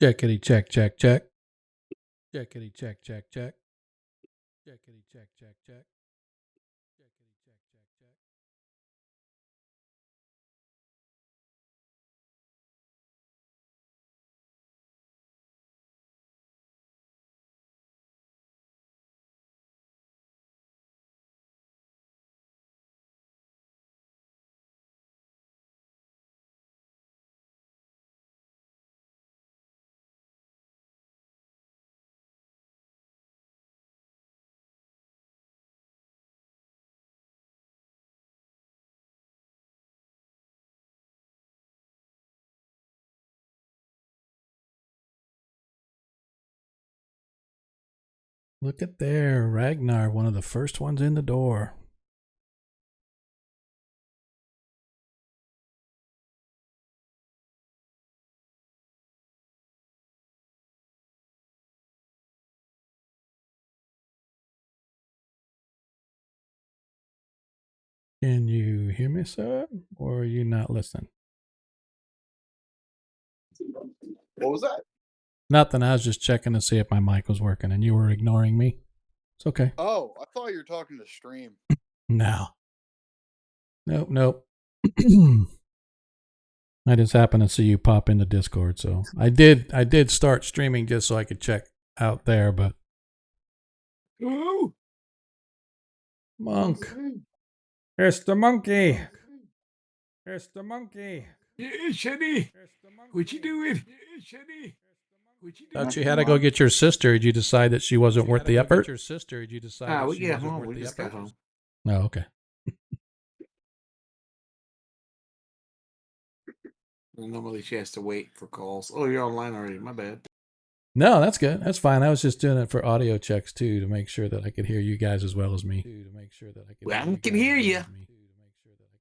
Checkity check check check. Checkity check check check. Checkity check check check. Checkity check check check. Look at there, Ragnar, one of the first ones in the door. Can you hear me, sir? Or are you not listening? What was that? Nothing. I was just checking to see if my mic was working and you were ignoring me. It's okay. Oh, I thought you were talking to stream. No. Nope. I just happened to see you pop into Discord, so I did start streaming just so I could check out there, but Ooh. Monk. It's the monkey. It's the monkey. Yeah, Sheddy. What you doing? Yeah, Sheddy. What you doing? Thought you had to go get your sister. Did you decide that she wasn't worth the effort? we get home. We just got home. Oh, okay. Normally she has to wait for calls. Oh, you're online already. My bad. No, that's good. That's fine. I was just doing it for audio checks too, to make sure that I could hear you guys as well as me. Well, I can hear you.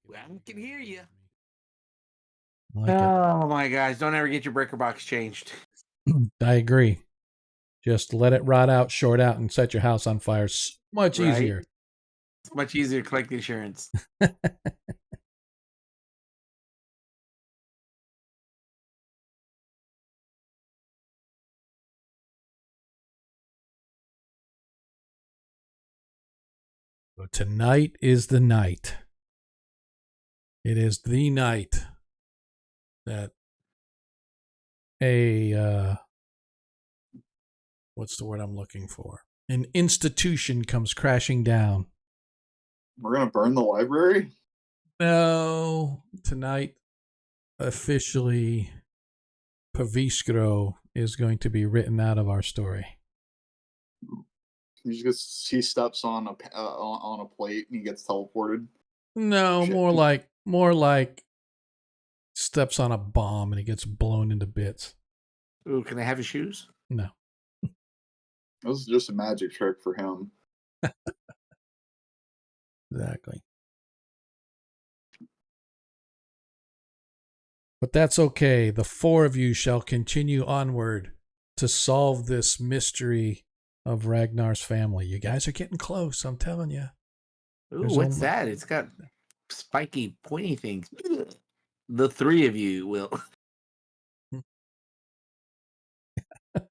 Well, I can hear you. Like oh my gosh! Don't ever get your breaker box changed. I agree. Just let it rot out, short out, and set your house on fire. It's much easier. It's much easier to collect the insurance. So tonight is the night. It is the night that what's the word I'm looking for? An institution comes crashing down. We're going to burn the library? No. Tonight, officially, Paviskro is going to be written out of our story. He steps on a plate and he gets teleported. No, Shit. more like steps on a bomb and he gets blown into bits. Ooh, can I have his shoes? No. This is just a magic trick for him. Exactly. But that's okay. The four of you shall continue onward to solve this mystery of Ragnar's family. You guys are getting close, I'm telling you. Ooh, what's that? It's got spiky, pointy things. The three of you will. The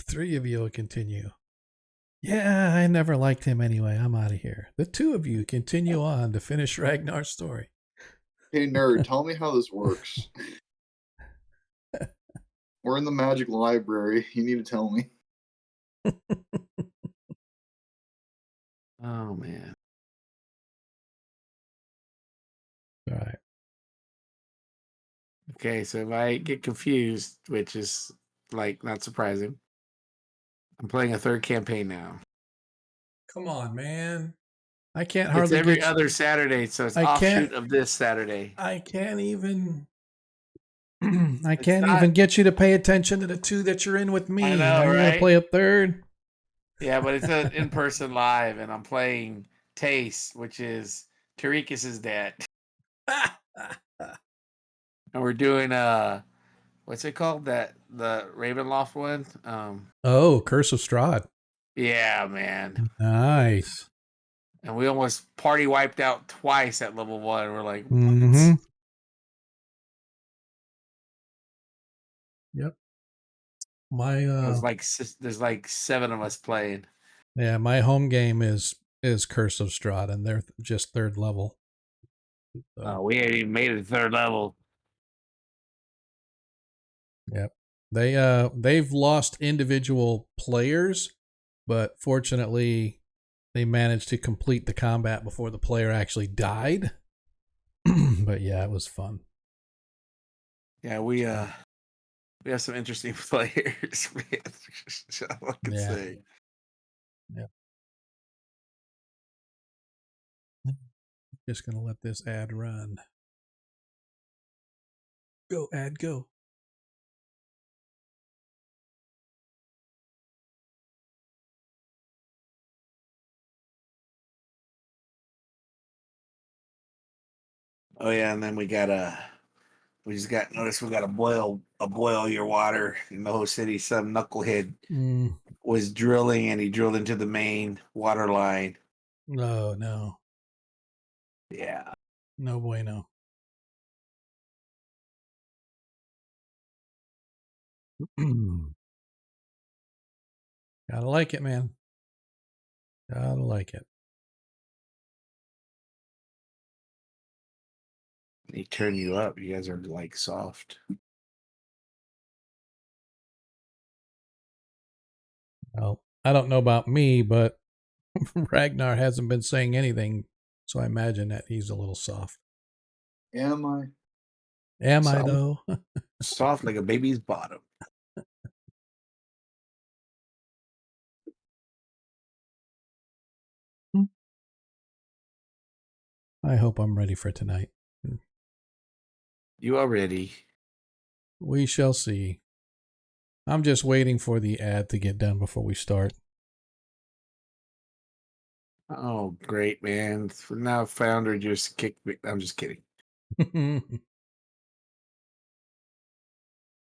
three of you will continue. Yeah, I never liked him anyway. I'm out of here. The two of you continue on to finish Ragnar's story. Hey, nerd, tell me how this works. We're in the magic library. You need to tell me. Oh, man. All right. Okay, so if I get confused, which is like not surprising, I'm playing a third campaign now. Come on, man. I can't It's hardly every other Saturday, so it's offshoot of this Saturday. I can't even even get you to pay attention to the two that you're in with me. I know, You're gonna play a third. Yeah, but it's an in-person live, and I'm playing Tace, which is Tariq's dad. And we're doing what's it called? The Ravenloft one? Curse of Strahd. Yeah, man. Nice. And we almost party wiped out twice at level 1. We're like, what? Mm-hmm. Yep. My there's like 7 of us playing. yeah, my home game is Curse of Strahd, and they're just 3rd level. So, We ain't even made it to 3rd level. yep. They've lost individual players, but fortunately they managed to complete the combat before the player actually died. But yeah, it was fun. Yeah, we have some interesting players. That's all I can say. Yeah. Just gonna let this ad run. Go, ad, go. Oh yeah, and then we just got noticed we got to boil your water in the whole city. Some knucklehead was drilling, and he drilled into the main water line. Oh no. Yeah. No bueno. Gotta like it, man. Gotta like it. He turned you up. You guys are like soft. Well, I don't know about me, but Ragnar hasn't been saying anything, so I imagine that he's a little soft. Am I? Am soft, I though? soft like a baby's bottom. I hope I'm ready for tonight. You are ready. We shall see. I'm just waiting for the ad to get done before we start. Oh, great, man. For now, Founder just kicked me. I'm just kidding.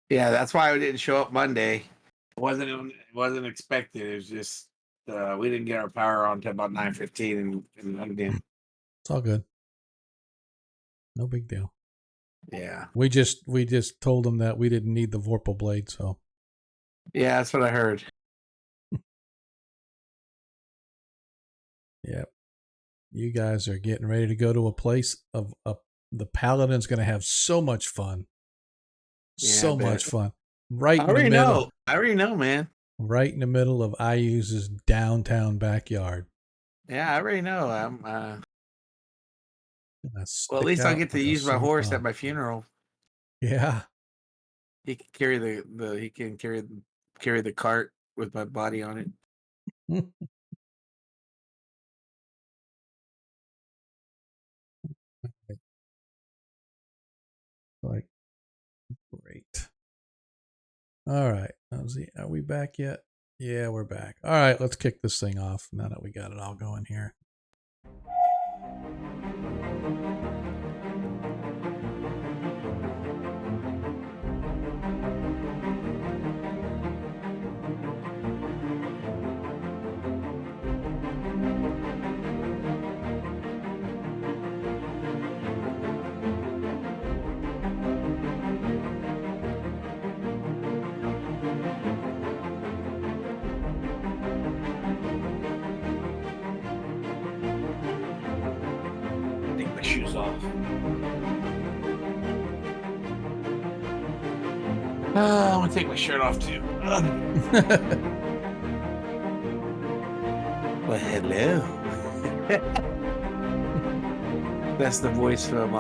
Yeah, that's why I didn't show up Monday. It wasn't expected. It was just we didn't get our power on until about 9:15 and again. It's all good. No big deal. Yeah. We just told them that we didn't need the Vorpal blade, so. Yeah, that's what I heard. Yep. You guys are getting ready to go to a place of the Paladin's going to have so much fun. Yeah, so much fun. I already know, man. Right in the middle of IU's downtown backyard. Yeah, I already know. I'm well, Well, at least I'll get to use my horse at my funeral. Yeah. He can carry the cart with my body on it. Like, great. All right. Are we back yet? Yeah, we're back. All right, let's kick this thing off now that we got it all going here. Take my shoes off. I'm gonna take my shirt off too. Well, hello. That's the voice from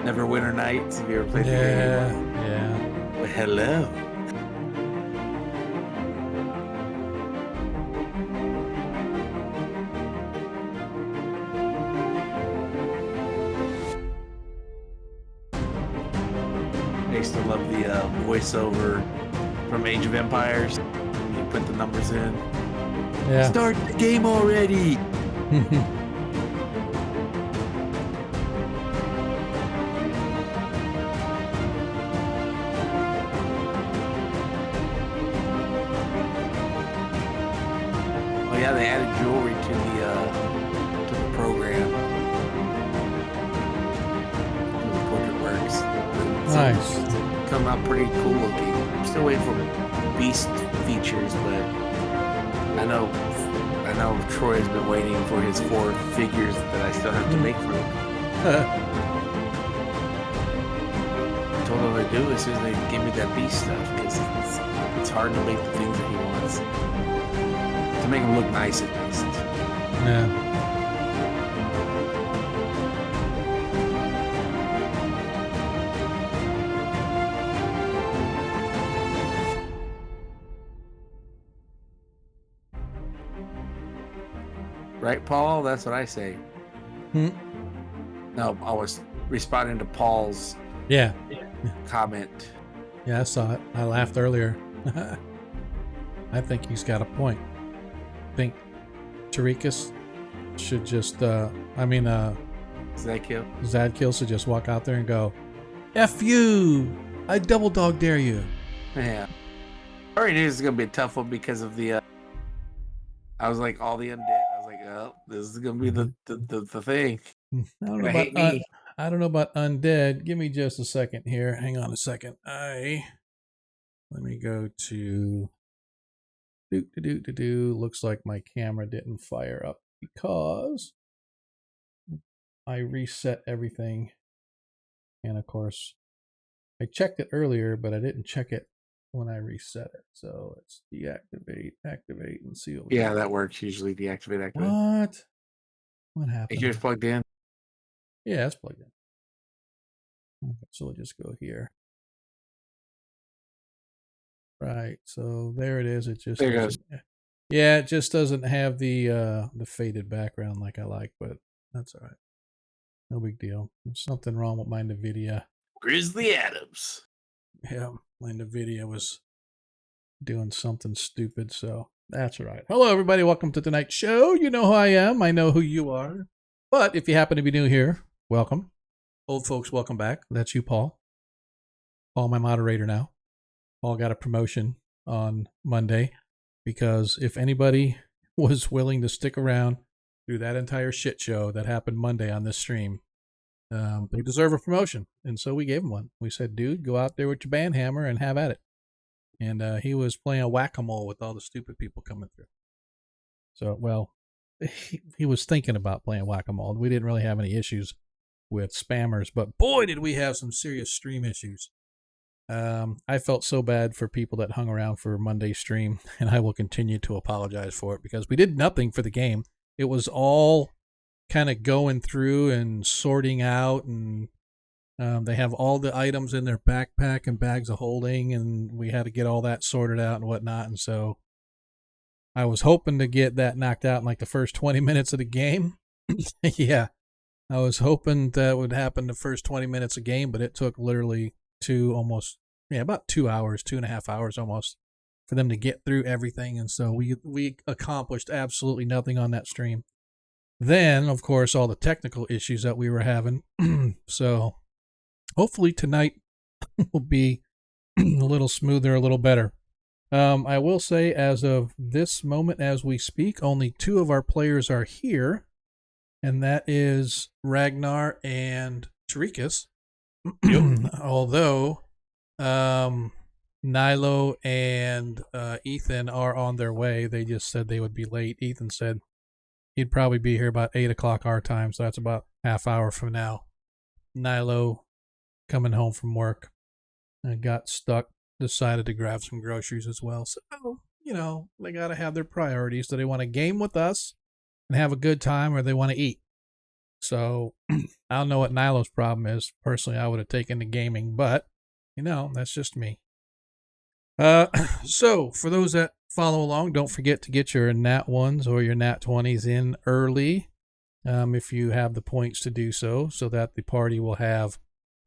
Neverwinter Nights. Have you ever played the game? Yeah. Well, hello. I used to love the voiceover from Age of Empires. You put the numbers in. Yeah. Start the game already. Oh yeah, they added jewelry to the program. The portrait works. Nice. come out pretty cool looking. I'm still waiting for beast features, but I know Troy's been waiting for his 4 figures that I still have to make for him. I told him to do as soon as they give me that beast stuff, because it's hard to make the things that he wants. To make him look nice at least. Yeah. Right, Paul? That's what I say. No, I was responding to Paul's comment. Yeah, I saw it. I laughed earlier. I think he's got a point. I think Tarikas should just, Zadkiel should just walk out there and go, F you! I double dog dare you. Yeah. I already knew this was going to be a tough one because of the, I was like, all the undead. I was like, oh, this is going to be the thing. I don't know about undead. Give me just a second here. Hang on a second. Let me go to Looks like my camera didn't fire up because I reset everything. And of course, I checked it earlier, but I didn't check it when I reset it. So let's deactivate, activate, and see what we got. That works usually. Deactivate, activate. What happened? Is yours plugged in? Yeah, it's plugged in. Okay, so we'll just go here. Right, so there it is. It just there goes. Yeah, it just doesn't have the faded background like I like, but that's all right. No big deal. There's something wrong with my NVIDIA. Grizzly Adams. Yeah, my NVIDIA was doing something stupid, so that's all right. Hello, everybody. Welcome to tonight's show. You know who I am. I know who you are. But if you happen to be new here, welcome. Old folks, welcome back. That's you, Paul. Paul, my moderator now. Paul got a promotion on Monday because if anybody was willing to stick around through that entire shit show that happened Monday on this stream, they deserve a promotion. And so we gave him one. We said, dude, go out there with your band hammer and have at it. And he was playing whack-a-mole with all the stupid people coming through. So, well, he was thinking about playing whack-a-mole. We didn't really have any issues with spammers, but boy, did we have some serious stream issues. I felt so bad for people that hung around for Monday's stream, and I will continue to apologize for it because we did nothing for the game. It was all kind of going through and sorting out, and they have all the items in their backpack and bags of holding, and we had to get all that sorted out and whatnot. And so I was hoping to get that knocked out in like the first 20 minutes of the game. Yeah, I was hoping that would happen the first 20 minutes of game, but it took literally about 2 hours, 2.5 hours almost for them to get through everything. And so we accomplished absolutely nothing on that stream. Then, of course, all the technical issues that we were having. So hopefully tonight will be a little smoother, a little better. I will say as of this moment as we speak, only 2 of our players are here, and that is Ragnar and Tarikas. Although Nilo and Ethan are on their way. They just said they would be late. Ethan said he'd probably be here about 8 o'clock our time, so that's about half hour from now. Nilo coming home from work and got stuck, decided to grab some groceries as well. So, you know, they got to have their priorities. Do they want to game with us and have a good time, or they want to eat? So I don't know what Nilo's problem is. Personally, I would have taken the gaming, but, you know, that's just me. So for those that follow along, don't forget to get your Nat 1s or your Nat 20s in early if you have the points to do so that the party will have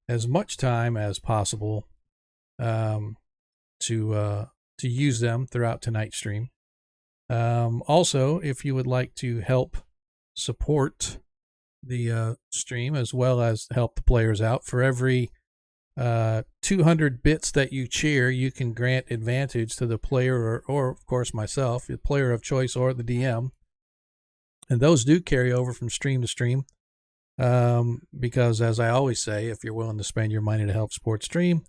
as much time as possible to use them throughout tonight's stream. Also, if you would like to help support the stream as well as help the players out, for every 200 bits that you cheer, you can grant advantage to the player or of course myself, the player of choice or the DM. And those do carry over from stream to stream because, as I always say, if you're willing to spend your money to help support stream,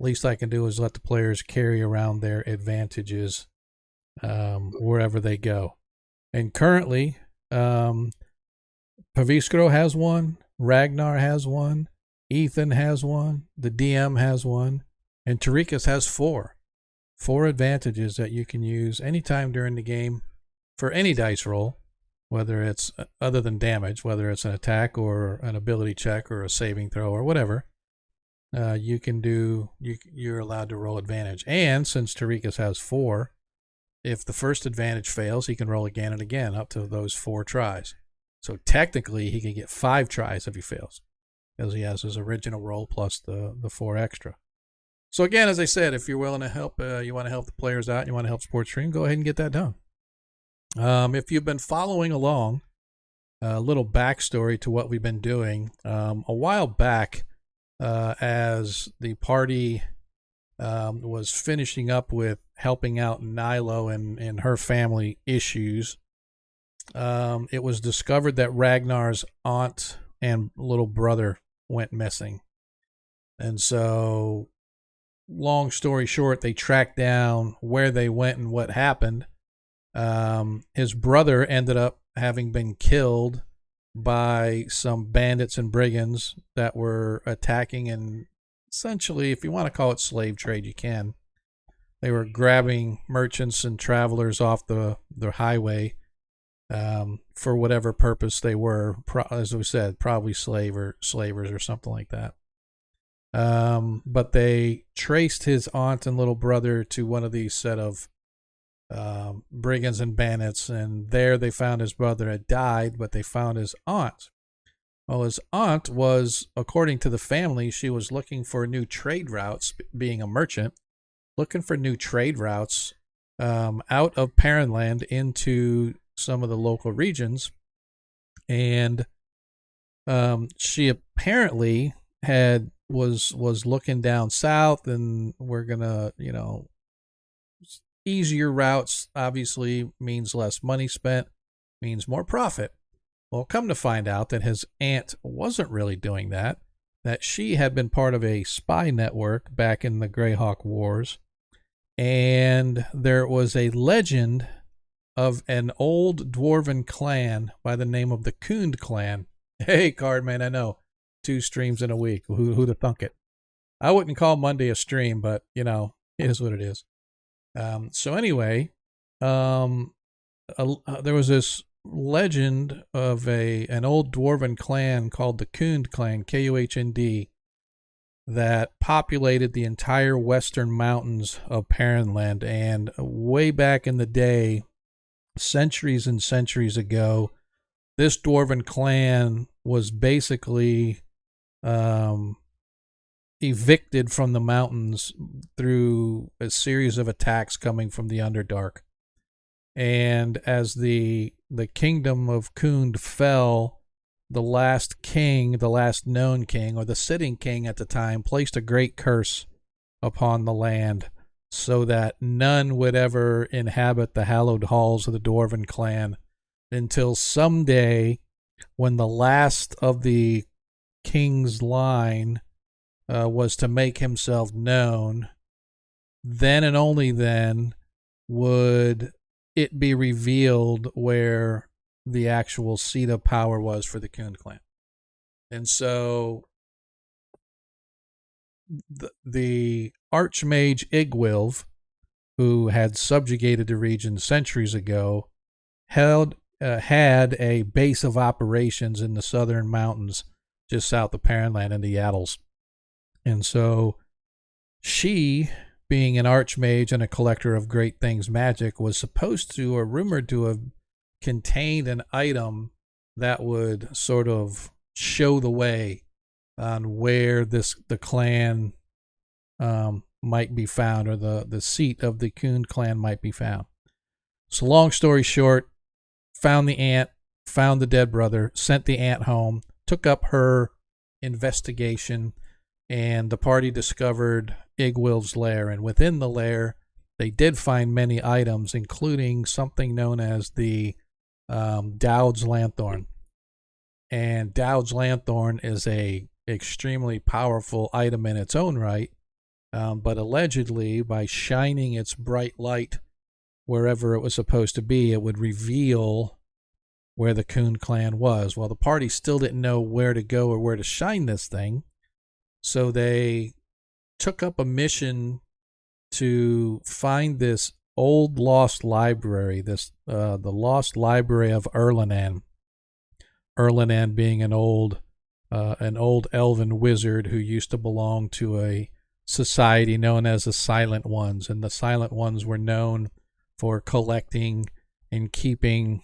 least I can do is let the players carry around their advantages wherever they go. And currently, Paviskro has one, Ragnar has one, Ethan has one, the DM has one, and Tarikas has four. 4 advantages that you can use anytime during the game for any dice roll, whether it's other than damage, whether it's an attack or an ability check or a saving throw or whatever. You're allowed to roll advantage. And since Tarikas has 4, if the first advantage fails, he can roll again and again up to those 4 tries. So technically, he can get 5 tries if he fails, because he has his original roll plus the 4 extra. So again, as I said, if you're willing to help, you want to help the players out, you want to help Sports Stream, go ahead and get that done. If you've been following along, a little backstory to what we've been doing. A while back, as the party was finishing up with helping out Nilo and her family issues, it was discovered that Ragnar's aunt and little brother went missing. And so, long story short, they tracked down where they went and what happened. His brother ended up having been killed by some bandits and brigands that were attacking, and essentially, if you want to call it slave trade, you can. They were grabbing merchants and travelers off the highway for whatever purpose they were. As we said, probably slavers or something like that. But they traced his aunt and little brother to one of these set of brigands and bandits, and there they found his brother had died, but they found his aunt. Well, his aunt was, according to the family, she was looking for new trade routes, being a merchant, looking for new trade routes out of Paranland into some of the local regions. And she apparently was looking down south, and we're gonna, easier routes obviously means less money spent, means more profit. Well, come to find out that his aunt wasn't really doing that, that she had been part of a spy network back in the Greyhawk Wars, and there was a legend of an old dwarven clan by the name of the Kund clan. Hey, Cardman, I know. 2 streams in a week. Who'd have thunk it? I wouldn't call Monday a stream, but, it is what it is. So anyway, there was this legend of an old dwarven clan called the Kund clan, Kuhnd, that populated the entire western mountains of Paranland. And way back in the day, centuries and centuries ago, this dwarven clan was basically evicted from the mountains through a series of attacks coming from the Underdark. And as the kingdom of Kund fell, the last king, the last known king, or the sitting king at the time, placed a great curse upon the land so that none would ever inhabit the hallowed halls of the Dwarven clan until someday, when the last of the king's line was to make himself known, then and only then would it be revealed where the actual seat of power was for the Kund clan. And so the Archmage Igwilv, who had subjugated the region centuries ago, had a base of operations in the southern mountains just south of Paranland in the Yaddles. And so she, being an archmage and a collector of great things magic, was supposed to, or rumored to have, contained an item that would sort of show the way on where the clan might be found, or the seat of the Kund clan might be found. So long story short, found the aunt, found the dead brother, sent the aunt home, took up her investigation, and the party discovered Igwilv's lair. And within the lair, they did find many items, including something known as the Dowd's Lanthorn. And Dowd's Lanthorn is a extremely powerful item in its own right. But allegedly, by shining its bright light wherever it was supposed to be, it would reveal where the Coon clan was. Well, the party still didn't know where to go or where to shine this thing, so they took up a mission to find this old lost library, the lost library of Erlanan. Erlanan being an old elven wizard who used to belong to a society known as the Silent Ones, and the Silent Ones were known for collecting and keeping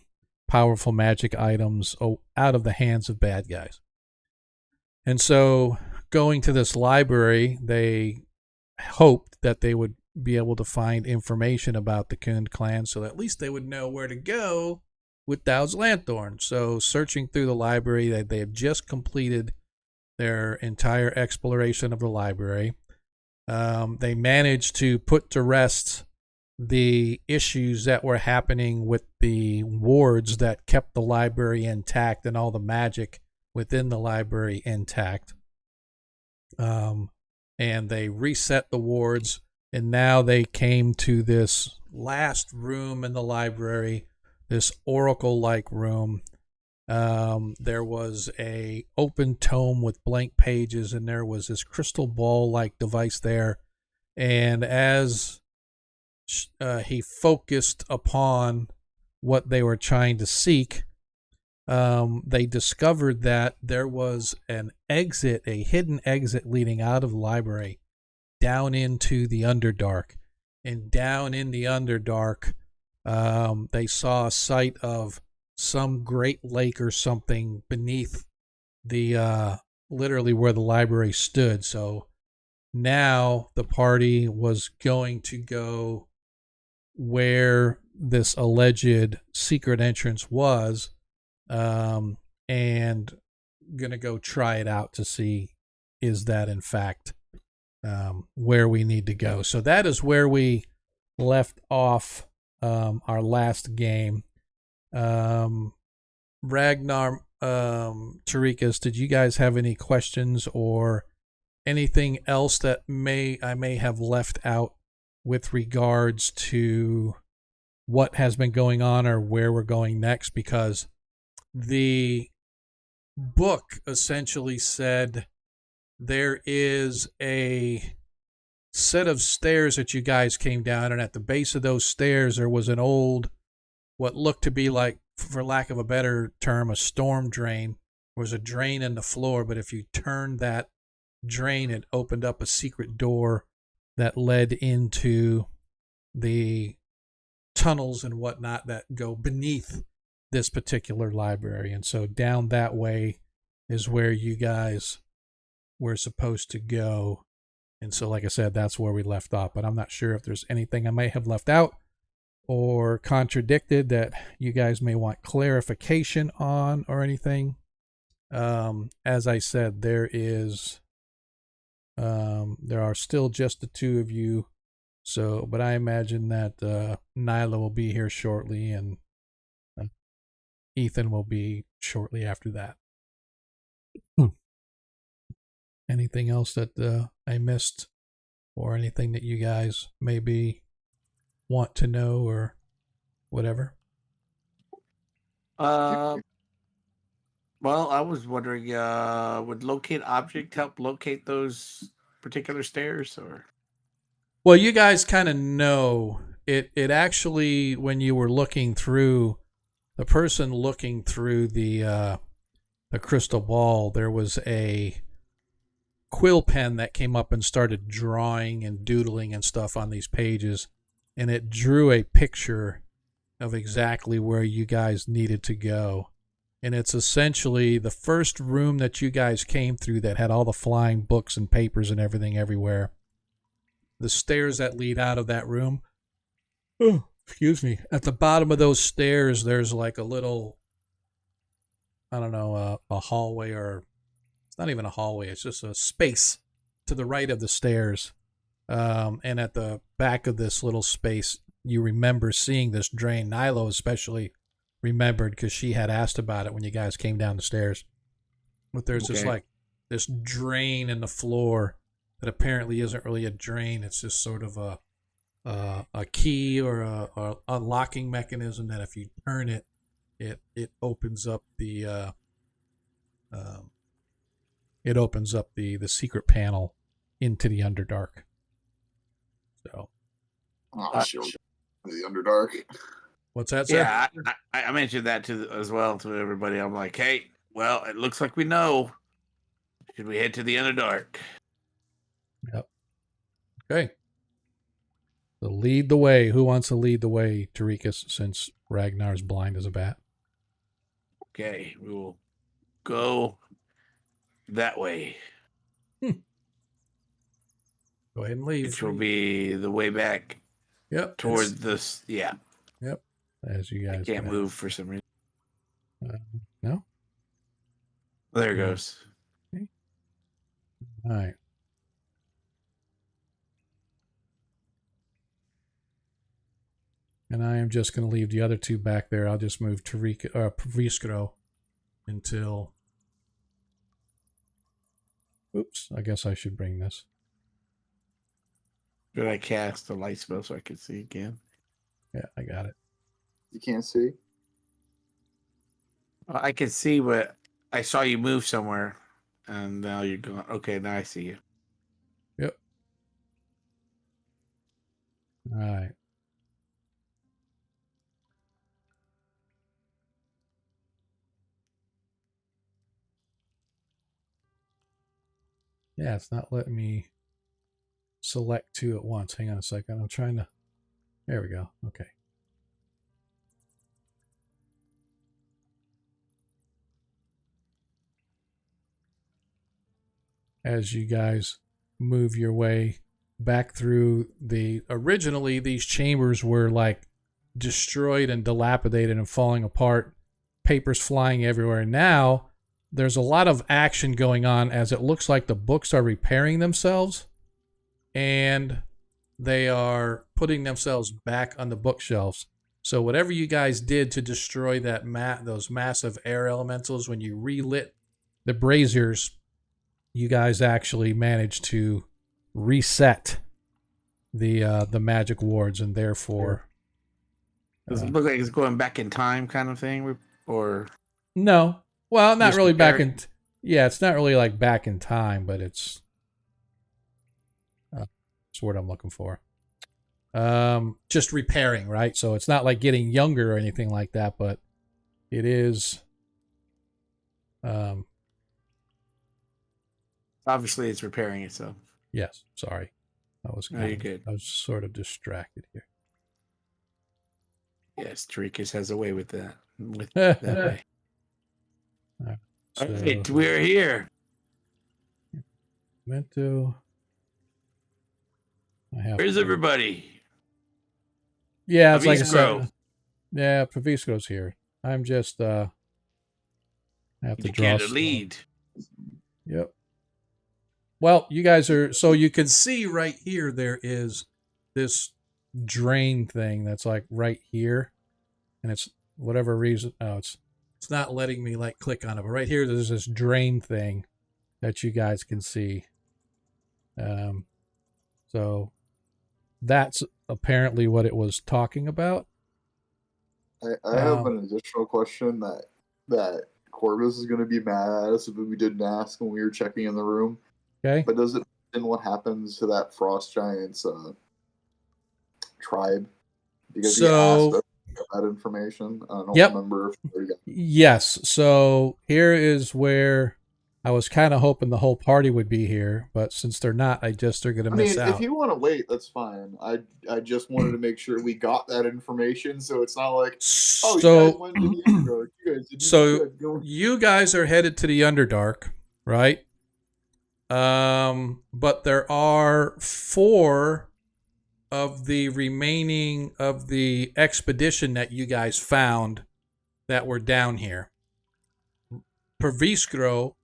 powerful magic items out of the hands of bad guys. And so, going to this library, they hoped that they would be able to find information about the Coon clan, so at least they would know where to go with Dow's Lanthorn. So, searching through the library, they had just completed their entire exploration of the library. They managed to put to rest the issues that were happening with the wards that kept the library intact and all the magic within the library intact. And they reset the wards, and now they came to this last room in the library, this oracle-like room. There was a open tome with blank pages, and there was this crystal ball-like device there. And as he focused upon what they were trying to seek, they discovered that there was an exit, a hidden exit leading out of the library down into the Underdark. And down in the Underdark, they saw a sight of some great lake or something beneath the literally where the library stood. So now the party was going to go where this alleged secret entrance was, and gonna go try it out to see, is that in fact where we need to go. So that is where we left off our last game. Ragnar, Tarikas, did you guys have any questions or anything else that I may have left out with regards to what has been going on or where we're going next? Because the book essentially said there is a set of stairs that you guys came down, and at the base of those stairs there was an old, what looked to be like, for lack of a better term, a storm drain. There was a drain in the floor, but if you turned that drain, it opened up a secret door that led into the tunnels and whatnot that go beneath this particular library. And so down that way is where you guys were supposed to go. And so, like I said, that's where we left off. But I'm not sure if there's anything I may have left out or contradicted that you guys may want clarification on or anything. As I said, there are still just the two of you. So, but I imagine that Nyla will be here shortly, and Ethan will be shortly after that. Anything else that I missed, or anything that you guys maybe want to know or whatever? Well, I was wondering, would locate object help locate those particular stairs, or? Well, you guys kind of know it. It actually, when you were looking through, the person looking through the crystal ball, there was a quill pen that came up and started drawing and doodling and stuff on these pages, and it drew a picture of exactly where you guys needed to go. And it's essentially the first room that you guys came through that had all the flying books and papers and everything everywhere. The stairs that lead out of that room, excuse me, at the bottom of those stairs, there's like a little, I don't know, a hallway, or it's not even a hallway, it's just a space to the right of the stairs. And at the back of this little space, you remember seeing this drain. Nilo especially remembered because she had asked about it when you guys came down the stairs. But there's just like this drain in the floor that apparently isn't really a drain. It's just sort of a key or a unlocking mechanism that if you turn it, it opens up the secret panel into the Underdark. So, Sure. The Underdark. What's that, sir? Yeah, I mentioned that as well to everybody. I'm like, hey, well, it looks like we know. Should we head to the Underdark? Yep. Okay. So lead the way. Who wants to lead the way, Tarikas, since Ragnar's blind as a bat? Okay, we will go that way. Go ahead and leave. Which will be the way back. Yep. Towards this. Yeah. Yep. As you guys I can't move for some reason. No. There it goes. Okay. All right. And I am just going to leave the other two back there. I'll just move Proviskro until... Oops, I guess I should bring this. Should I cast the light spell so I can see again? Yeah, I got it. You can't see? I can see, but I saw you move somewhere, and now you're going. Okay, now I see you. Yep. All right. Yeah, it's not letting me select two at once. Hang on a second. I'm trying to... There we go. Okay. As you guys move your way back through originally these chambers were like destroyed and dilapidated and falling apart, papers flying everywhere. Now there's a lot of action going on as it looks like the books are repairing themselves and they are putting themselves back on the bookshelves. So whatever you guys did to destroy those massive air elementals, when you relit the braziers, you guys actually managed to reset the magic wards, and therefore... Does it look like it's going back in time kind of thing? Or... No. Well, not really back repairing? in... Yeah, it's not really like back in time, but it's... That's what I'm looking for. Just repairing, right? So it's not like getting younger or anything like that, but it is... Obviously, it's repairing itself. Yes, sorry. You're good. I was sort of distracted here. Yes, Tarikas has a way with that. That way. All All right, we're here. Meant to... Where's everybody? Yeah, it's like I Proviskro. said. Yeah, Proviskro's here. I'm just I have to You draw get a lead. Yep. Well, you guys are... So you can see right here there is this drain thing that's like right here. And it's whatever reason... Oh, it's not letting me like click on it. But right here there's this drain thing that you guys can see. So that's apparently what it was talking about. I have an additional question that Corvus is going to be mad at us if we didn't ask when we were checking in the room. Okay. But does it mention what happens to that Frost Giants tribe? Because he asked us that information. I don't remember. Yes. So here is where I was kind of hoping the whole party would be here, but since they're not, they're going to miss out. If you want to wait, that's fine. I just wanted to make sure we got that information, so it's not like, oh, you guys went to the Underdark. You guys are headed to the Underdark, right? But there are 4 of the remaining of the expedition that you guys found that were down here. Proviskro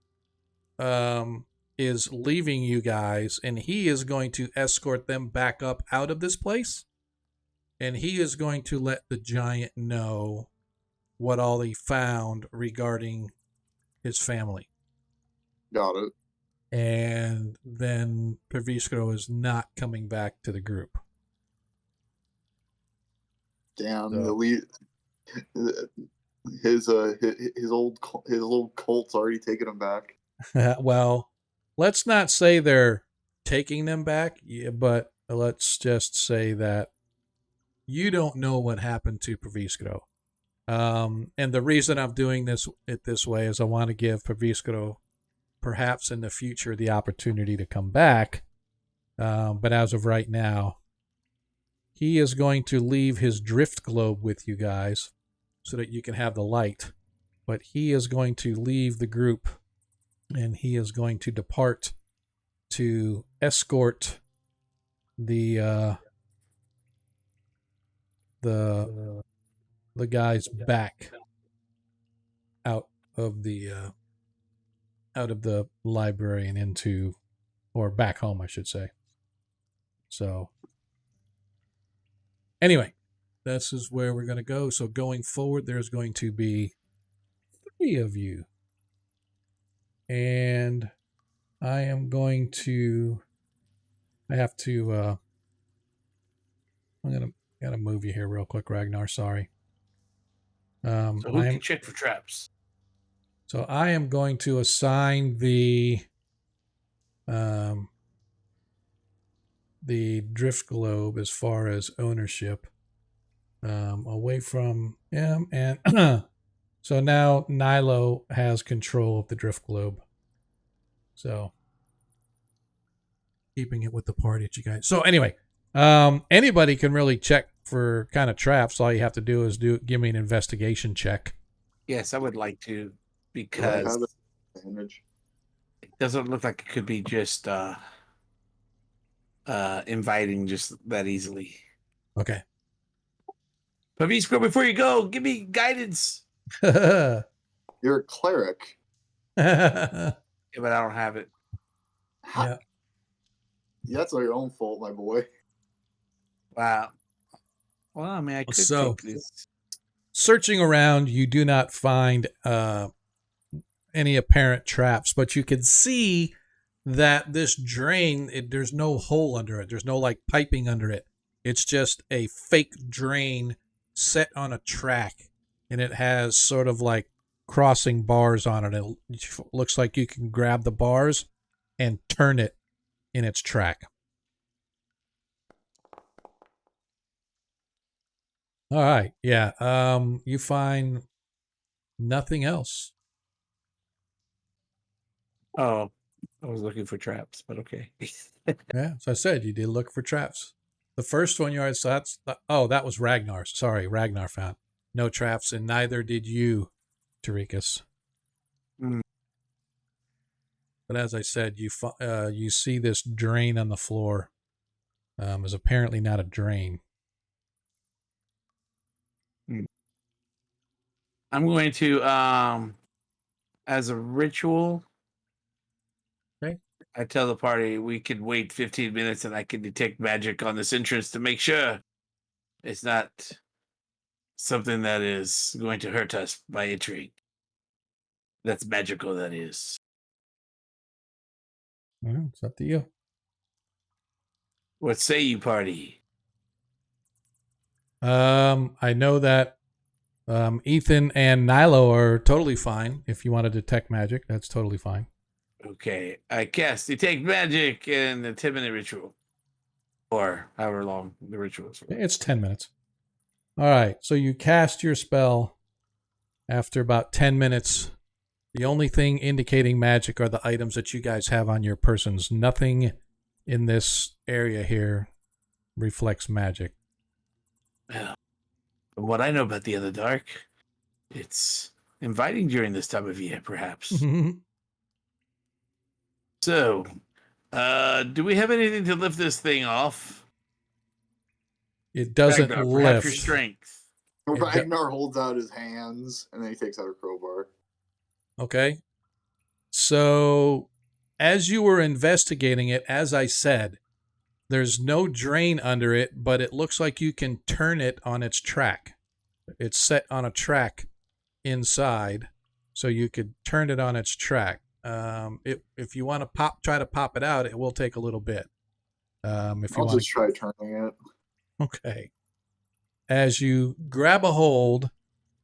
is leaving you guys, and he is going to escort them back up out of this place, and he is going to let the giant know what all he found regarding his family. Got it. and then Perviskro is not coming back to the group. Damn, So. the lead, his old cult's already taking him back. Well, let's not say they're taking them back, but let's just say that you don't know what happened to Perviskro. And the reason I'm doing it this way is I want to give Perviskro perhaps in the future the opportunity to come back. But as of right now, he is going to leave his drift globe with you guys so that you can have the light. But he is going to leave the group, and he is going to depart to escort the guys back out of the library and into, or back home, I should say. So anyway, this is where we're going to go. So going forward, there's going to be 3 of you. And I have to, I'm gotta move you here real quick, Ragnar. Sorry. So who can check for traps? So I am going to assign the drift globe as far as ownership away from him, and so now Nilo has control of the drift globe. So keeping it with the party that you guys. So anyway, anybody can really check for kind of traps. All you have to do is give me an investigation check. Yes, I would like to, because it doesn't look like it could be just inviting just that easily. Okay. Perviskro, before you go, give me guidance. You're a cleric. Yeah, but I don't have it. Yeah. That's all your own fault, my boy. Wow. Well, I mean, I could take this. Searching around, you do not find any apparent traps, but you can see that this drain, there's no hole under it. There's no like piping under it. It's just a fake drain set on a track, and it has sort of like crossing bars on it. It looks like you can grab the bars and turn it in its track. All right. Yeah. You find nothing else. Oh, I was looking for traps, but okay. Yeah. So I said you did look for traps. The first one you already saw, that was Ragnar. Sorry, Ragnar found no traps, and neither did you, Tarikas. Mm. But as I said, you see this drain on the floor is apparently not a drain. I'm going to, as a ritual, okay, I tell the party we could wait 15 minutes and I can detect magic on this entrance to make sure it's not something that is going to hurt us by entering. That's magical, that is. Well, it's up to you. What say you, party? I know that Ethan and Nilo are totally fine. If you want to detect magic, that's totally fine. Okay, I cast detect magic in the 10-minute ritual, or however long the ritual is. It's 10 minutes. All right, so you cast your spell after about 10 minutes. The only thing indicating magic are the items that you guys have on your persons. Nothing in this area here reflects magic. Well, from what I know about the other dark, it's inviting during this time of year, perhaps. So, do we have anything to lift this thing off? It doesn't Ragnar, lift. perhaps your strength. Ragnar holds out his hands, and then he takes out a crowbar. Okay. So, as you were investigating it, as I said, there's no drain under it, but it looks like you can turn it on its track. It's set on a track inside, so you could turn it on its track. If you want to try to pop it out, it will take a little bit. If you I'll just try turning it. Okay. As you grab a hold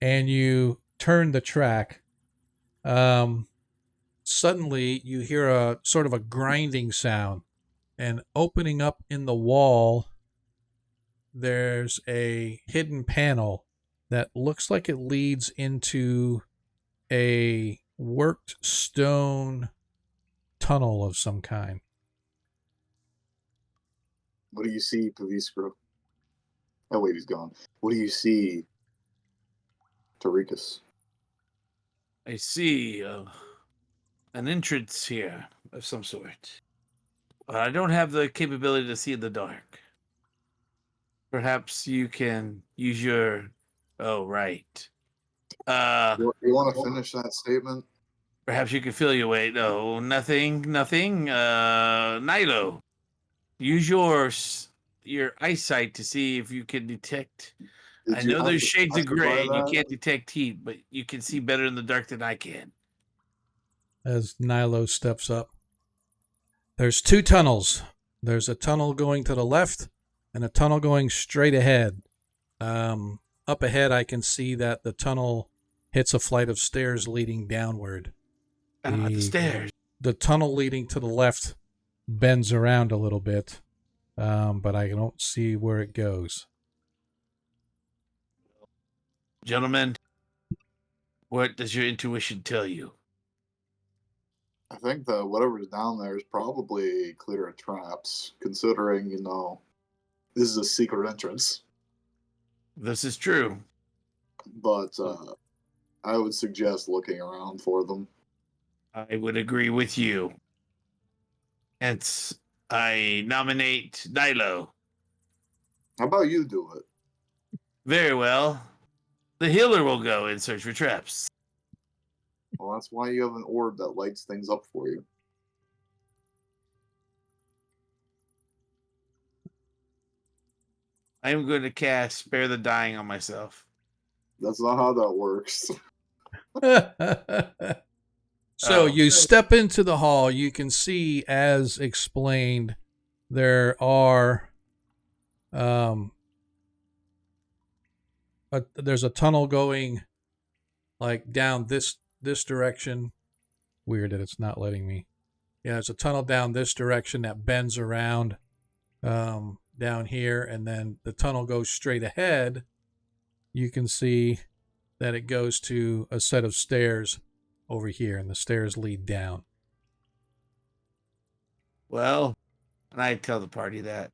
and you turn the track, suddenly you hear a sort of a grinding sound, and opening up in the wall, there's a hidden panel that looks like it leads into a worked stone tunnel of some kind. What do you see, Paviscro? Oh, wait, he's gone. What do you see, Tarikas? I see an entrance here of some sort. I don't have the capability to see in the dark. Perhaps you can use your... Oh, right. You want to finish that statement? Perhaps you can feel your way. No, nothing. Nilo, use your eyesight to see if you can detect. I know there's shades of gray and you can't detect heat, but you can see better in the dark than I can. As Nilo steps up, there's two tunnels. There's a tunnel going to the left and a tunnel going straight ahead. Up ahead, I can see that the tunnel hits a flight of stairs leading downward. The stairs. The tunnel leading to the left bends around a little bit, but I don't see where it goes. Gentlemen, what does your intuition tell you? I think that whatever's down there is probably clear of traps, considering, this is a secret entrance. This is true. But I would suggest looking around for them. I would agree with you. Hence, I nominate Nilo. How about you do it? Very well. The healer will go and search for traps. Well, that's why you have an orb that lights things up for you. I am going to cast Spare the Dying on myself. That's not how that works. So you step into the hall. You can see, as explained, there are there's a tunnel going like down this direction. Weird that it's not letting me. Yeah, there's a tunnel down this direction that bends around down here, and then the tunnel goes straight ahead. You can see that it goes to a set of stairs over here, and the stairs lead down. Well, and I tell the party that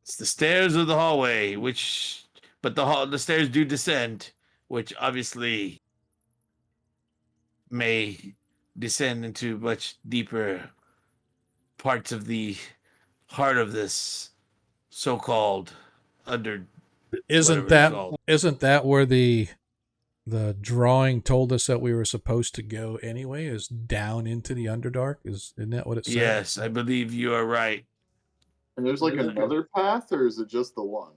it's the stairs of the hallway, but the stairs do descend, which obviously may descend into much deeper parts of the heart of this so-called under. Isn't that where the drawing told us that we were supposed to go anyway? Is down into the Underdark? Isn't that what it said? Yes, I believe you are right. And there's like another path, or is it just the one?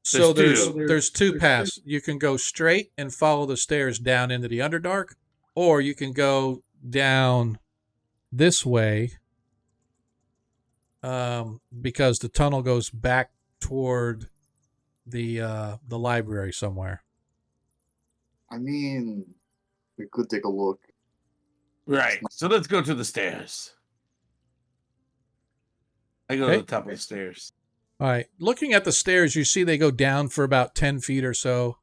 So there's two paths. You can go straight and follow the stairs down into the Underdark, or you can go down this way because the tunnel goes back toward the library somewhere. I mean, we could take a look. Right. So let's go to the stairs. I go to the top of the stairs. All right. Looking at the stairs, you see they go down for about 10 feet or so.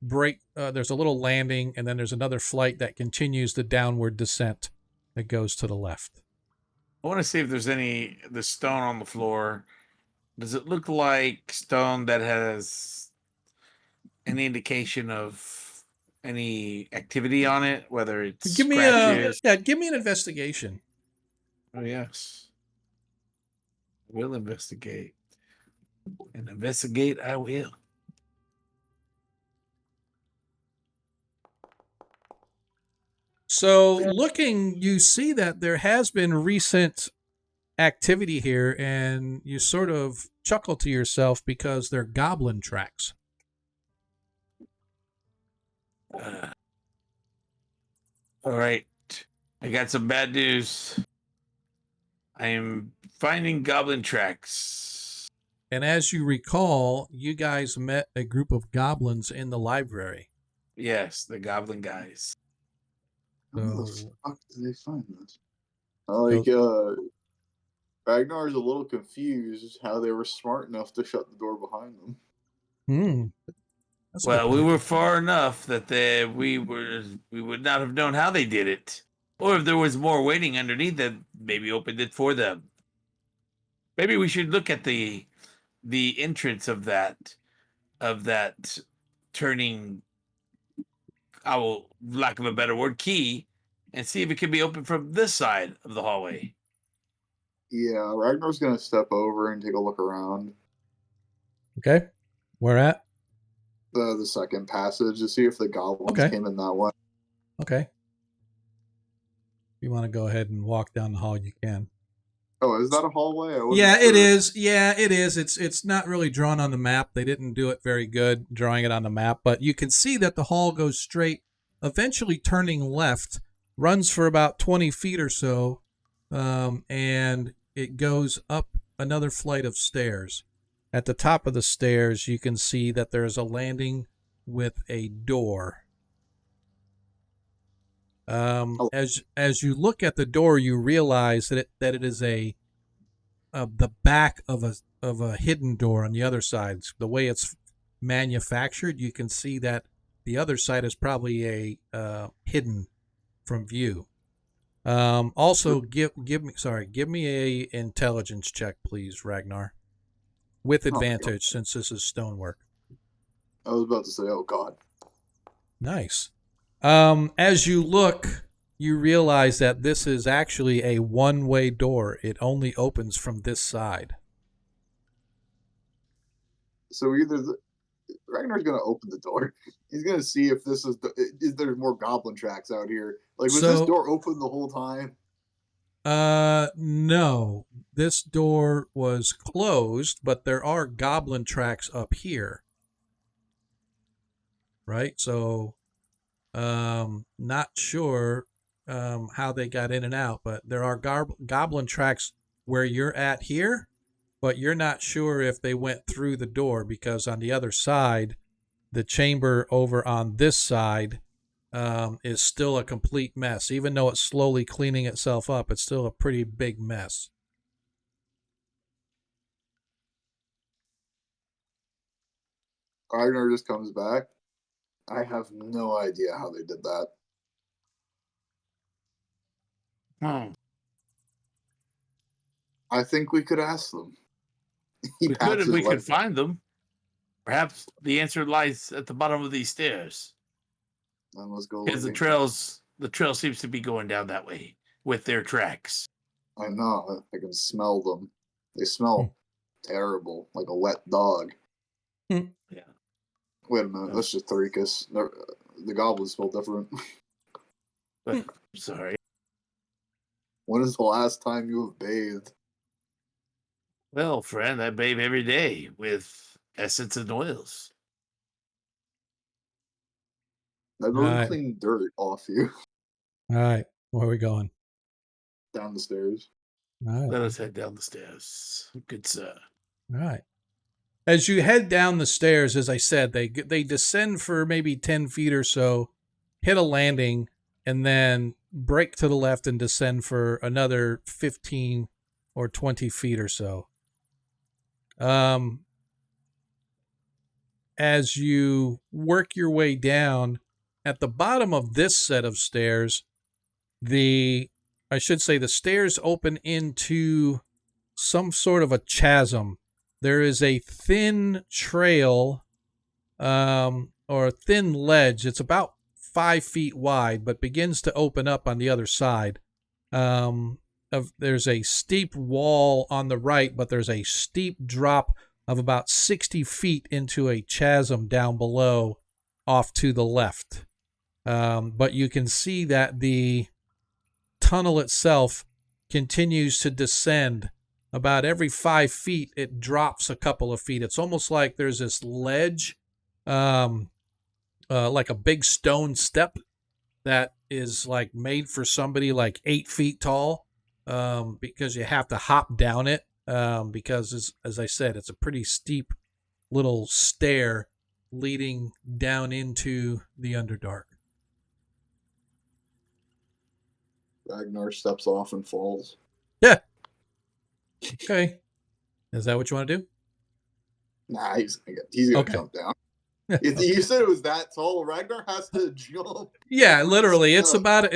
There's a little landing, and then there's another flight that continues the downward descent that goes to the left. I want to see if there's the stone on the floor. Does it look like stone that has any indication of any activity on it, whether it's scratches? Give me an investigation. Oh yes, we'll investigate, and investigate I will. So looking, you see that there has been recent activity here, and you sort of chuckle to yourself because they're goblin tracks. All right. I got some bad news. I am finding goblin tracks. And as you recall, you guys met a group of goblins in the library. Yes, the goblin guys. How the So, fuck did they find this? Ragnar's a little confused how they were smart enough to shut the door behind them. That's a Well, good we point. were far enough that we would not have known how they did it, or if there was more waiting underneath that maybe opened it for them. Maybe we should look at the entrance of that turning, I will lack of a better word, key, and see if it can be opened from this side of the hallway. Yeah, Ragnar's gonna step over and take a look around Okay. Where at? the second passage to see if the goblins came in that way. Okay. If you want to go ahead and walk down the hall, you can. Oh, is that a hallway? Yeah, it is. Yeah, it is. It's not really drawn on the map. They didn't do it very good drawing it on the map, but you can see that the hall goes straight, eventually turning left, runs for about 20 feet or so, and it goes up another flight of stairs. At the top of the stairs, you can see that there's a landing with a door. As you look at the door, you realize that it is the back of a hidden door on the other side. The way it's manufactured, you can see that the other side is probably a hidden from view. Also, give me a intelligence check, please, Ragnar, with advantage since this is stonework. I was about to say, oh god. Nice. As you look, you realize that this is actually a one-way door. It only opens from this side. So Ragnar's gonna open the door. He's gonna see if this is there's more goblin tracks out here. Like, was this door open the whole time? No. This door was closed, but there are goblin tracks up here. Right? So, not sure how they got in and out, but there are goblin tracks where you're at here, but you're not sure if they went through the door because on the other side, the chamber over on this side is still a complete mess. Even though it's slowly cleaning itself up, it's still a pretty big mess. Ragnar just comes back. I have no idea how they did that. I think we could ask them. We could if we could find them. Perhaps the answer lies at the bottom of these stairs. Then let's go. Because the trail seems to be going down that way with their tracks. I know. I can smell them. They smell terrible, like a wet dog. Yeah. Wait a minute. That's just Tharikus. The goblins smell different. But, sorry. When is the last time you have bathed? Well, friend, I bathe every day with essence and oils. That doesn't clean dirt off you. All right. Where are we going? Down the stairs. All right. Let us head down the stairs. Good sir. All right. As you head down the stairs, as I said, they descend for maybe 10 feet or so, hit a landing, and then break to the left and descend for another 15 or 20 feet or so. As you work your way down, at the bottom of this set of stairs, the stairs open into some sort of a chasm. There is a thin trail, or a thin ledge. It's about 5 feet wide, but begins to open up on the other side. There's a steep wall on the right, but there's a steep drop of about 60 feet into a chasm down below off to the left. But you can see that the tunnel itself continues to descend. About every 5 feet, it drops a couple of feet. It's almost like there's this ledge, like a big stone step that is like made for somebody like 8 feet tall, because you have to hop down it, because as I said, it's a pretty steep little stair leading down into the Underdark. Ragnar steps off and falls. Yeah. Okay. Is that what you want to do? Nah, he's gonna jump down. You said it was that tall. Ragnar has to jump. Yeah, literally. It's about a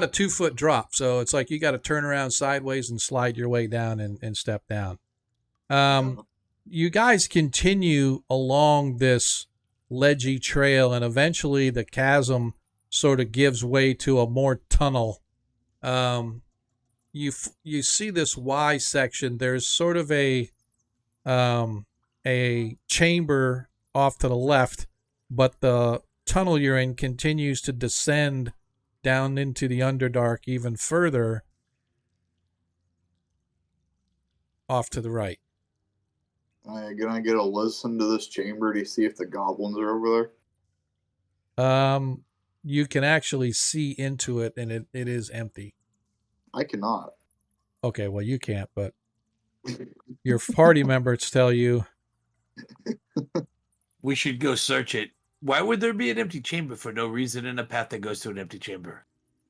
2-foot drop. So it's like you got to turn around sideways and slide your way down and step down. You guys continue along this ledgy trail, and eventually the chasm sort of gives way to a more tunnel. You see this Y section. There's sort of a chamber off to the left, but the tunnel you're in continues to descend down into the Underdark even further off to the right. Can I get a listen to this chamber to see if the goblins are over there? You can actually see into it, and it is empty. I cannot. Okay, well, you can't, but your party members tell you we should go search it. Why would there be an empty chamber for no reason in a path that goes to an empty chamber?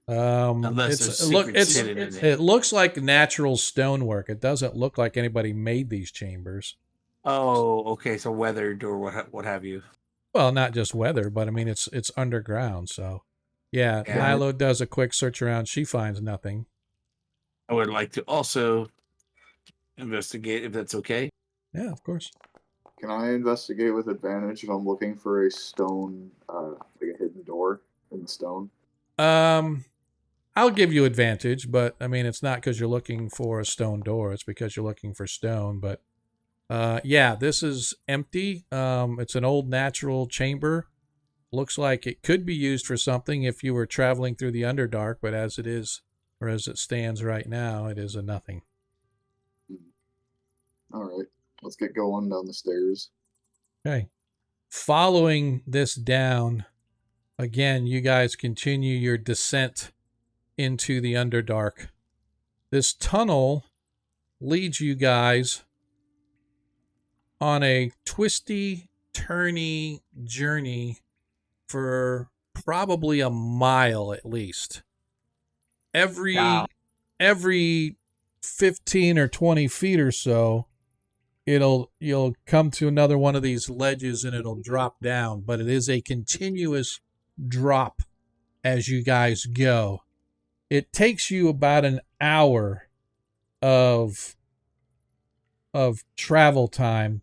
Unless there's secrets hidden in it. It looks like natural stonework. It doesn't look like anybody made these chambers. Oh, okay. So weathered or what have you? Well, not just weathered, but I mean it's underground. So, yeah. Milo does a quick search around. She finds nothing. I would like to also investigate if that's okay. Yeah, of course. Can I investigate with advantage if I'm looking for a stone, like a hidden door in the stone? I'll give you advantage, but I mean it's not because you're looking for a stone door. It's because you're looking for stone. But yeah, this is empty. It's an old natural chamber. Looks like it could be used for something if you were traveling through the Underdark, but as it is, or as it stands right now, it is a nothing. All right. Let's get going down the stairs. Okay. Following this down, again, you guys continue your descent into the Underdark. This tunnel leads you guys on a twisty, turny journey for probably a mile at least. Every 15 or 20 feet or so, you'll come to another one of these ledges and it'll drop down, but it is a continuous drop as you guys go. It takes you about an hour of travel time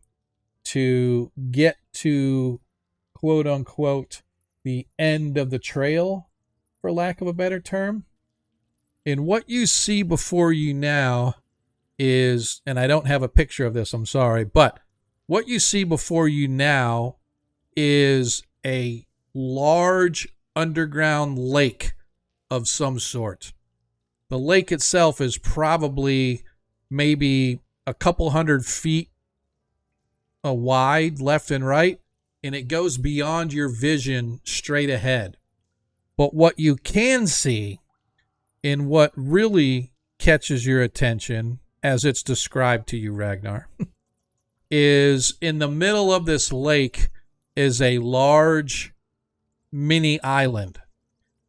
to get to, quote unquote, the end of the trail, for lack of a better term. And what you see before you now is, and I don't have a picture of this, I'm sorry, but what you see before you now is a large underground lake of some sort. The lake itself is probably maybe a couple 100 feet wide left and right, and it goes beyond your vision straight ahead. But what you can see, and what really catches your attention as it's described to you, Ragnar, is in the middle of this lake is a large mini island.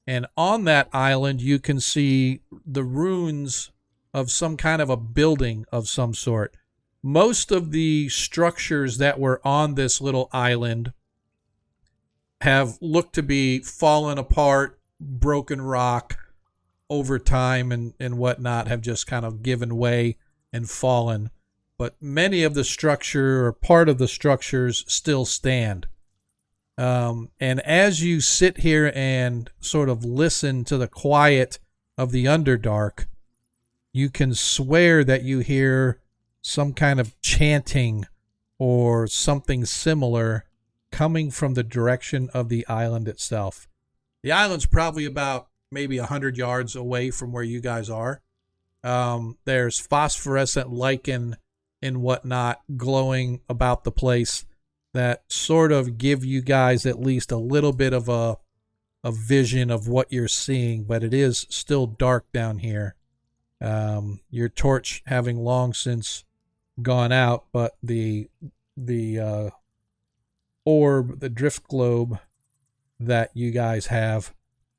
And on that island, you can see the ruins of some kind of a building of some sort. Most of the structures that were on this little island have looked to be fallen apart, broken rock over time and whatnot, have just kind of given way and fallen. But many of the structure or part of the structures still stand. And as you sit here and sort of listen to the quiet of the Underdark, you can swear that you hear some kind of chanting or something similar coming from the direction of the island itself. The island's probably about maybe 100 yards away from where you guys are. There's phosphorescent lichen and whatnot glowing about the place that sort of give you guys at least a little bit of a a vision of what you're seeing, but it is still dark down here. Your torch having long since gone out, but the orb, the drift globe that you guys have,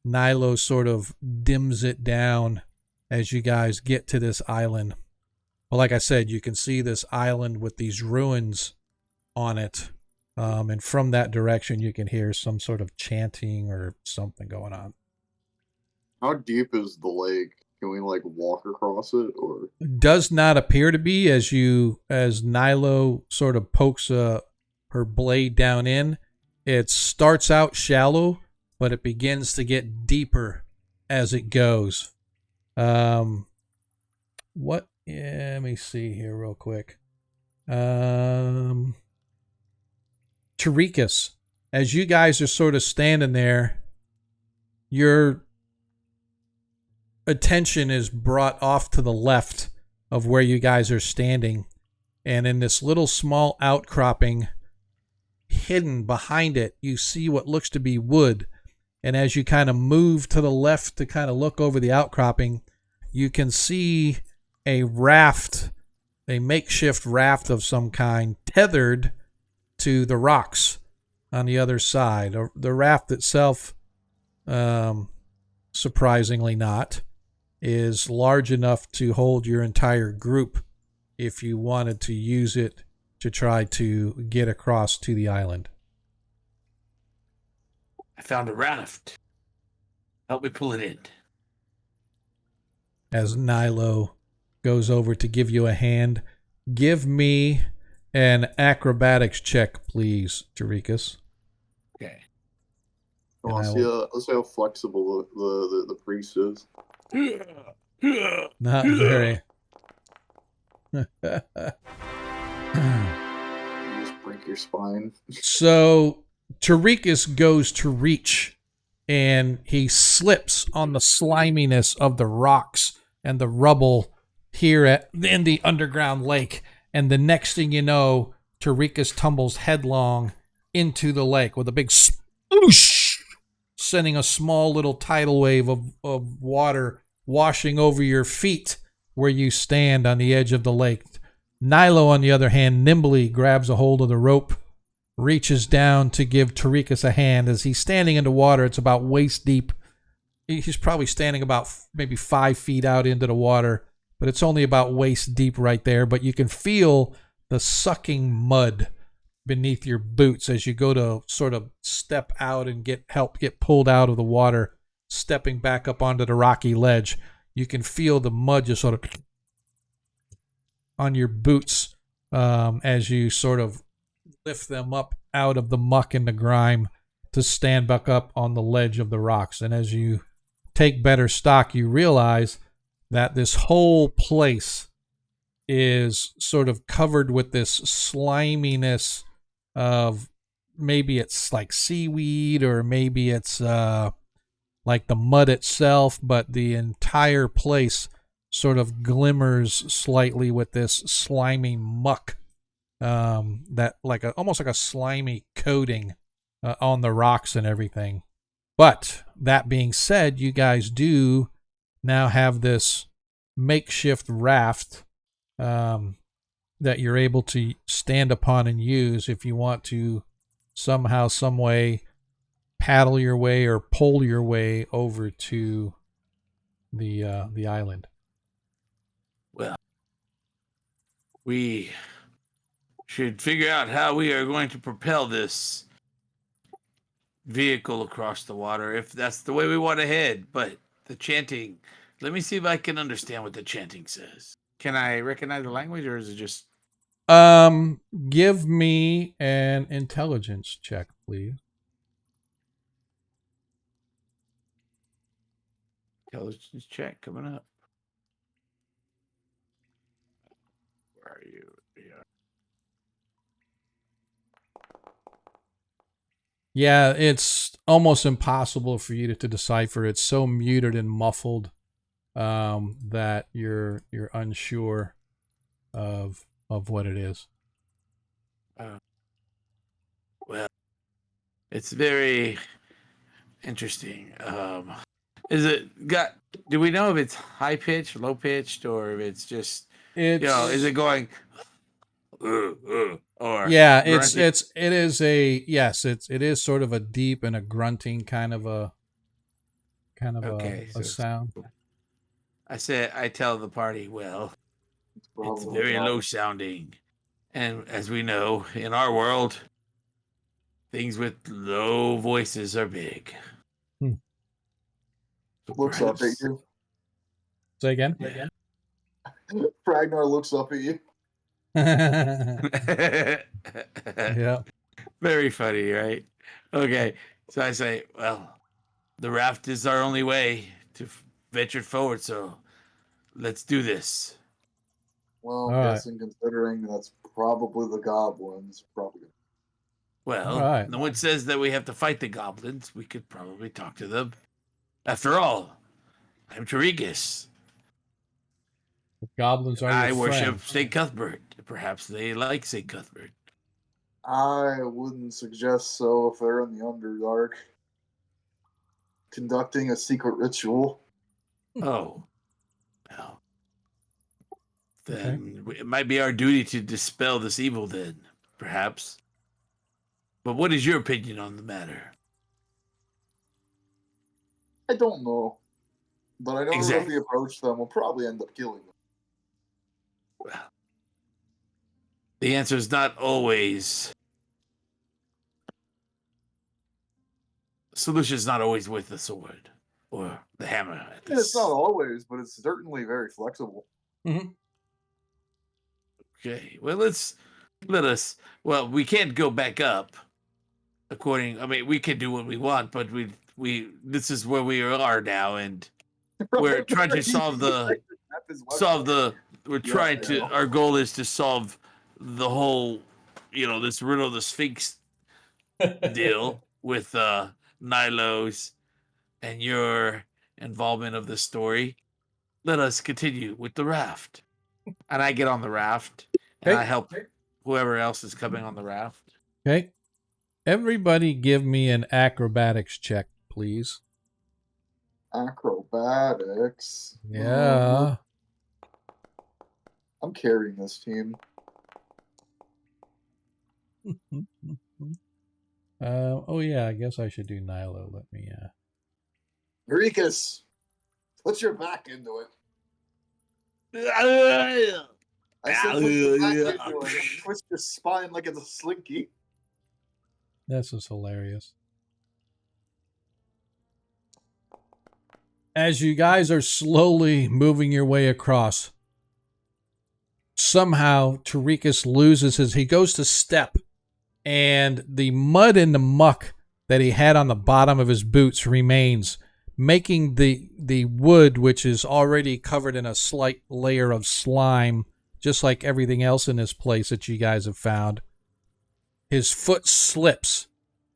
Nilo sort of dims it down as you guys get to this island. But like I said, you can see this island with these ruins on it. And from that direction, you can hear some sort of chanting or something going on. How deep is the lake? Can we like walk across it, or does not appear to be as Nilo sort of pokes her blade down in. It starts out shallow, but it begins to get deeper as it goes. Let me see here real quick. Tarikas, as you guys are sort of standing there, your attention is brought off to the left of where you guys are standing, and in this little small outcropping hidden behind it, you see what looks to be wood. And as you kind of move to the left to kind of look over the outcropping, you can see a raft, a makeshift raft of some kind, tethered to the rocks on the other side. The raft itself, surprisingly not, is large enough to hold your entire group if you wanted to use it to try to get across to the island. I found a raft. Help me pull it in. As Nilo goes over to give you a hand, give me an acrobatics check, please, Tarikas. Okay. let's see how flexible the priest is. Not very. You just break your spine. So Tarikas goes to reach, and he slips on the sliminess of the rocks and the rubble here in the underground lake. And the next thing you know, Tarikas tumbles headlong into the lake with a big sploosh, sending a small little tidal wave of water washing over your feet where you stand on the edge of the lake. Nilo, on the other hand, nimbly grabs a hold of the rope, reaches down to give Tarikas a hand. As he's standing in the water, it's about waist deep. He's probably standing about maybe 5 feet out into the water, but it's only about waist deep right there. But you can feel the sucking mud beneath your boots as you go to sort of step out and get pulled out of the water, stepping back up onto the rocky ledge. You can feel the mud just sort of on your boots as you sort of lift them up out of the muck and the grime to stand back up on the ledge of the rocks. And as you take better stock, you realize that this whole place is sort of covered with this sliminess of, maybe it's like seaweed, or maybe it's like the mud itself, but the entire place sort of glimmers slightly with this slimy muck, that almost like a slimy coating on the rocks and everything. But that being said, you guys do now have this makeshift raft that you're able to stand upon and use if you want to somehow, some way, paddle your way or pull your way over to the island. Well, we should figure out how we are going to propel this vehicle across the water, if that's the way we want to head. But the chanting, let me see if I can understand what the chanting says. Can I recognize the language, or is it just... Give me an intelligence check, please. Intelligence check coming up. Where are you? Yeah, it's almost impossible for you to decipher. It's so muted and muffled that you're unsure of what it is. Well, it's very Interesting. Is it got? Do we know if it's high pitched, low pitched, or if it's just is it going? Or yeah, grunting? it is sort of a deep and a grunting kind of a Okay, a so sound. I tell the party, well, it's Probably very not. low sounding, and as we know in our world, things with low voices are big. So Looks up at you. Say again. Ragnar looks up at you. Yeah. Very funny, right? Okay, so I say, well, the raft is our only way to venture forward, so let's do this. Well, All I'm right. guessing considering that's probably the goblins. Probably. Well, All right. no one says that we have to fight the goblins. We could probably talk to them. After all, I'm Tarikas. The goblins are your I worship friends. St. Cuthbert. Perhaps they like St. Cuthbert. I wouldn't suggest so if they're in the Underdark conducting a secret ritual. Oh, well, then it might be our duty to dispel this evil. Then, perhaps. But what is your opinion on the matter? I don't know, but I know that if Exactly. we approach them, we'll probably end up killing them. Well, the answer is not always. The solution is not always with the sword or the hammer. It's not always, but it's certainly very flexible. Mm-hmm. Okay. Well, let us. Well, we can't go back up. I mean, we can do what we want, but we this is where we are now, and we're trying to solve the. We're trying to. Our goal is to solve the whole, this riddle of the Sphinx deal with Nilos and your involvement of the story. Let us continue with the raft. And I get on the raft and I help whoever else is coming on the raft. Okay. Everybody give me an acrobatics check, please. Acrobatics. Yeah. I'm carrying this team. Oh yeah, I guess I should do Nilo. Let me Rikus, put your back into it. I said put your back into it. Twist your spine like it's a slinky. This is hilarious. As you guys are slowly moving your way across, somehow Tarikas loses he goes to step, and the mud and the muck that he had on the bottom of his boots remains, making the wood, which is already covered in a slight layer of slime, just like everything else in this place that you guys have found. His foot slips,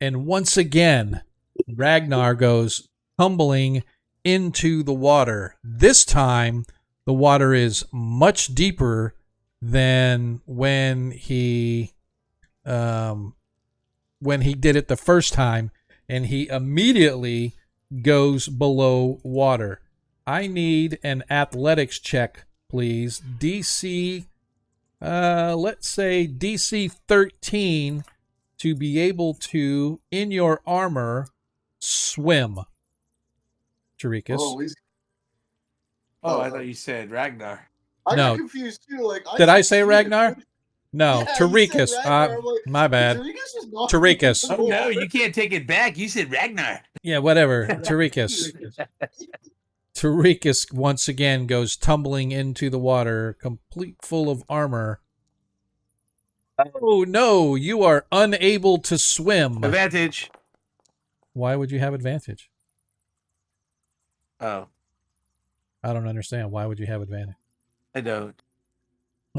and once again, Ragnar goes tumbling into the water. This time, the water is much deeper than when he did it the first time, and he immediately goes below water. I need an athletics check, please. DC, let's say DC 13 to be able to, in your armor, swim. Tarikas. I thought you said Ragnar. I got confused too. Like, did I say Ragnar? No, yeah, Tarikas. Like, my bad. Tarikas. Oh no, you can't take it back. You said Ragnar. Yeah, whatever. Tarikas. Tarikas once again goes tumbling into the water, complete full of armor. Oh no, you are unable to swim. Advantage. Why would you have advantage? Oh. I don't understand. Why would you have advantage? I don't.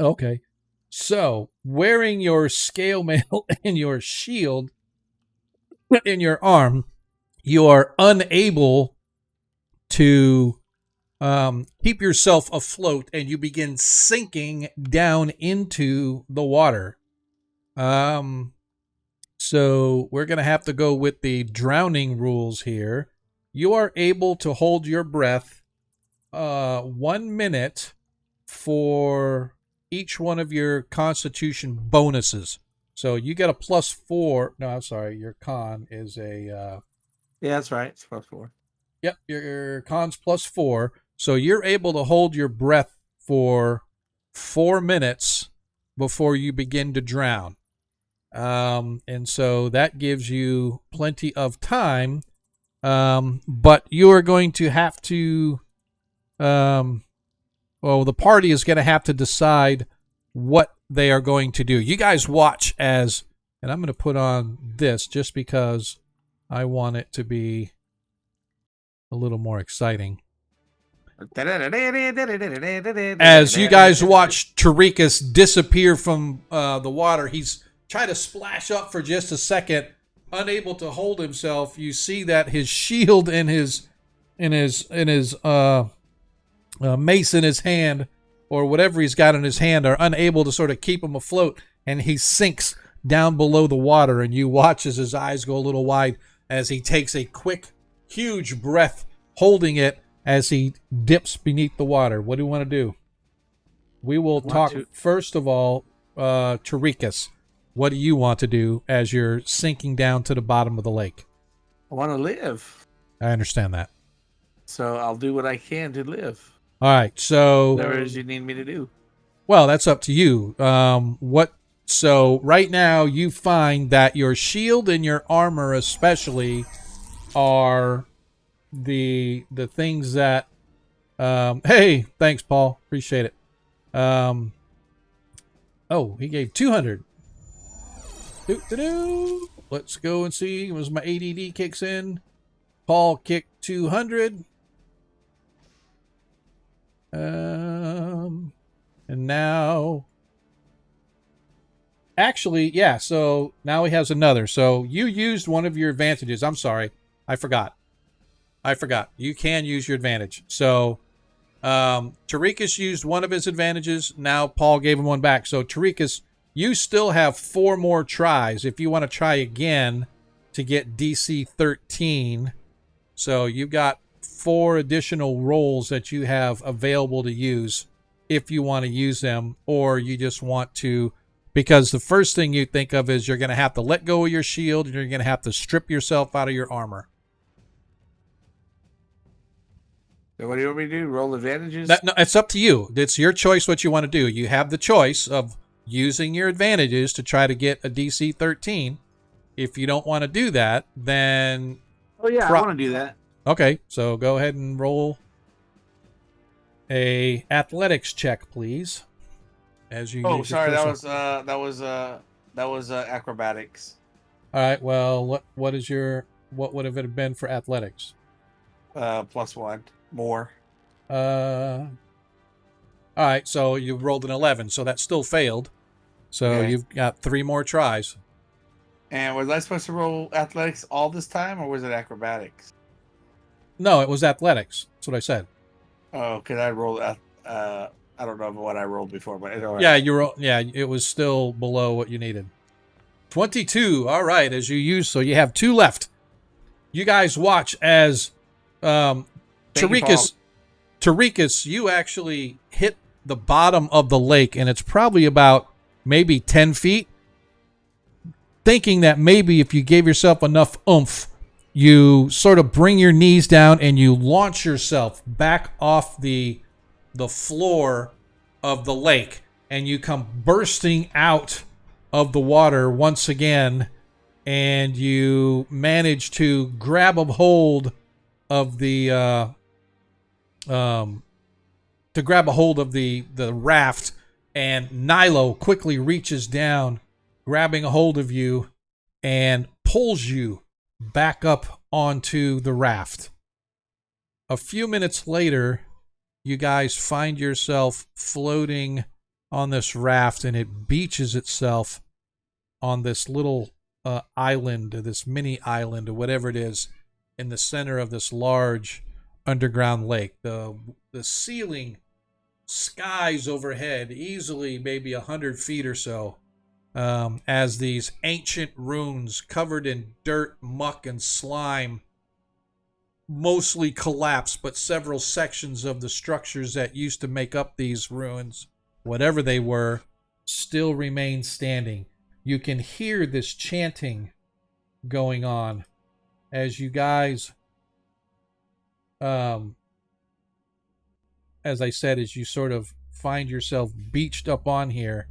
Okay. So, wearing your scale mail and your shield in your arm, you are unable to keep yourself afloat, and you begin sinking down into the water. So we're going to have to go with the drowning rules here. You are able to hold your breath 1 minute for each one of your constitution bonuses. So you get a +4. No, I'm sorry. Your con is a... yeah, that's right. It's +4. Yep, your con's +4. So you're able to hold your breath for 4 minutes before you begin to drown. And so that gives you plenty of time. But you are going to have to... the party is going to have to decide what they are going to do. You guys watch as... And I'm going to put on this just because I want it to be a little more exciting. As you guys watch Tarikas disappear from the water, he's trying to splash up for just a second, unable to hold himself. You see that his shield and his mace in his hand, or whatever he's got in his hand, are unable to sort of keep him afloat, and he sinks down below the water. And you watch as his eyes go a little wide as he takes a quick, huge breath, holding it as he dips beneath the water. What do you want to do? We will talk first of all, Tarikas. What do you want to do as you're sinking down to the bottom of the lake? I want to live. I understand that. So I'll do what I can to live. All right. So whatever it is you need me to do. Well, that's up to you. So right now you find that your shield and your armor especially are the things that hey, thanks Paul. Appreciate it. Oh, he gave 200. Let's go and see. As my ADD kicks in, Paul kicked 200. And now, actually, yeah. So now he has another. So you used one of your advantages. I'm sorry, I forgot. You can use your advantage. So Tarikas used one of his advantages. Now Paul gave him one back. So Tarikas, you still have 4 more tries if you want to try again to get DC 13. So you've got 4 additional rolls that you have available to use if you want to use them, or you just want to, because the first thing you think of is you're going to have to let go of your shield and you're going to have to strip yourself out of your armor. So what do you want me to do? Roll advantages? No, it's up to you. It's your choice what you want to do. You have the choice of using your advantages to try to get a DC 13. If you don't want to do that, then... Oh, yeah, I want to do that. Okay, so go ahead and roll a athletics check, please. As you... Oh, sorry, that was acrobatics. All right, well, what would have it been for athletics? +1 more. All right, so you rolled an 11, so that still failed. So okay. You've got 3 more tries. And was I supposed to roll athletics all this time, or was it acrobatics? No, it was athletics. That's what I said. Oh, because I rolled. I don't know what I rolled before, but right. Yeah, it was still below what you needed. 22. All right, as you use, so you have 2 left. You guys watch as Tarikas, you actually hit the bottom of the lake, and it's probably about maybe 10 feet. Thinking that maybe if you gave yourself enough oomph, you sort of bring your knees down and you launch yourself back off the floor of the lake, and you come bursting out of the water once again, and you manage to grab a hold of the raft, and Nilo quickly reaches down, grabbing a hold of you, and pulls you back up onto the raft. A few minutes later, you guys find yourself floating on this raft, and it beaches itself on this little island, this mini island, or whatever it is, in the center of this large underground lake. The ceiling skies overhead, easily maybe 100 feet or so. as these ancient runes covered in dirt, muck, and slime mostly collapse, but several sections of the structures that used to make up these ruins, whatever they were, still remain standing. You can hear this chanting going on as you guys, as I said, as you sort of find yourself beached up on here.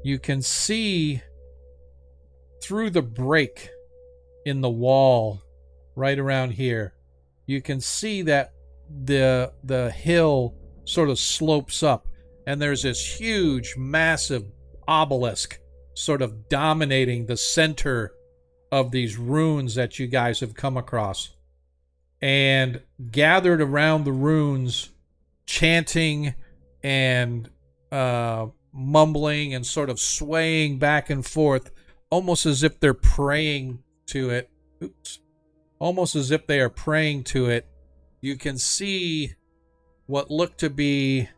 You can see through the break in the wall right around here. You can see that the hill sort of slopes up, and there's this huge, massive obelisk sort of dominating the center of these runes that you guys have come across. And gathered around the runes, chanting and mumbling and sort of swaying back and forth, almost as if they're praying to it. Almost as if they are praying to it. You can see what look to be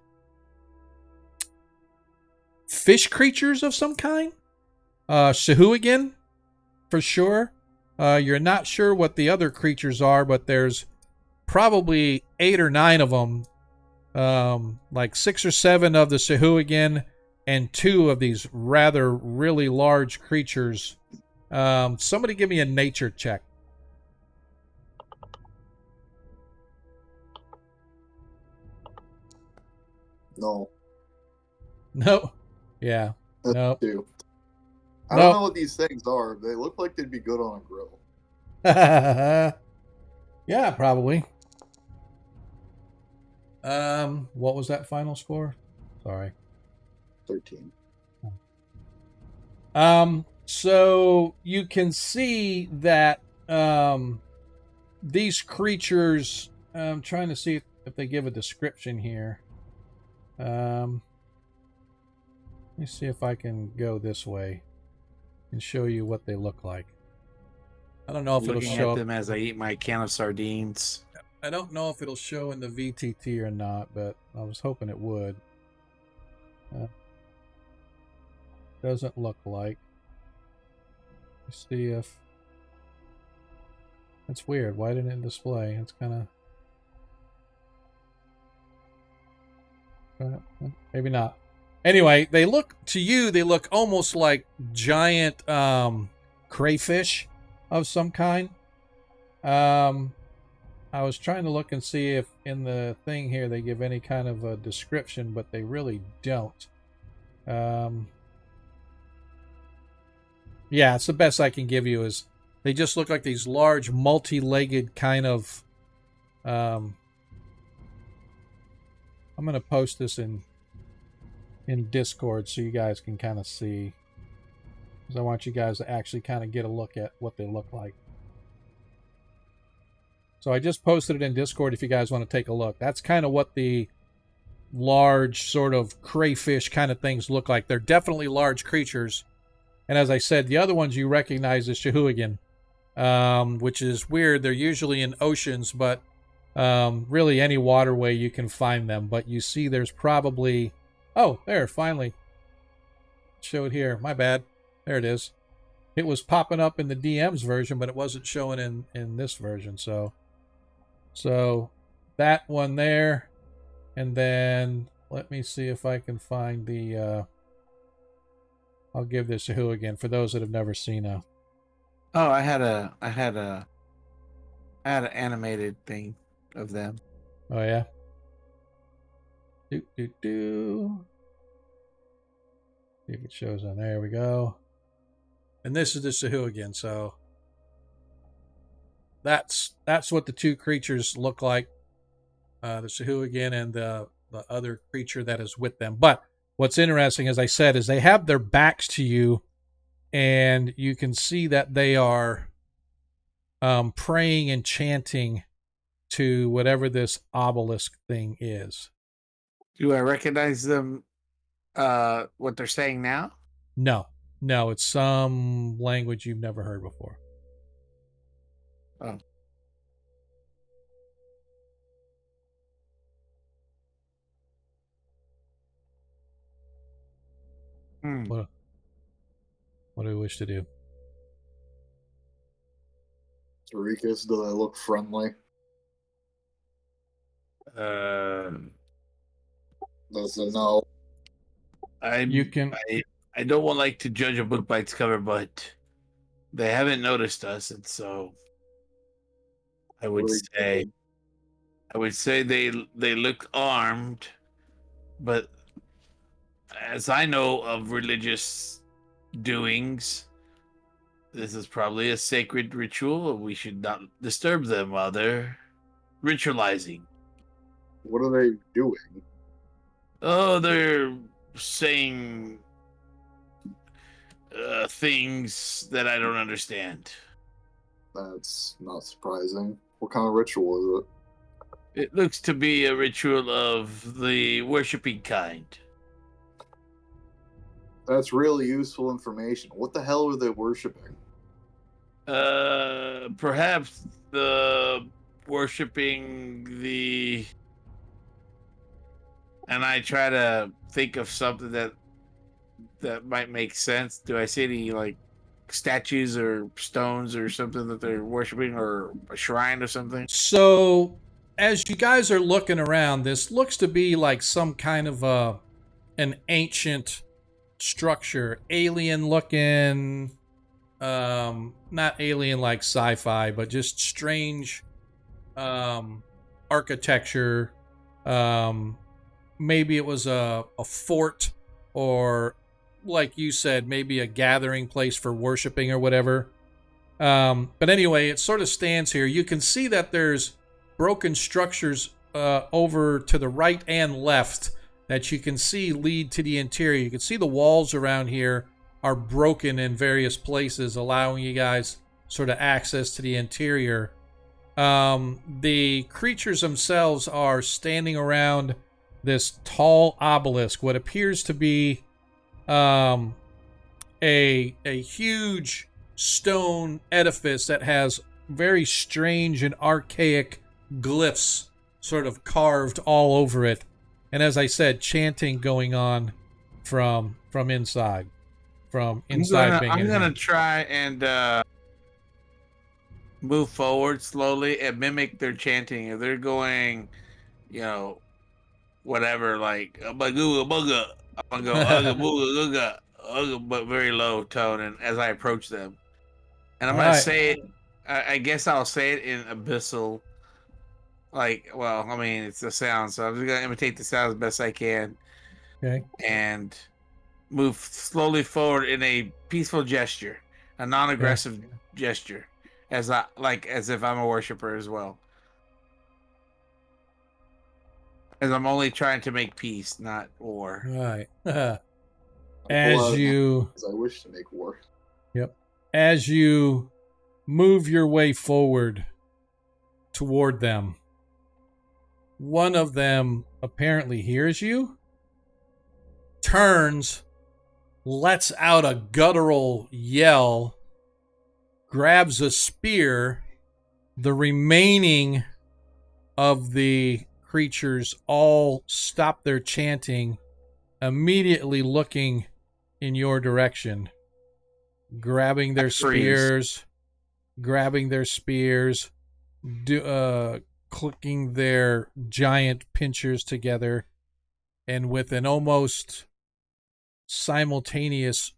fish creatures of some kind. Shahuagin, for sure. You're not sure what the other creatures are, but there's probably 8 or 9 of them. Like 6 or 7 of the Shahuagin and 2 of these rather really large creatures. Somebody give me a nature check. No. No. Yeah. No. Two. I don't know what these things are. They look like they'd be good on a grill. Yeah, probably. What was that final score? Sorry. 13. So you can see that these creatures, I'm trying to see if they give a description here. Let me see if I can go this way and show you what they look like. I don't know if it'll show them as I eat my can of sardines. I don't know if it'll show in the VTT or not, but I was hoping it would. Doesn't look like. Let's see if... That's weird. Why didn't it display? It's kind of... maybe not. Anyway, they look, to you, they look almost like giant crayfish of some kind. I was trying to look and see if in the thing here they give any kind of a description, but they really don't. Yeah, it's the best I can give you is they just look like these large multi-legged kind of... I'm going to post this in Discord so you guys can kind of see. Because I want you guys to actually kind of get a look at what they look like. So I just posted it in Discord if you guys want to take a look. That's kind of what the large sort of crayfish kind of things look like. They're definitely large creatures. And as I said, the other ones you recognize as Shahuagin, which is weird. They're usually in oceans, but really any waterway you can find them. But you see there's probably... Oh, there, finally. Showed here. My bad. There it is. It was popping up in the DM's version, but it wasn't showing in this version. So that one there. And then let me see if I can find the... I'll give this a who again for those that have never seen a... Oh, I had an animated thing of them. Oh, yeah? See if it shows on there. We go. And this is the Shahuagin, so that's what the two creatures look like. The Shahuagin and the other creature that is with them. But what's interesting, as I said, is they have their backs to you, and you can see that they are praying and chanting to whatever this obelisk thing is. Do I recognize them, what they're saying now? No, it's some language you've never heard before. Oh. What do we wish to do? Rikus, do they look friendly? That's a no. I don't want like to judge a book by its cover, but they haven't noticed us, and so I would say they look armed, but as I know of religious doings, this is probably a sacred ritual. We should not disturb them while they're ritualizing. What are they doing? Oh, they're saying things that I don't understand. That's not surprising. What kind of ritual is it? It looks to be a ritual of the worshipping kind. That's really useful information. What the hell are they worshiping? Perhaps the worshipping the. And I try to think of something that might make sense. Do I see any like statues or stones or something that they're worshiping, or a shrine or something? So, as you guys are looking around, this looks to be like some kind of an ancient structure, alien looking, not alien like sci-fi, but just strange architecture. Maybe it was a fort, or like you said, maybe a gathering place for worshiping or whatever. But anyway, it sort of stands here. You can see that there's broken structures over to the right and left that you can see lead to the interior. You can see the walls around here are broken in various places, allowing you guys sort of access to the interior. The creatures themselves are standing around this tall obelisk, what appears to be a huge stone edifice that has very strange and archaic glyphs sort of carved all over it. And as I said, chanting going on from inside. I'm gonna try and move forward slowly and mimic their chanting. If they're going, whatever, like bagooga booga, I'm gonna go ugga booga ugga, but very low tone, and as I approach them, and I'm gonna say it. I guess I'll say it in abyssal. It's a sound, so I'm just gonna imitate the sound as best I can. Okay. And move slowly forward in a peaceful gesture, a non-aggressive gesture, as if I'm a worshiper as well. As I'm only trying to make peace, not war. Right. As I wish to make war. Yep. As you move your way forward toward them, one of them apparently hears you, turns, lets out a guttural yell, grabs a spear. The remaining of the creatures all stop their chanting, immediately looking in your direction, grabbing their spears, clicking their giant pinchers together, and with an almost simultaneous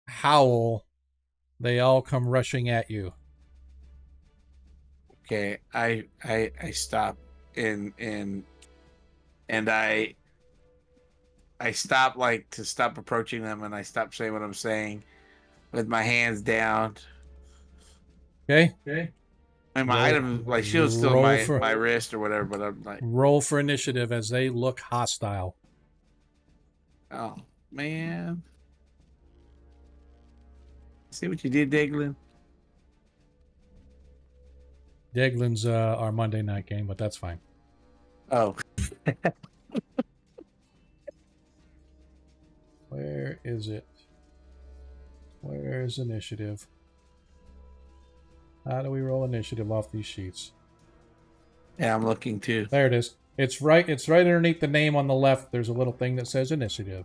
howl, they all come rushing at you. Okay, I stop and I stop to stop approaching them, and I stop saying what I'm saying with my hands down. Okay. And my item, shield's still my wrist or whatever, but I'm like, roll for initiative as they look hostile. Oh man! See what you did, Deglin? Deglin's our Monday night game, but that's fine. Oh. Where is it? Where's initiative? How do we roll initiative off these sheets? Yeah, I'm looking too. There it is. It's right underneath the name on the left. There's a little thing that says initiative.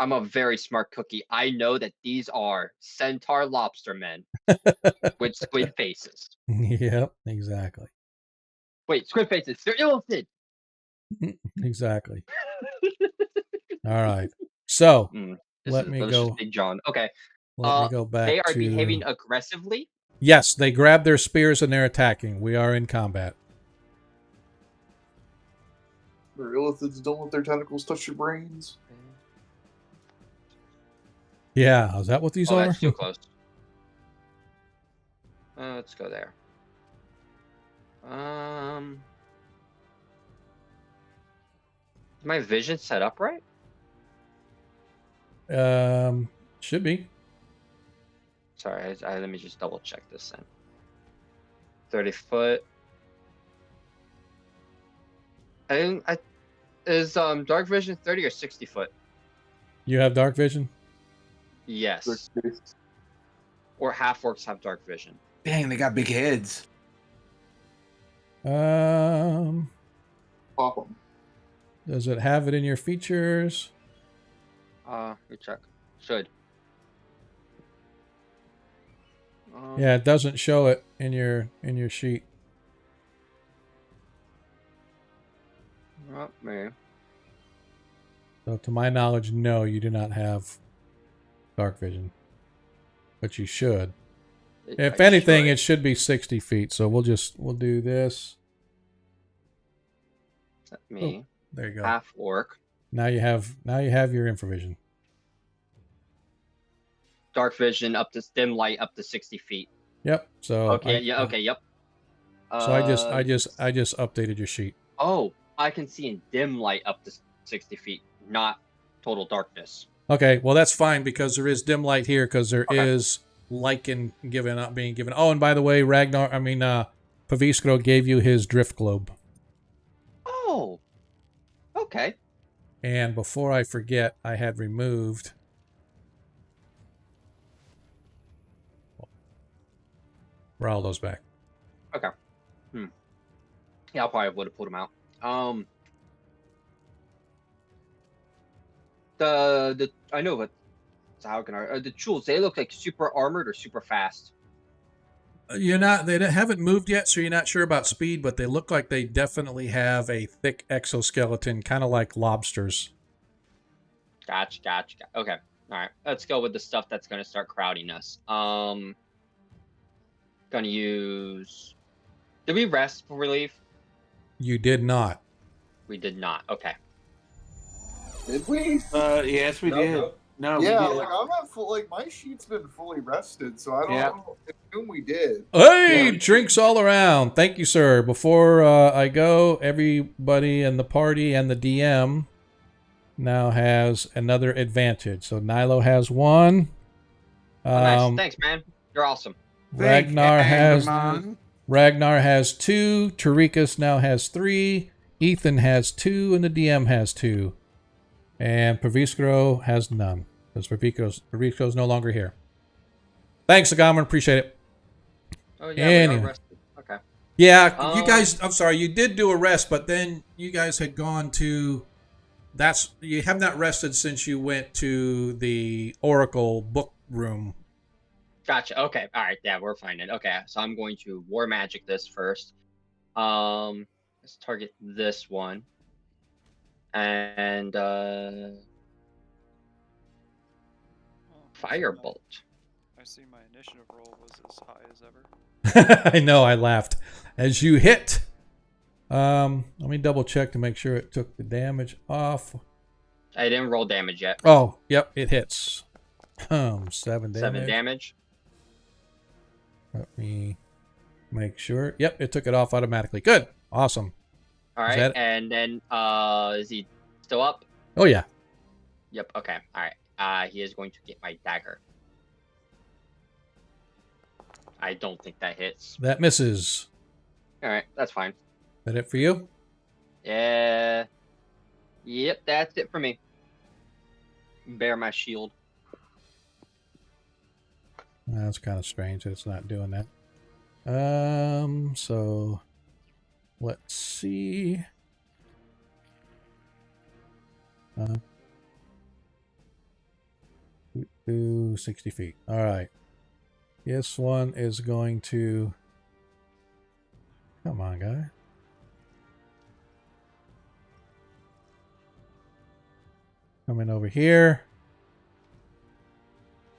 I'm a very smart cookie. I know that these are centaur lobster men with squid faces. Yep, exactly. Wait, squid faces. They're illithid. Exactly. All right. So This is delicious, Big John. Okay. Let me go back They are to... behaving aggressively. Yes, they grab their spears and they're attacking. We are in combat. The illithids don't let their tentacles touch your brains. Yeah, is that what these are? That's too close. Let's go there. Is my vision set up right? Should be. Sorry, let me just double check this then. 30 foot. Is dark vision 30 or 60 foot? You have dark vision? Yes. Or half orcs have dark vision. Dang, they got big heads. Pop them. Does it have it in your features? Let me check. Should. Yeah, it doesn't show it in your sheet. Not me. So to my knowledge, no, you do not have dark vision. But you should. If anything, it should be 60 feet. So we'll do this. Me. Oh, there you go. Half orc. Now you have your infravision. Dark vision up to dim light up to 60 feet. Yep. So okay. Yep. So I just updated your sheet. Oh, I can see in dim light up to 60 feet, not total darkness. Okay, well that's fine because there is dim light here because there is lichen being given. Oh, and by the way, Paviskro gave you his drift globe. Oh, okay. And before I forget, I had removed... Raldo's back. Okay. Yeah, I probably would have pulled him out. I know, but how can I? The tools, they look like super armored or super fast. They haven't moved yet, so you're not sure about speed, but they look like they definitely have a thick exoskeleton, kind of like lobsters. Gotcha. Okay, all right. Let's go with the stuff that's going to start crowding us. Gonna use... Did we rest for relief? You did not. We did not. Okay. Did we? Yes, we did. No, yeah, we did. like I'm not full. Like my sheet's been fully rested, so I don't know. I assume we did. Hey, drinks all around. Thank you, sir. Before I go, everybody in the party and the DM now has another advantage. So Nilo has one. Nice. Thanks, man. You're awesome. Ragnar has 2. Tarikas now has 3. Ethan has 2, and the DM has 2. And Paviskro has none. Because Paviskro's no longer here. Thanks, Agaman. Appreciate it. Oh, yeah, we are rested. Okay. Yeah, you guys, I'm sorry, you did do a rest, but then you guys had gone to... You have not rested since you went to the Oracle book room. Gotcha. Okay. All right. Yeah, we're fine then. Okay. So I'm going to War Magic this first. Let's target this one. And Firebolt. I see my initiative roll was as high as ever. I know, I laughed. As you hit, let me double check to make sure it took the damage off. I didn't roll damage yet. Oh, yep, it hits. 7 damage. 7 damage. Let me make sure. Yep, it took it off automatically. Good. Awesome. All right, and then is he still up? Oh, yeah. Yep, okay. All right. He is going to get my dagger. I don't think that hits. That misses. All right, that's fine. Is that it for you? Yeah. Yep, that's it for me. Bear my shield. That's kind of strange that it's not doing that. So let's see. to 60 feet. All right. This one is going to... Come on, guy. Coming over here.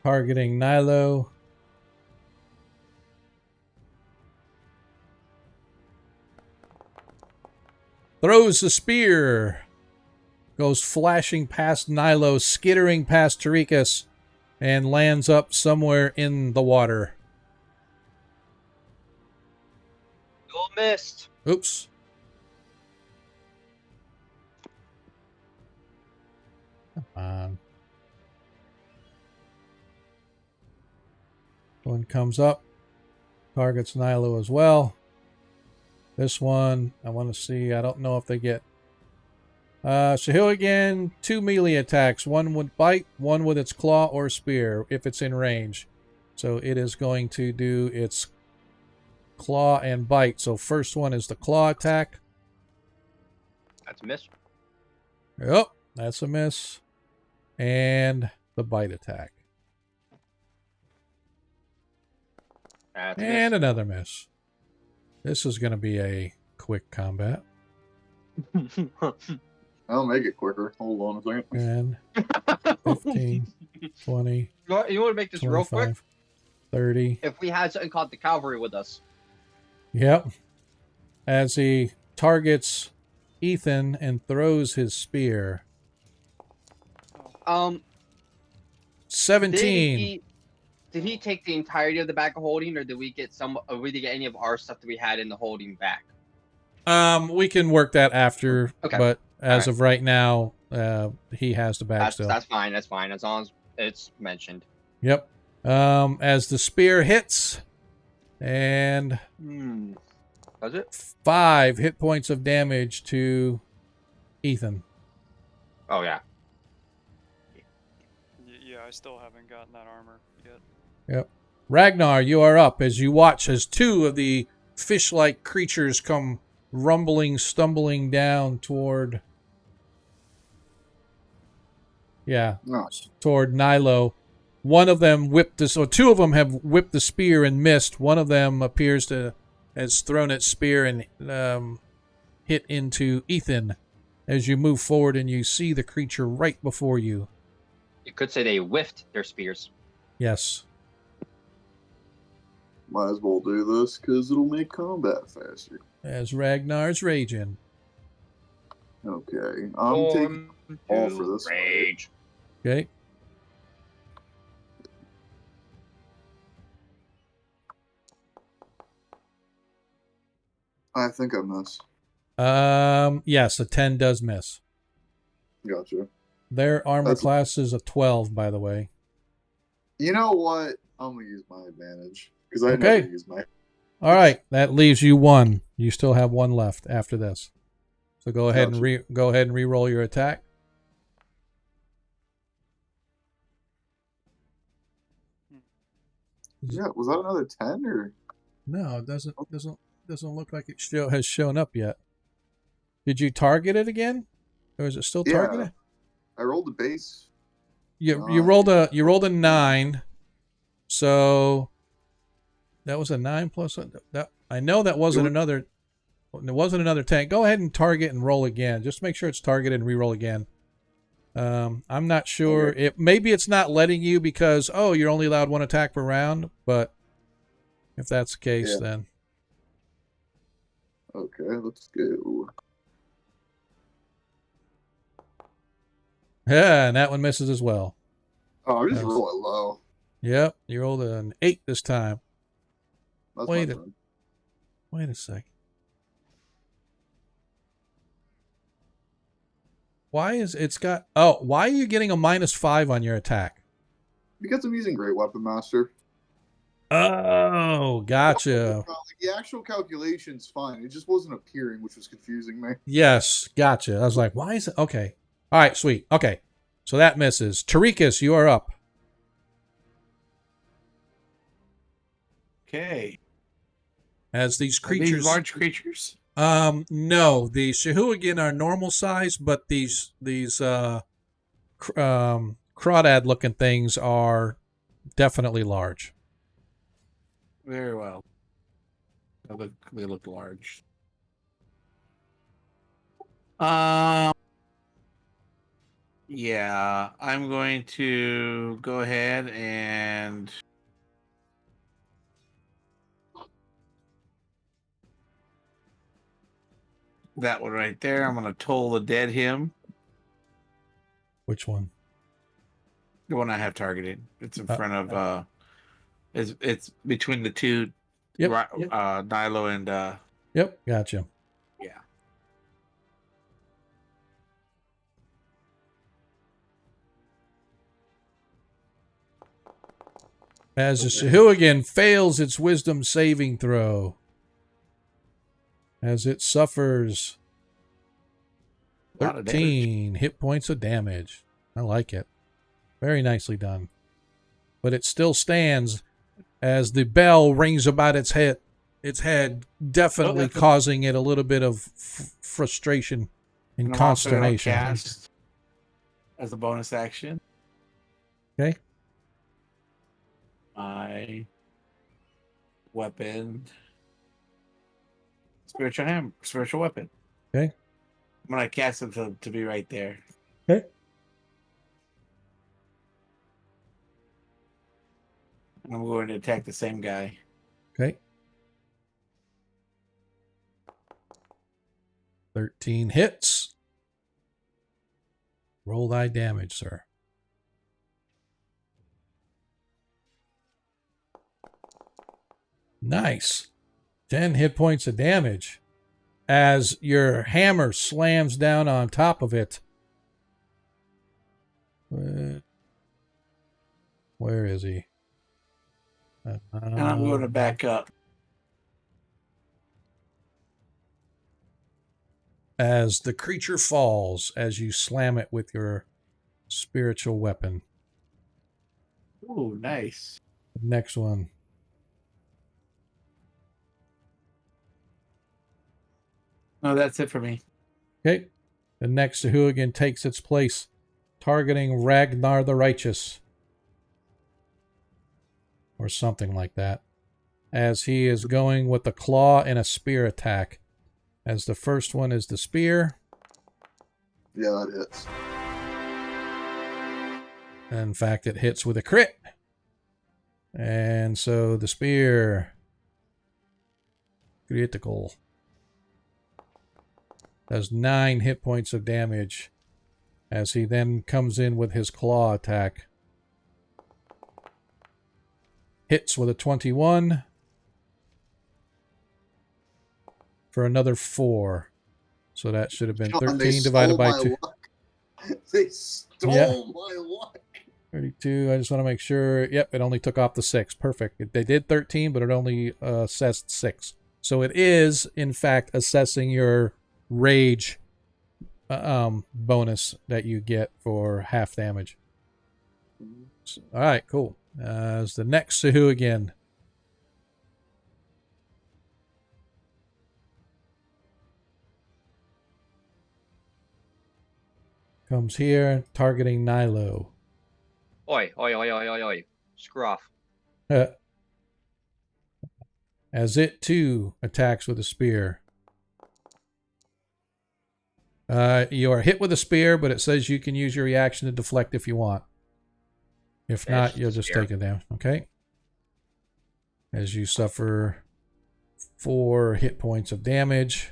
Targeting Nilo. Throws the spear. Goes flashing past Nilo, skittering past Tarikas, and lands up somewhere in the water. You missed. Oops. Come on. One comes up. Targets Nilo as well. This one, I want to see. I don't know if they get... Shahil 2 melee attacks. One with bite, one with its claw or spear, if it's in range. So it is going to do its claw and bite. So first one is the claw attack. That's a miss. Yep, that's a miss. And the bite attack. That's a And miss. another miss. This is going to be a quick combat. I'll make it quicker. Hold on a second. 10, 15, 20, You want to make this real quick? 25, 30. If we had something called the cavalry with us. Yep. As he targets Ethan and throws his spear. 17. Did he take the entirety of the bag of holding, or did we get any of our stuff that we had in the holding back? We can work that after, Okay. But as of right now, he has the bag still. That's fine. That's fine. As long as it's mentioned. Yep. As the spear hits, and Does it? 5 hit points of damage to Ethan. Oh yeah. Yeah, I still haven't gotten that armor yet. Yep. Ragnar, you are up as you watch as 2 of the fish-like creatures come rumbling, stumbling down toward... Yeah, Nice. toward Nilo. One of them whipped this, or 2 of them have whipped the spear and missed. One of them appears to has thrown its spear and hit into Ethan as you move forward and you see the creature right before you. You could say they whiffed their spears. Yes. Might as well do this because it'll make combat faster. As Ragnar's raging. Okay. I'm taking all for this. Rage. Okay. I think I missed. Yes, a 10 does miss. Gotcha. Their armor class is a 12, by the way. You know what? I'm gonna use my advantage because I never use my. All right, that leaves you 1. You still have 1 left after this. So go ahead and re-roll your attack. Yeah, was that another 10 or? No, it doesn't look like it has shown up yet. Did you target it again, or is it still targeted? I rolled the base. You rolled a 9, so that was a 9 plus that. I know that wasn't another. It wasn't another 10. Go ahead and target and roll again. Just make sure it's targeted and re-roll again. I'm not sure. Okay. Maybe it's not letting you because you're only allowed 1 attack per round. But if that's the case, then okay, let's go. Yeah, and that one misses as well. Oh, I just roll it low. Yep, you rolled an 8 this time. That's Wait my turn. Wait a sec. Why are you getting a -5 on your attack? Because I'm using Great Weapon Master. Oh, gotcha. The actual calculation's fine. It just wasn't appearing, which was confusing me. Yes, gotcha. I was like, why is it? Okay. All right, sweet. Okay. So that misses. Tarikas, you are up. Okay. As these Are creatures... these large creatures? No. The Shahuagin are normal size, but these crawdad-looking things are definitely large. Very well. They look large. Yeah, I'm going to go ahead and that one right there. I'm going to toll the dead him. Which one? The one I have targeted. It's in front of it's between the two. Yep. Nilo and Yep, gotcha. yeah. As the Sahuagin fails its wisdom saving throw, as it suffers 13 hit points of damage. I like it. Very nicely done. But it still stands as the bell rings about its head, definitely causing it a little bit of frustration and consternation. Cast as a bonus action. Okay. My weapon, spiritual weapon. Okay. I'm gonna cast it to be right there. Okay. I'm going to attack the same guy. Okay. 13 hits. Roll thy damage, sir. Nice. 10 hit points of damage as your hammer slams down on top of it. Where is he? And I'm going to back up. As the creature falls, as you slam it with your spiritual weapon. Ooh, nice. Next one. No, that's it for me. Okay. The next Sahuagin takes its place, targeting Ragnar the Righteous. Or something like that. As he is going with the claw and a spear attack. As the first one is the spear. Yeah, that hits. In fact, it hits with a crit. And so the spear. Critical. Does 9 hit points of damage. As he then comes in with his claw attack. Hits with a 21. For another 4. So that should have been 13 divided by 2. Luck. They stole my luck. 32. I just want to make sure. Yep, it only took off the 6. Perfect. They did 13, but it only assessed 6. So it is, in fact, assessing your rage bonus that you get for half damage. So, all right, cool. As the next Sahuagin. Comes here, targeting Nilo. Oi, oi, oi, oi, oi, oi. Screw off. As it too attacks with a spear. You are hit with a spear, but it says you can use your reaction to deflect if you want. If not, you'll just take it down. Okay. As you suffer 4 hit points of damage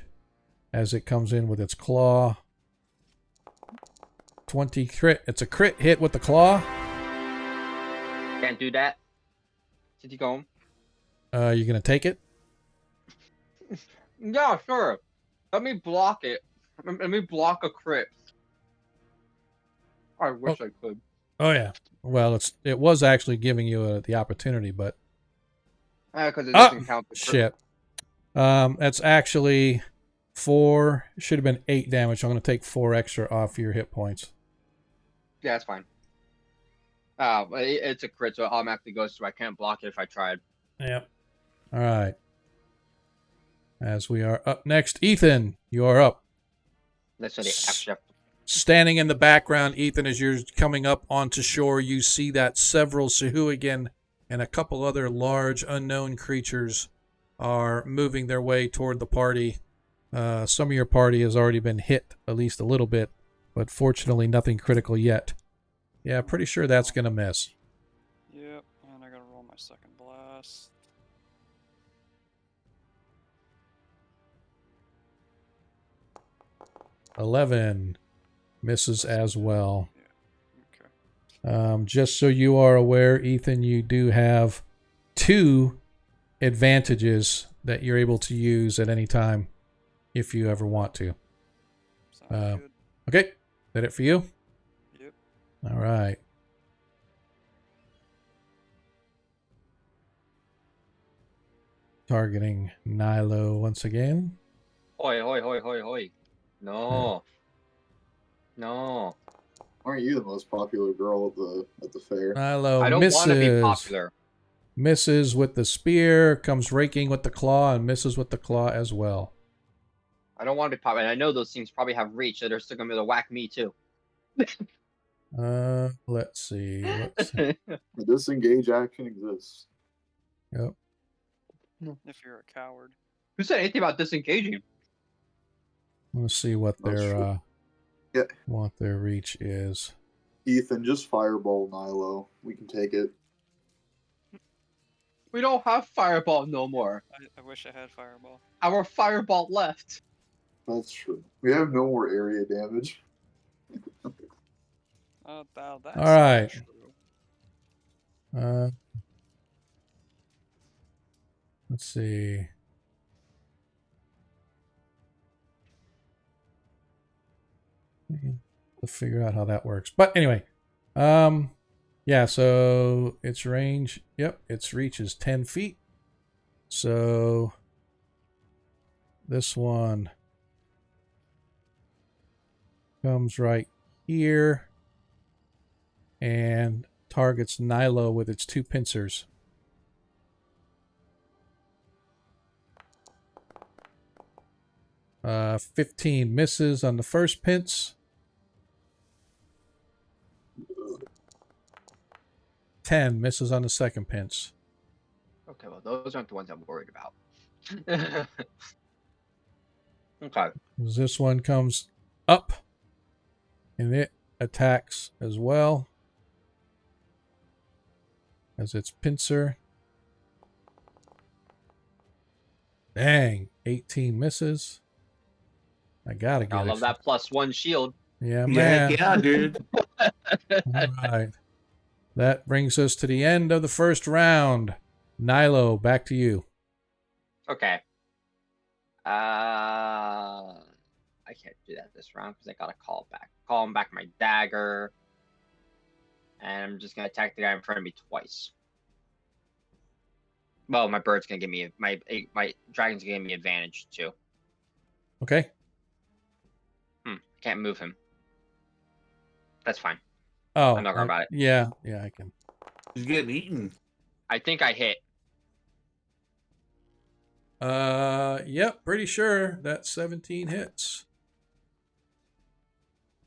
as it comes in with its claw. 20 crit. It's a crit hit with the claw. Can't do that. Did you go home? You gonna take it? Yeah, sure. Let me block it. Let me block a crit. I wish I could. Oh yeah. Well, it was actually giving you the opportunity, but Because it doesn't count the crit. Shit. That's actually 4. Should have been 8 damage. So I'm gonna take 4 extra off your hit points. Yeah, that's fine. It's a crit, so it automatically goes through. I can't block it if I tried. Yep. All right. As we are up next, Ethan, you are up. That's what they actually have to Standing in the background, Ethan, as you're coming up onto shore, you see that several Sahuagin and a couple other large unknown creatures are moving their way toward the party. Some of your party has already been hit at least a little bit, but fortunately nothing critical yet. Yeah, pretty sure that's going to miss. Yep, and I gotta roll my second blast. $11 misses as well. Yeah, okay. Just so you are aware, Ethan, you do have 2 advantages that you're able to use at any time if you ever want to. Sounds good. Okay, is that it for you? Yep. All right. Targeting Nilo once again. Hoi, hoi, hoi, hoi, hoi. No. No. Aren't you the most popular girl at the fair? Nilo I don't want to be popular. Misses with the spear, comes raking with the claw, and misses with the claw as well. I don't want to be popular. I know those things probably have reach, so they're still going to be able to whack me too. Let's see. The disengage action exists. Yep. If you're a coward. Who said anything about disengaging? Let's see what their what their reach is. Ethan, just fireball Nilo. We can take it. We don't have fireball no more. I wish I had fireball. Our fireball left. That's true. We have no more area damage. That's all right. True. Let's see. To figure out how that works. But anyway, yeah, so its range, yep, its reach is 10 feet. So this one comes right here and targets Nilo with its 2 pincers. Uh, 15 misses on the first pinch. 10 misses on the second pinch. Okay, well, those aren't the ones I'm worried about. Okay. This one comes up and it attacks as well as its pincer. Dang, 18 misses. I gotta get it. I love that +1 shield. Yeah, man. Yeah, dude. All right. That brings us to the end of the first round. Nilo, back to you. Okay. I can't do that this round because I gotta call him back my dagger. And I'm just gonna attack the guy in front of me twice. Well, my bird's gonna give me my dragon's gonna give me advantage too. Okay. Can't move him. That's fine. Oh, I'm not worried about it. Yeah, I can. He's getting eaten. I think I hit. Yep, pretty sure that 17 hits.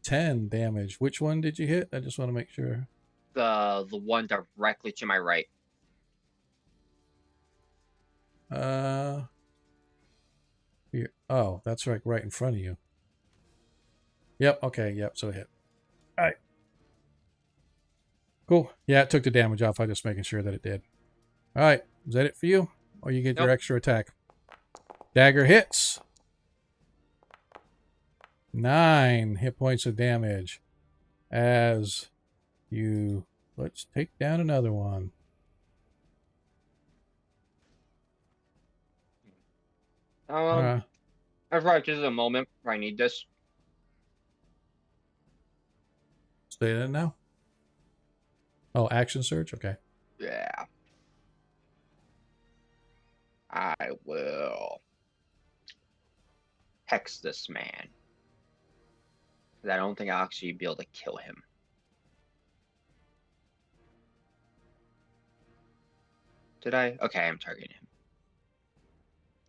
10 damage. Which one did you hit? I just want to make sure. The one directly to my right. Here. Oh, that's right in front of you. Yep, okay, yep, so it hit. All right. Cool. Yeah, it took the damage off. I'm just making sure that it did. All right, is that it for you? Or you get your extra attack? Dagger hits. 9 hit points of damage as you... Let's take down another one. I feel like this is a moment where I need this. Say that now? Oh, action surge? Okay. Yeah. I will hex this man. Because I don't think I'll actually be able to kill him. Did I? Okay, I'm targeting him.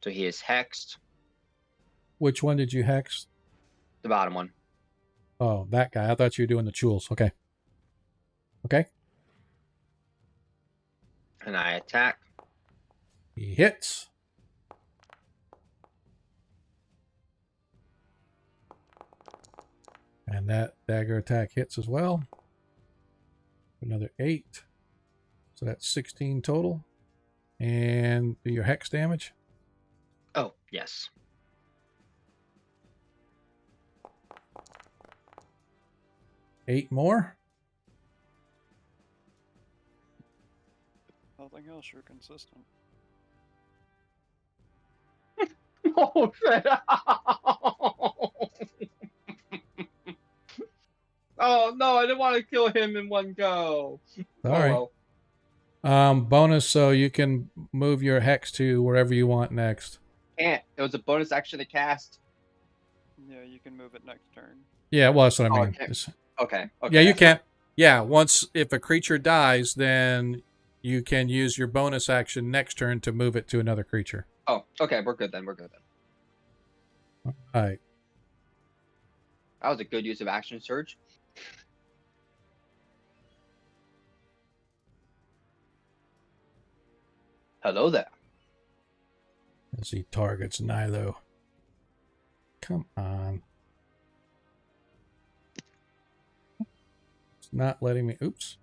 So he is hexed. Which one did you hex? The bottom one. Oh, that guy. I thought you were doing the Chules. Okay. Okay. And I attack. He hits. And that dagger attack hits as well. Another 8. So that's 16 total. And do your hex damage. Oh, yes. Eight more. Nothing else, you're consistent. Oh, shit. Oh, no, I didn't want to kill him in one go. All right. Well. Bonus, so you can move your hex to wherever you want next. Can't. It was a bonus action to cast. Yeah, you can move it next turn. Yeah, well, that's what I mean. Okay. Yeah, you can. Yeah, if a creature dies, then you can use your bonus action next turn to move it to another creature. Oh, okay. We're good then. All right. That was a good use of action surge. Hello there. As he targets Nilo. Come on. It's not letting me. Oops.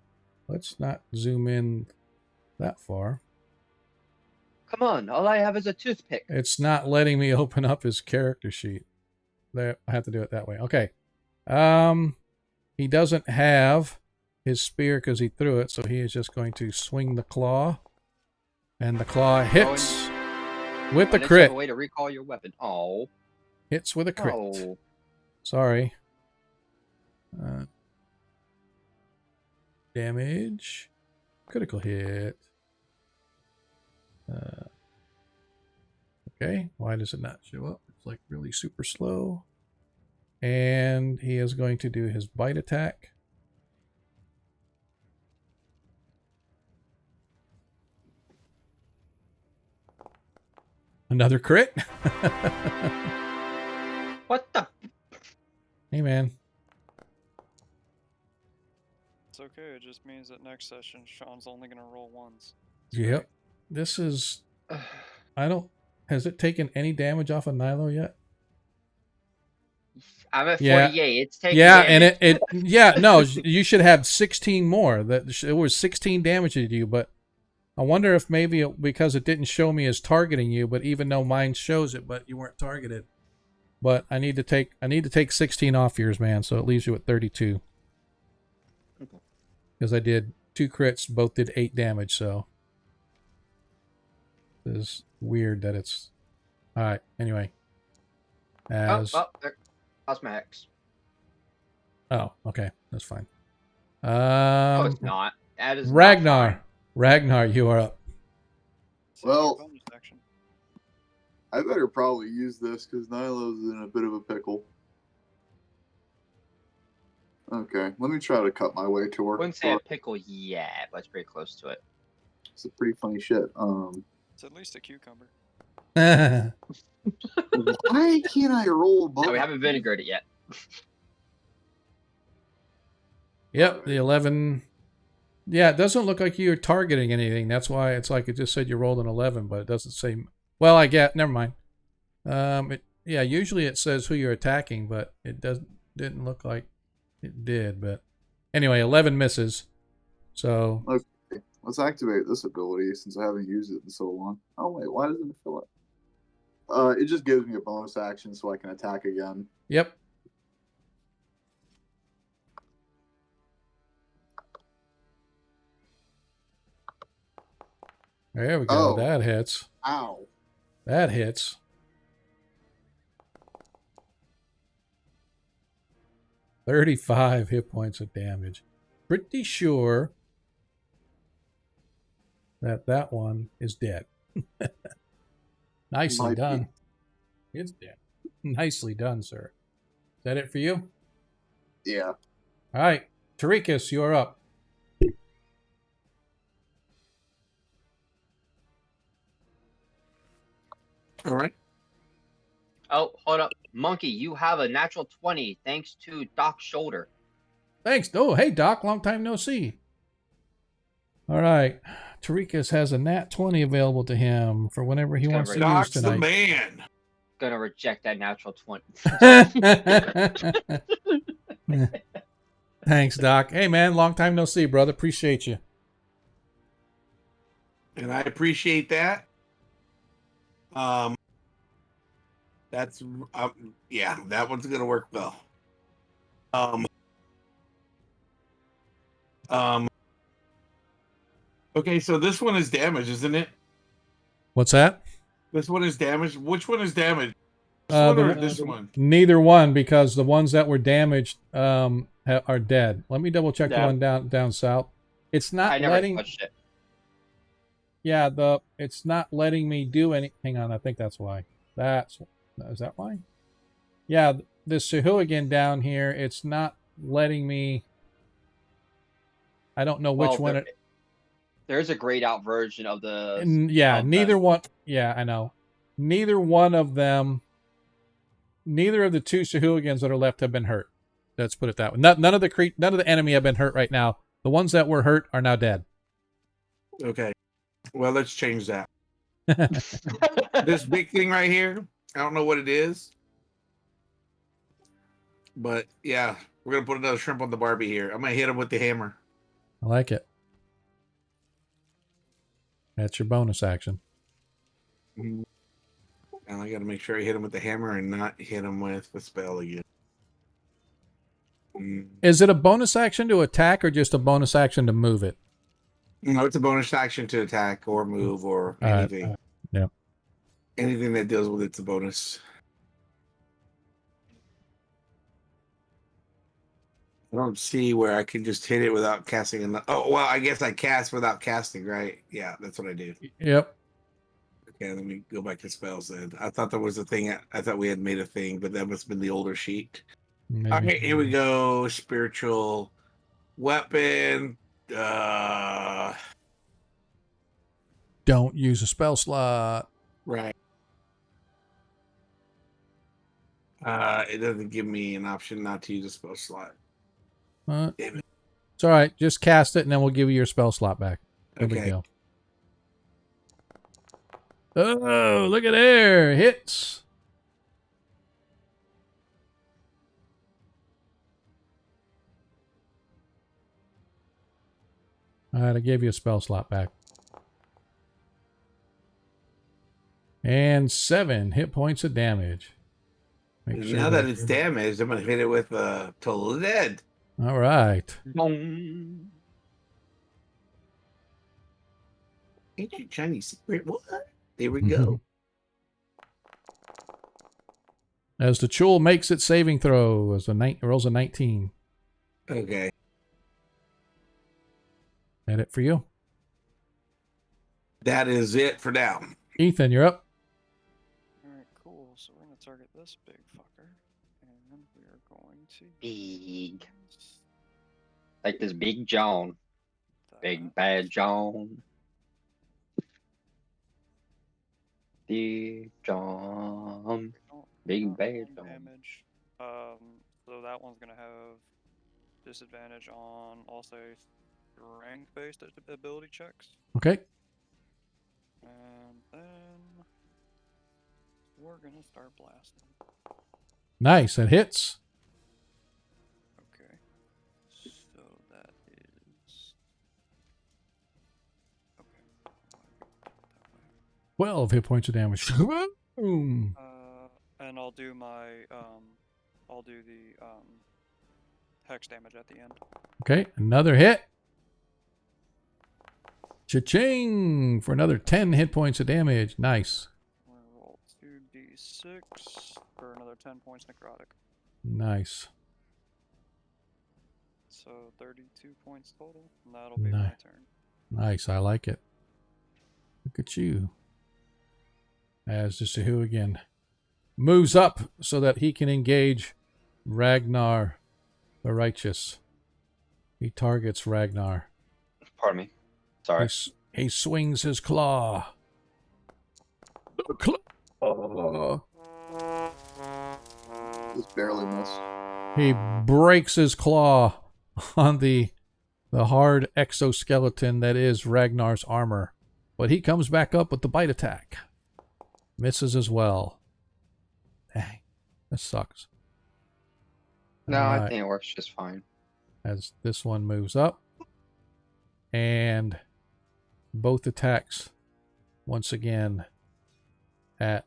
Let's not zoom in that far. Come on. All I have is a toothpick. It's not letting me open up his character sheet. There, I have to do it that way. Okay. He doesn't have his spear because he threw it, so he is just going to swing the claw. And the claw hits with the crit. A way to recall your weapon. Oh. Hits with a crit. Oh. Sorry. Damage. Critical hit. Okay. Why does it not show up? It's like really super slow. And he is going to do his bite attack. Another crit. What the? Hey, man. It's okay, it just means that next session, Sean's only going to roll ones. Yep. This is... I don't... Has it taken any damage off of Nilo yet? I'm at 48. Yeah. It's taking damage. And yeah, no, you should have 16 more. It was 16 damage to you, but I wonder if maybe because it didn't show me as targeting you, but even though mine shows it, but you weren't targeted. But I need to take 16 off yours, man, so it leaves you at 32. Because I did 2 crits, both did 8 damage, so it's weird that it's... Alright, anyway. there. How's my hex? Oh, okay. That's fine. No, it's not. That is Ragnar. not fine. Ragnar, you are up. Well, Bonus action. I better probably use this because Nilo's in a bit of a pickle. Okay, let me try to cut my way to work. I wouldn't say a pickle yet, but it's pretty close to it. It's a pretty funny shit. It's at least a cucumber. Why can't I roll above? No, we haven't vinegared it yet. Yep, the 11. Yeah, it doesn't look like you're targeting anything. That's why it's like it just said you rolled an 11, but it doesn't say. Well, I get. Never mind. Yeah, usually it says who you're attacking, but it didn't look like it did. But anyway, 11 misses. So Okay, let's activate this ability since I haven't used it in so long. Oh wait, why doesn't it fill it? It just gives me a bonus action so I can attack again. Yep. There we go. Oh. That hits. Ow. That hits. $35 hit points of damage. Pretty sure that one is dead. Nicely Might done. It's dead. Nicely done, sir. Is that it for you? Yeah. All right. Tarikas, you're up. All right. Oh, hold up. Monkey, you have a natural 20 thanks to Doc's shoulder. Thanks. Oh, hey, Doc. Long time no see. All right. Tarikas has a nat 20 available to him for whenever he wants to use Doc's the tonight. man. Gonna reject that natural 20. Thanks, Doc. Hey, man. Long time no see, brother. Appreciate you. And I appreciate that. That's yeah, that one's gonna work well. Okay, so this one is damaged, isn't it? What's that? This one is damaged. Which one is damaged? This one or this one? Neither one, because the ones that were damaged are dead. Let me double check the one down south. It's not I never letting. touched it. Yeah, it's not letting me do any. Hang on, I think that's why. Is that why? Yeah, the Sahuagin down here, it's not letting me. I don't know which one. There's a grayed out version of the. Yeah, neither one. Yeah, I know. Neither one of them. Neither of the two Sahuagins that are left have been hurt. Let's put it that way. None of the enemy have been hurt right now. The ones that were hurt are now dead. Okay. Well, let's change that. This big thing right here, I don't know what it is. But yeah, we're going to put another shrimp on the Barbie here. I'm going to hit him with the hammer. I like it. That's your bonus action. And I got to make sure I hit him with the hammer and not hit him with the spell again. Is it a bonus action to attack or just a bonus action to move it? No, it's a bonus action to attack or move or anything. Yeah. Anything that deals with it's a bonus. I don't see where I can just hit it without casting. Oh, well, I guess I cast without casting, right? Yeah, that's what I do. Yep. Okay, let me go back to spells then. I thought there was a thing. I thought we had made a thing, but that must have been the older sheet. Maybe. All right, here we go. Spiritual weapon. Don't use a spell slot. Right. It doesn't give me an option not to use a spell slot. Damn it. It's all right. Just cast it, and then we'll give you your spell slot back. No big deal. Oh, look at there. Hits. All right, I gave you a spell slot back. And 7 hit points of damage. Now that it's damaged, I'm going to hit it with Total Dead. All right. Ain't your Chinese secret? What? There we go. As the Chul makes its saving throw, as rolls a 19. Okay. That it for you? That is it for now. Ethan, you're up. Alright, cool. So we're going to target this big fucker. And we are going to... Big. Like this Big John. Big Bad John. Big John. Big Bad John. Damage. So that one's going to have disadvantage on also strength-based ability checks. Okay. And then we're going to start blasting. Nice. That hits. Okay. So that is... Okay. 12 hit points of damage. Boom. And I'll do my, I'll do the, hex damage at the end. Okay, another hit. Cha-ching! For another 10 hit points of damage. Nice. I'm gonna roll 2d6 for another 10 points necrotic. Nice. So 32 points total, and that'll be my turn. Nice, I like it. Look at you. As the Sahuagin moves up so that he can engage Ragnar the Righteous. He targets Ragnar. Pardon me. Sorry. He swings his claw. The claw. Just barely missed. He breaks his claw on the hard exoskeleton that is Ragnar's armor. But he comes back up with the bite attack. Misses as well. Dang. This sucks. No, All I right. think it works just fine. As this one moves up. And both attacks once again at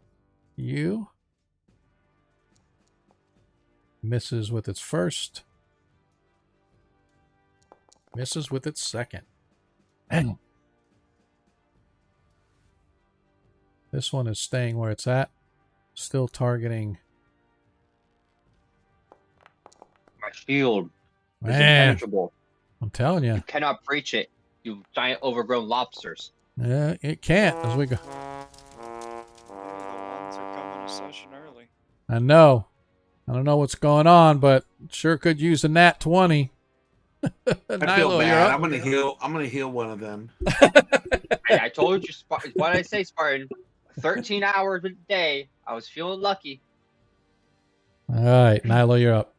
you. Misses with its first. Misses with its second. This one is staying where it's at. Still targeting. My shield is Man, impenetrable. I'm telling you. You cannot breach it, you giant overgrown lobsters. It can't as we go. Yeah, the ones are coming a session early. I know. I don't know what's going on, but sure could use a nat 20. I feel Nilo, you're bad. up. I'm gonna heal one of them. Hey, I told you, what did I say, Spartan? 13 hours a day. I was feeling lucky. All right, Nilo, you're up.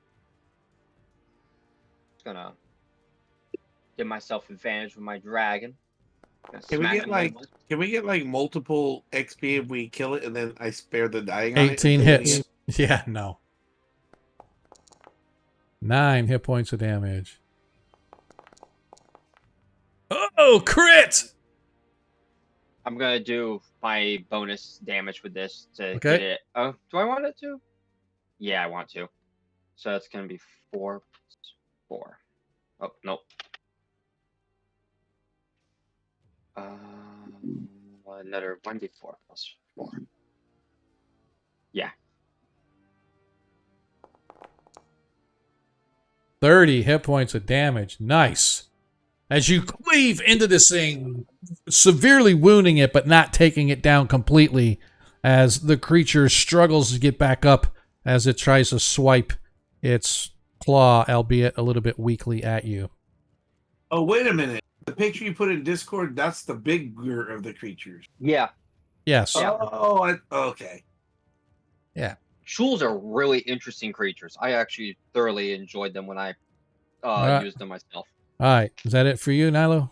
Just gonna give myself advantage with my dragon. Can we get like multiple XP if we kill it and then I spare the dying on it? 18 hits. Yeah, no. 9 hit points of damage. Oh, crit! I'm gonna do my bonus damage with this to Okay. get it. Oh, do I want it to? Yeah, I want to. So it's gonna be 4 plus 4. Oh, nope. Another 1d4 plus 4. Yeah. 30 hit points of damage. Nice. As you cleave into this thing, severely wounding it, but not taking it down completely, as the creature struggles to get back up as it tries to swipe its claw, albeit a little bit weakly, at you. Oh, wait a minute. The picture you put in Discord, that's the bigger of the creatures. Yeah. Yes. Yeah. Oh, okay. Yeah. Shuls are really interesting creatures. I actually thoroughly enjoyed them when I used them myself. All right. Is that it for you, Nilo?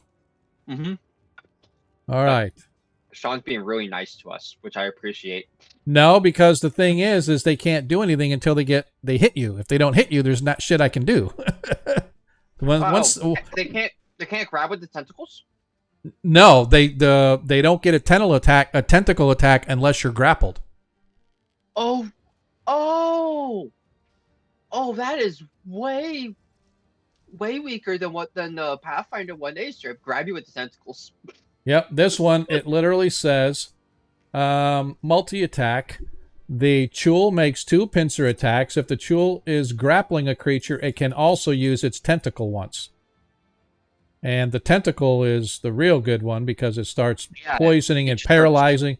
Mm-hmm. All right. Sean's being really nice to us, which I appreciate. No, because the thing is they can't do anything until they hit you. If they don't hit you, there's not shit I can do. They can't grab with the tentacles? No, they don't get a tentacle attack unless you're grappled. Oh, that is way weaker than the Pathfinder 1A strip. Grab you with the tentacles. Yep, this one, it literally says multi-attack. The Chul makes 2 pincer attacks. If the Chul is grappling a creature, it can also use its tentacle once. And the tentacle is the real good one because it starts poisoning and paralyzing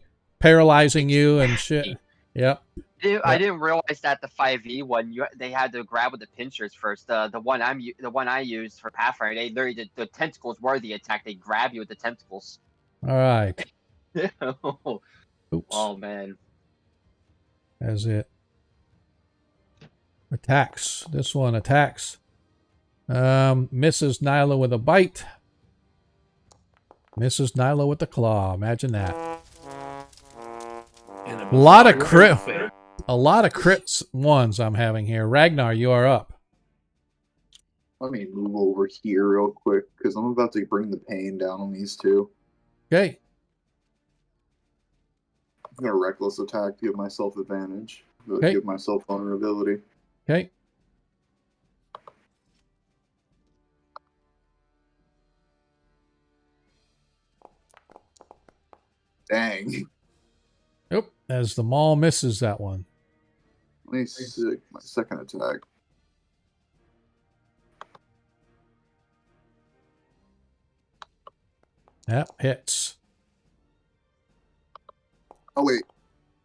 you and shit. Yep. I didn't realize that the 5e one they had to grab with the pincers first. The one I used for Pathfinder, they literally the tentacles were the attack. They grab you with the tentacles. All right. Oops. Oh man. As it attacks. This one attacks. Misses Nyla with a bite. Misses Nyla with the claw. Imagine that. A lot of crits ones I'm having here. Ragnar, you are up. Let me move over here real quick because I'm about to bring the pain down on these two. Okay. I'm gonna reckless attack to give myself advantage. Okay. Give myself vulnerability. Okay. Dang. Nope. As the maul misses that one. Let me see my second attack. Yep, hits. Oh wait,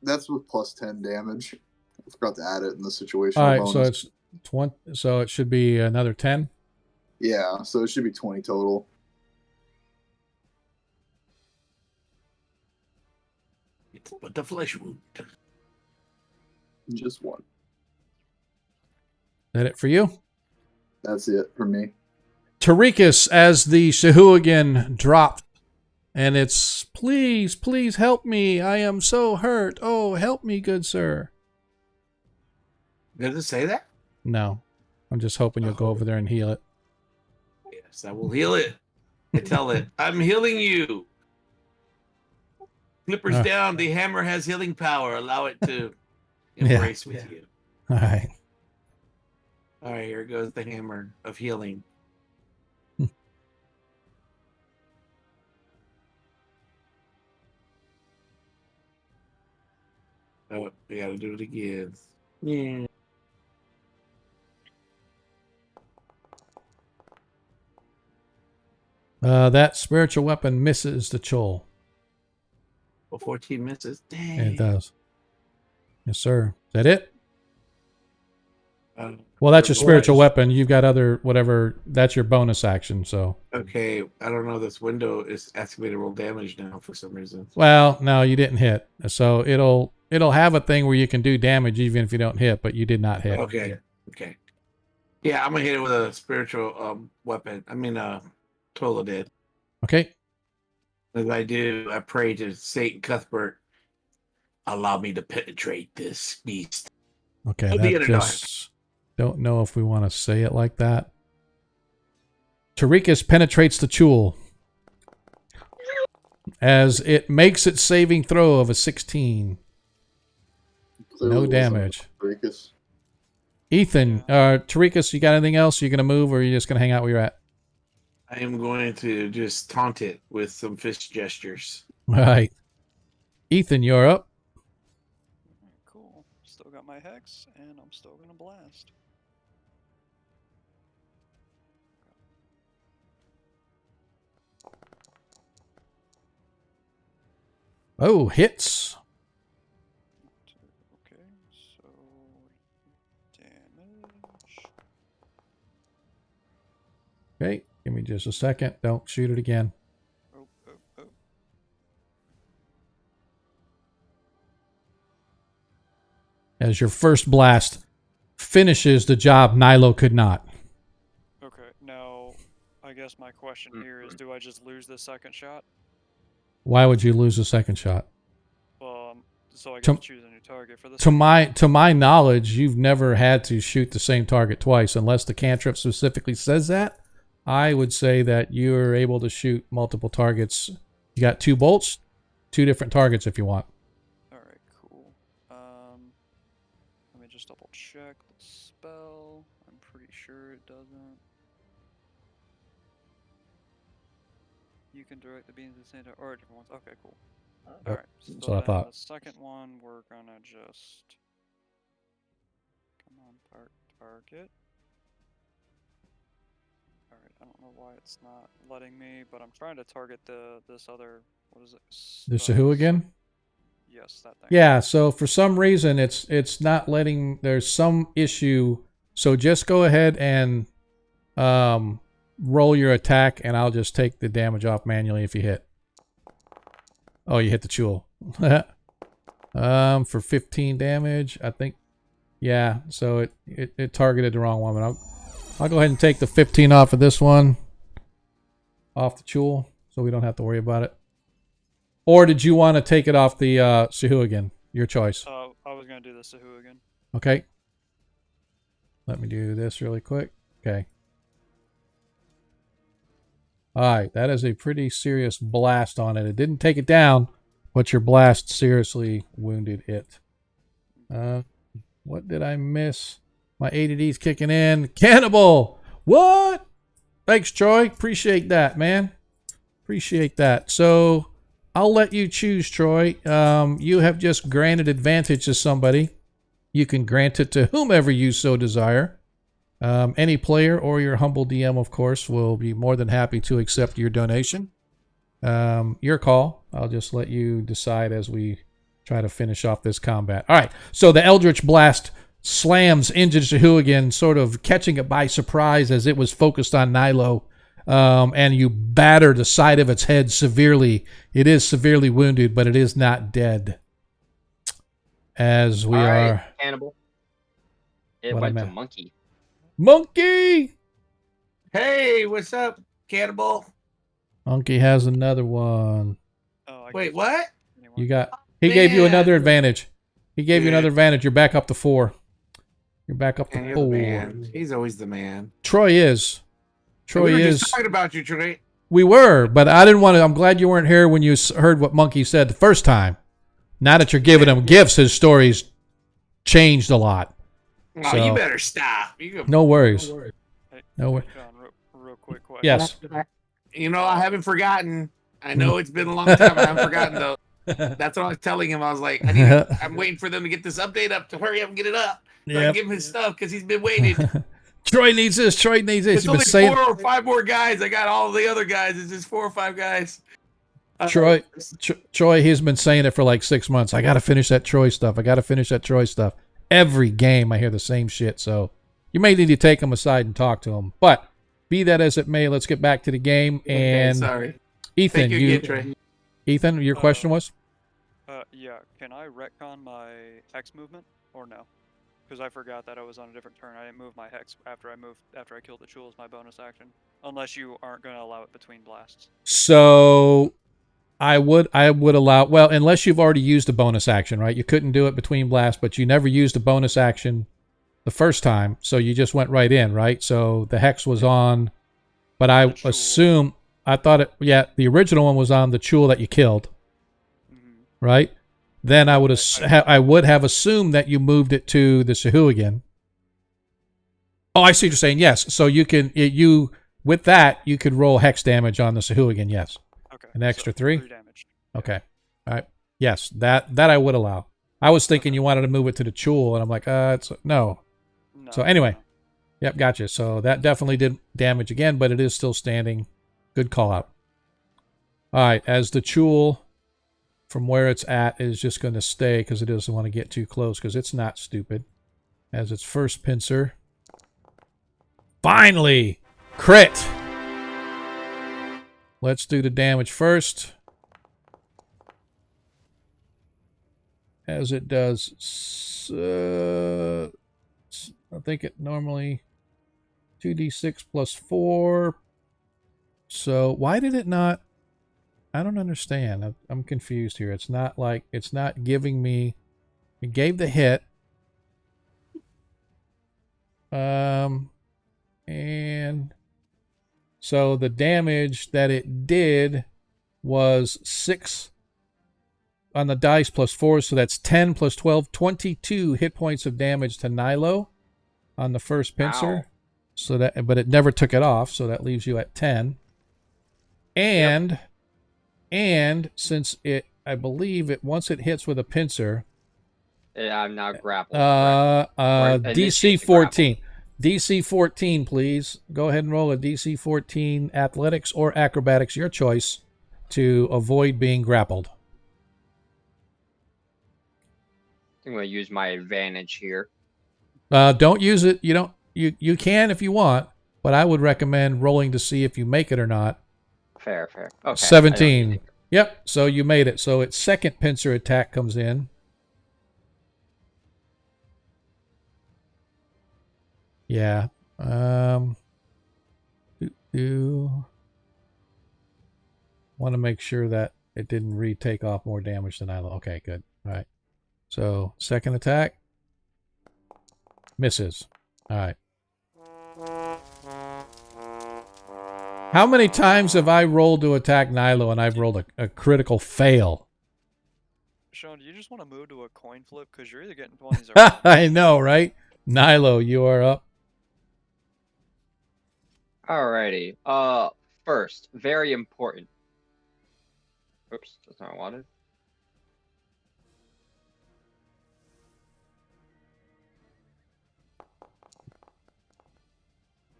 that's with plus 10 damage. I forgot to add it in the situation. All right, bonus. so it's 20. So it should be another 10. Yeah, so it should be 20 total. But the flesh wound. Just one. that it for you? That's it for me. Tarikas, as the Shahuagin dropped, and it's, please, please help me. I am so hurt. Oh, help me, good sir. Does it say that? No. I'm just hoping you'll go over there and heal it. Yes, I will heal it. I tell it, I'm healing you. Flippers down. The hammer has healing power. Allow it to embrace with you. All right. All right, here goes the hammer of healing. Oh, we got to do it again. Yeah. That spiritual weapon misses the Chol. Well, 14 misses. Dang. It does. Yes, sir. Is that it? Well, that's your spiritual weapon. You've got other whatever. That's your bonus action. So. Okay, I don't know. This window is asking me to roll damage now for some reason. Well, no, you didn't hit. So it'll have a thing where you can do damage even if you don't hit, but you did not hit. Okay. Okay. Yeah, I'm gonna hit it with a spiritual weapon. I mean, Tola did. Okay. As I do, I pray to Satan Cuthbert. Allow me to penetrate this beast. Okay, that just don't know if we want to say it like that. Tarikas penetrates the Chul as it makes its saving throw of a 16. Clearly No damage. Tarikas. Ethan, Tarikas, you got anything else? You're gonna move, or are you just gonna hang out where you're at? I am going to just taunt it with some fist gestures. All right. Ethan, you're up. Cool. Still got my hex, and I'm still gonna blast. Oh, hits. Okay, so damage. Okay, give me just a second. Don't shoot it again. Oh. As your first blast finishes the job Nilo could not. Okay, now I guess my question here is, do I just lose the second shot? Why would you lose a second shot? Well, so I get to choose a new target for this. To my knowledge, you've never had to shoot the same target twice, unless the cantrip specifically says that. I would say that you're able to shoot multiple targets. You got 2 bolts, 2 different targets if you want. All right, cool. Let me just double check the spell. I'm pretty sure it doesn't. You can direct the beams at the same time, or different ones. Okay, cool. All right. So that's what I thought. The second one, we're gonna just come on, target. All right. I don't know why it's not letting me, but I'm trying to target this other. What is it? The Shahuagin? Yes, that thing. Yeah. So for some reason, it's not letting. There's some issue. So just go ahead and roll your attack, and I'll just take the damage off manually if you hit. Oh, you hit the Chul. For 15 damage, I think. Yeah, so it targeted the wrong one. But I'll go ahead and take the 15 off of this one, off the Chul, so we don't have to worry about it. Or did you want to take it off the Shahuagin? Your choice. I was gonna do the Shahuagin. Okay. Let me do this really quick. Okay. Alright, that is a pretty serious blast on it. It didn't take it down, but your blast seriously wounded it. What did I miss? My ADD's kicking in. Cannibal! What? Thanks, Troy. Appreciate that, man. Appreciate that. So, I'll let you choose, Troy. You have just granted advantage to somebody. You can grant it to whomever you so desire. Any player or your humble DM, of course, will be more than happy to accept your donation. Your call. I'll just let you decide as we try to finish off this combat. All right, so the Eldritch Blast slams into Shahuagin, sort of catching it by surprise as it was focused on Nilo, and you batter the side of its head severely. It is severely wounded, but it is not dead. As we are... Cannibal. It went to monkey. Monkey! Hey, what's up, Cannibal? Monkey has another one. Oh, Wait, what? You got... He gave you another Man. advantage. He gave you Good. another advantage. You're back up to 4. You're back up to And you're the 4. man. He's always the man. Troy is. Troy we were is. just talking about you, Troy. We were, but I didn't want to... I'm glad you weren't here when you heard what Monkey said the first time. Now that you're giving him gifts, his story's changed a lot. Oh, So- you better stop. No worries. Hey, No worries. John, real quick question. Yes. You know, I haven't forgotten. I know it's been a long time. I haven't forgotten, though. That's what I was telling him. I was like, I'm waiting for them to get this update up to hurry up and get it up. So I can give him his stuff because he's been waiting. Troy needs this. Troy needs this. It's You've been only saying... 4 or 5 more guys. I got all the other guys. It's just 4 or 5 guys. Troy, he's been saying it for like 6 months. I got to finish that Troy stuff. I got to finish that Troy stuff. Every game I hear the same shit. So you may need to take him aside and talk to him. But be that as it may, let's get back to the game. And Okay, sorry. Ethan, Thank you again, Trey. Ethan, your question was? Yeah, can I retcon my hex movement or no? Because I forgot that I was on a different turn. I didn't move my hex after I killed the Chul as my bonus action. Unless you aren't going to allow it between blasts. So I would allow, well, unless you've already used a bonus action, right? You couldn't do it between blasts, but you never used a bonus action the first time, so you just went right in, right? So the hex was on, but I assume, I thought it, yeah, the original one was on the Chul that you killed, right? Then I would have assumed that you moved it to the Sahuagin. Oh, I see what you're saying. Yes, so you can with that you could roll hex damage on the Sahuagin. Yes. Okay. An extra 3? 3 damage. Okay. All right. Yes, that I would allow. I was thinking you wanted to move it to the Chul, and I'm like, it's no. So anyway, yep, gotcha. So that definitely did damage again, but it is still standing. Good call out. All right, as the Chul from where it's at is just going to stay because it doesn't want to get too close because it's not stupid. As its first pincer. Finally! Crit! Let's do the damage first. As it does... I think it normally... 2d6 plus 4. So, why did it not... I don't understand. I'm confused here. It's not like... It's not giving me... It gave the hit. And... So, the damage that it did was 6 on the dice plus 4. So, that's 10 plus 12. 22 hit points of damage to Nilo on the first pincer. Wow. So that, but it never took it off. So, that leaves you at 10. And... Yep. And since it, I believe it, once it hits with a pincer, I'm now grappled. DC 14. DC 14, please. Go ahead and roll a DC 14 athletics or acrobatics, your choice, to avoid being grappled. I'm going to use my advantage here. Don't use it. You can if you want, but I would recommend rolling to see if you make it or not. Fair. Okay. 17. Yep, so you made it. So its second pincer attack comes in. Yeah. Want to make sure that it didn't retake off more damage than I... Okay, good. All right. So, second attack. Misses. All right. How many times have I rolled to attack Nilo and I've rolled a critical fail? Sean, do you just want to move to a coin flip? Because you're either getting 20s or... I know, right? Nilo, you are up. Alrighty. First, very important. Oops, that's not what I wanted.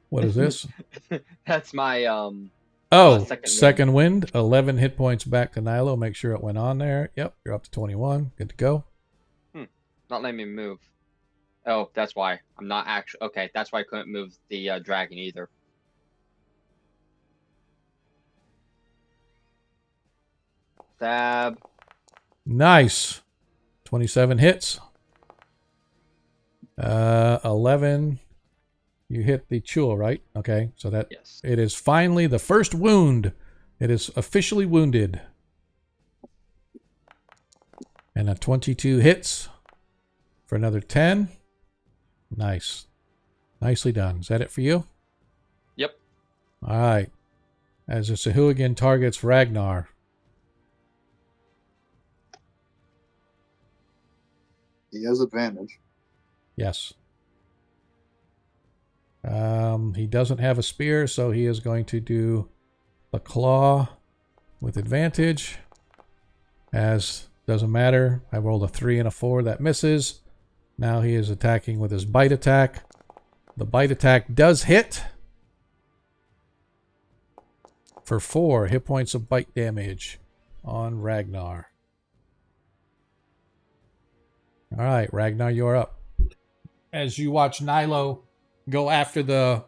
What is this? That's my second wind. 11 hit points back to Nilo. Make sure it went on there. Yep, you're up to 21. Good to go. Not letting me move. Oh, that's why. I'm not actually... Okay, that's why I couldn't move the dragon either. Stab. Nice. 27 hits. 11 You hit the Chul, right? Okay, so that Yes. it is finally the first wound. It is officially wounded. And a 22 hits for another 10. Nice. Nicely done. Is that it for you? Yep. All right. As the Sahuagin targets Ragnar. He has advantage. Yes. He doesn't have a spear, so he is going to do a claw with advantage. As doesn't matter. I rolled a 3 and a 4. That misses. Now he is attacking with his bite attack. The bite attack does hit for 4 hit points of bite damage on Ragnar. All right, Ragnar, you're up. As you watch Nilo go after the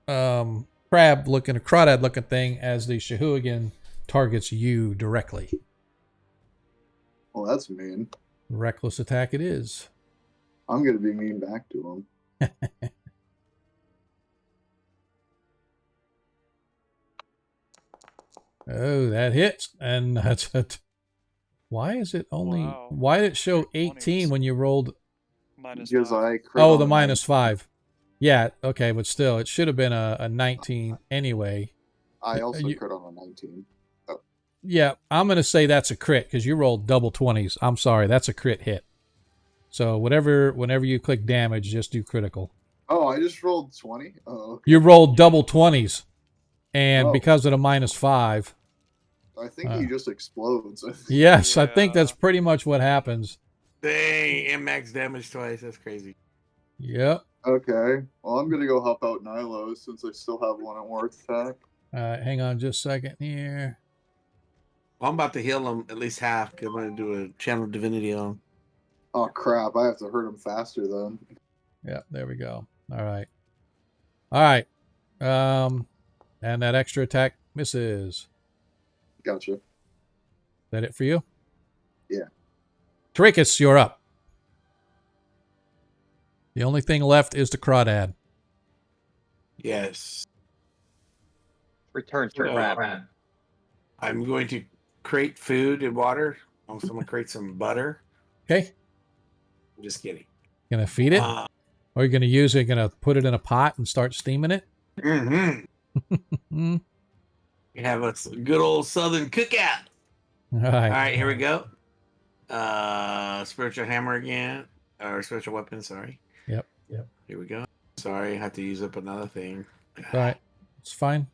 crawdad looking thing, as the Sahuagin targets you directly. Well, that's mean. Reckless attack it is. I'm going to be mean back to him. Oh, that hits. And that's it. Why is it only... Wow. Why did it show 18 when you rolled... Because -5. I crit Oh, on the a -5. Yeah, okay, but still, it should have been a 19 anyway. I also crit on a 19. Oh. Yeah, I'm going to say that's a crit because you rolled double 20s. I'm sorry, that's a crit hit. So whenever you click damage, just do critical. Oh, I just rolled 20? Oh, okay. You rolled double 20s, and because of the -5... I think he just explodes. Yes, I think that's pretty much what happens. Dang, and max damage twice. That's crazy. Yep. Okay. Well, I'm going to go help out Nilo since I still have one at work attack. Hang on just a second here. Well, I'm about to heal him at least half because I'm going to do a channel divinity on him. Oh, crap. I have to hurt him faster then. Yep, there we go. All right. All right. And that extra attack misses. Gotcha. Is that it for you? Yeah. Trachis, you're up. The only thing left is the crawdad. Yes. Return to crab. I'm going to crate food and water. Also, I'm going to crate some butter. Okay. I'm just kidding. Gonna feed it? Or are you gonna use it? Gonna put it in a pot and start steaming it? Mm-hmm. You have a good old Southern cookout. All right. All right, here we go. Spiritual hammer again. Or spiritual weapon, sorry. Yep. Here we go. Sorry, I had to use up another thing. All right. It's fine.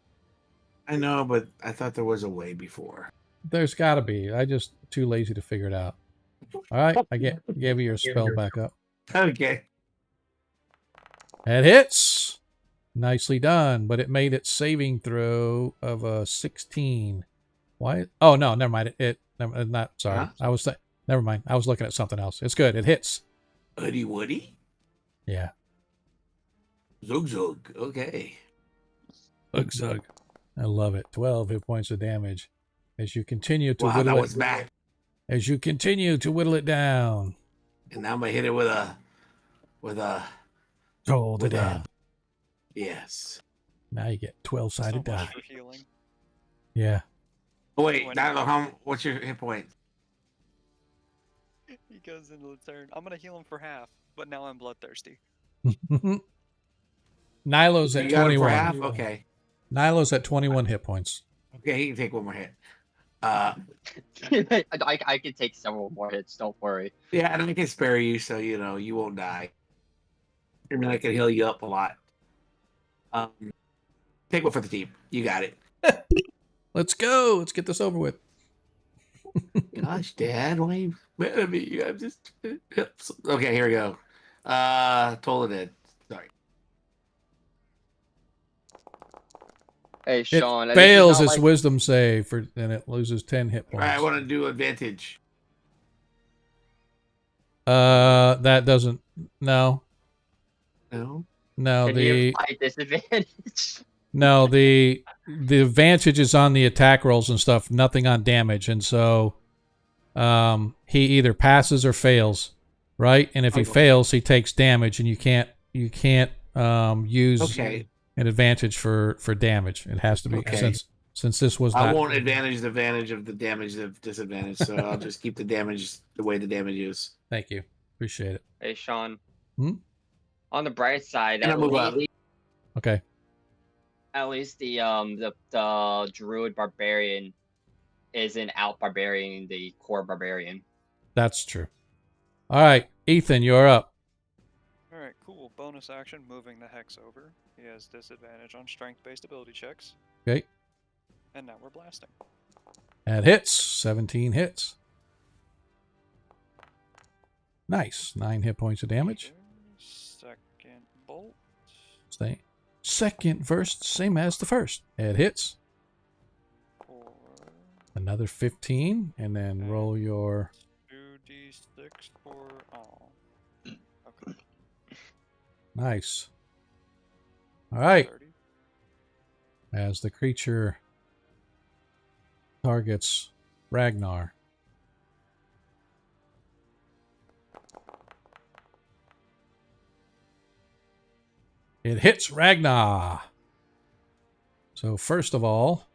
I know, but I thought there was a way before. There's gotta be. I just too lazy to figure it out. All right. I gave you your spell back up. Okay. It hits. Nicely done, but it made its saving throw of a 16. Why? Oh no, never mind. Not sorry. Huh? Never mind. I was looking at something else. It's good. It hits. Woody Woody? Yeah. Zug Zug. Okay. Zug. I love it. 12 hit points of damage. As you continue to Wow, that was bad. As you continue to whittle it down. And now I'm gonna hit it with a Roll the down. Yes. Now you get 12-sided So much die. for healing. Yeah. Oh, wait, I don't know what's your hit point? He goes into the turn. I'm gonna heal him for half, but now I'm bloodthirsty. Nilo's at 21. For half? Okay. Nilo's at 21 hit points. Okay, he can take one more hit. I can take several more hits. Don't worry. Yeah, and I can spare you, so you won't die. I mean, I can heal you up a lot. Take one for the team. You got it. Let's go. Let's get this over with. Gosh, Dad, why you mad at me? I'm just okay. Here we go. Tola dead. Sorry. Hey, Sean. It fails its wisdom save and it loses 10 hit points. All right, I want to do advantage. That doesn't. No. No. No. Can you apply disadvantage? No. The advantage is on the attack rolls and stuff. Nothing on damage, and so he either passes or fails, right? And if he fails, he takes damage, and you can't use an advantage for damage. It has to be since this was. I won't advantage the advantage of the damage of disadvantage, so I'll just keep the damage the way the damage is. Thank you, appreciate it. Hey, Sean. On the bright side, at least, okay. At least the druid barbarian isn't out barbarian the core barbarian. That's true. All right, Ethan, you're up. All right, cool. Bonus action, moving the hex over. He has disadvantage on strength-based ability checks. Okay. And now we're blasting. That hits. 17 hits. Nice. 9 hit points of damage. Second bolt. Stay. Second verse, same as the first. It hits. 4. Another 15, and then roll your 2d6 for okay. Nice. All right. 30. As the creature targets Ragnar. It hits Ragnar. So first of all,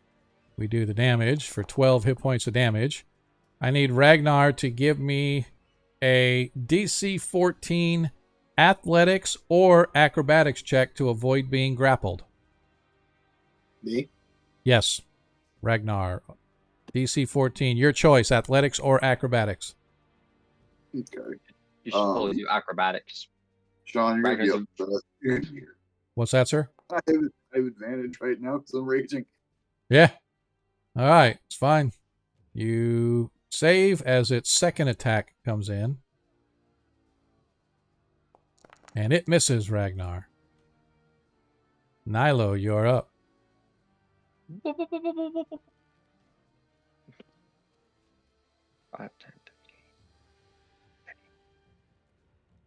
we do the damage for 12 hit points of damage. I need Ragnar to give me a DC 14 athletics or acrobatics check to avoid being grappled. Me? Yes. Ragnar. DC 14. Your choice, athletics or acrobatics. Okay. You should probably do acrobatics. Sean, you're going to be up. What's that, sir? I have advantage right now because I'm raging. Yeah. All right. It's fine. You save as its second attack comes in. And it misses Ragnar. Nilo, you're up. 5, 10, 15.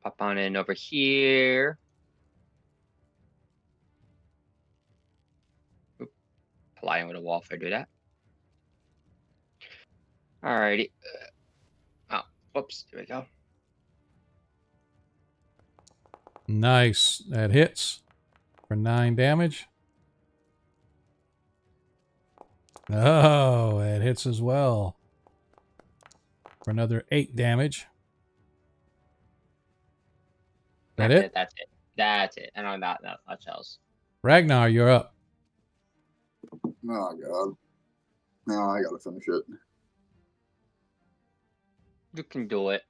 Pop on in over here. Oop. Colliding with a wall if I do that. Alrighty. Oh, whoops. Here we go. Nice. That hits for 9 damage. Oh, it hits as well for another 8 damage. That it? That's it. And on that much else. Ragnar, you're up. Oh, God. No, I gotta finish it. You can do it.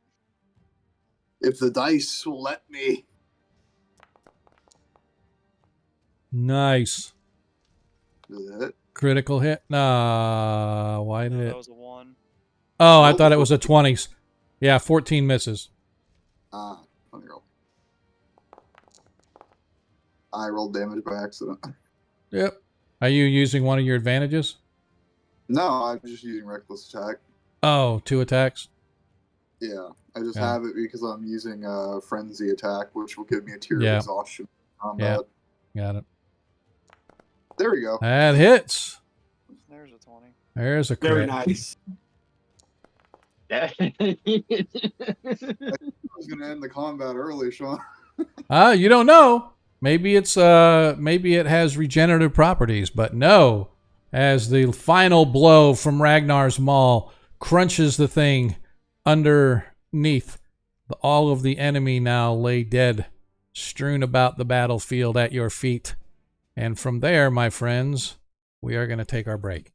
If the dice will let me. Nice. Is it? Critical hit? Nah, why did it? That was a 1. Oh, I thought it was a 20s. Yeah, 14 misses. 20 roll. I rolled damage by accident. Yep. Are you using one of your advantages? No, I'm just using reckless attack. Oh, 2 attacks? Yeah, I just have it because I'm using frenzy attack, which will give me a tier of exhaustion combat. Yeah, got it. There we go. That hits. There's a 20. There's a crit. Very nice. I was gonna end the combat early, Sean. You don't know. Maybe it's maybe it has regenerative properties, but no. As the final blow from Ragnar's maul crunches the thing underneath, all of the enemy now lay dead, strewn about the battlefield at your feet. And from there, my friends, we are going to take our break.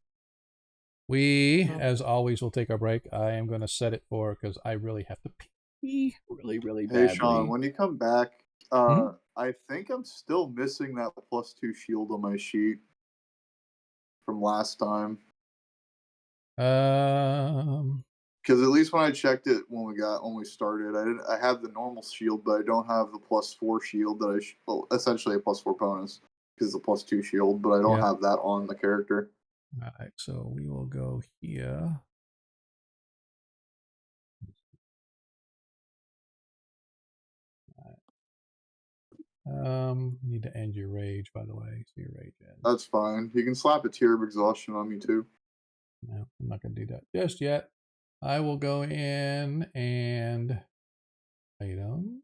We, as always, will take our break. I am going to set it for, because I really have to pee really badly. Hey, Sean, when you come back, I think I'm still missing that +2 shield on my sheet from last time. Because at least when I checked it when we started, I have the normal shield, but I don't have the +4 shield that essentially a +4 bonus because the +2 shield, but I don't have that on the character. All right, so we will go here. Need to end your rage, by the way. So your rage ends. That's fine. You can slap a tier of exhaustion on me too. No, I'm not going to do that just yet. I will go in and items.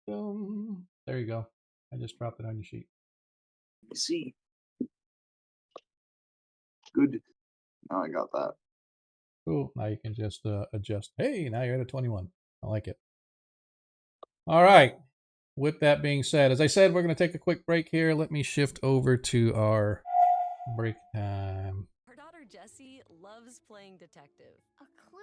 There you go. I just dropped it on your sheet. You see. Good. Now I got that. Cool. Now you can just adjust. Hey, now you're at a 21. I like it. All right. With that being said, as I said, we're going to take a quick break here. Let me shift over to our break time. Her daughter Jessie loves playing detective. A clue.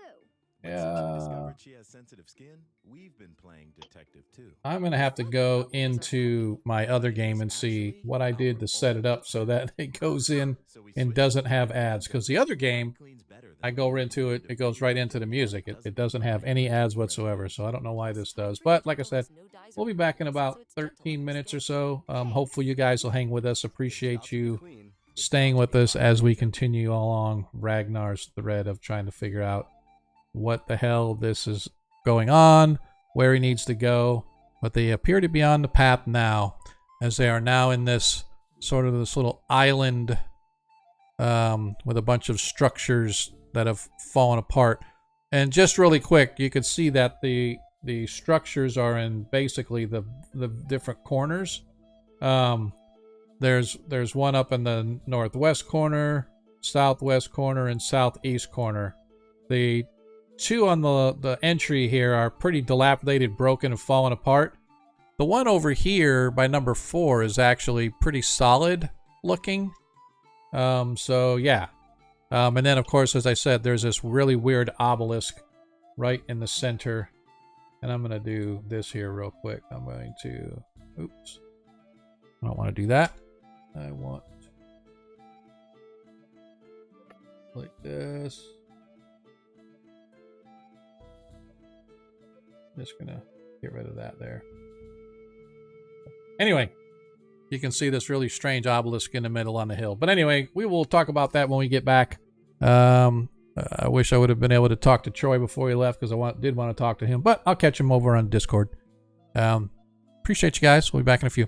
But since she discovered she has sensitive skin, we've been playing detective too. I'm going to have to go into my other game and see what I did to set it up so that it goes in and doesn't have ads. Because the other game, I go into it, it goes right into the music. It doesn't have any ads whatsoever, so I don't know why this does. But like I said, we'll be back in about 13 minutes or so. Hopefully you guys will hang with us. Appreciate you staying with us as we continue along Ragnar's thread of trying to figure out what the hell this is going on, where he needs to go. But they appear to be on the path now, as they are now in this sort of this little island with a bunch of structures that have fallen apart. And just really quick, you could see that the structures are in basically the different corners. There's one up in the northwest corner, southwest corner, and southeast corner. The two on the entry here are pretty dilapidated, broken, and fallen apart. The one over here by number 4 is actually pretty solid looking. So yeah. And then of course, as I said, there's this really weird obelisk right in the center. And I'm going to do this here real quick. I'm going to, oops. I don't want to do that. I want like this. Just gonna get rid of that there. Anyway, you can see this really strange obelisk in the middle on the hill. But anyway, we will talk about that when we get back. I wish I would have been able to talk to Troy before he left because I did want to talk to him. But I'll catch him over on Discord. Appreciate you guys. We'll be back in a few.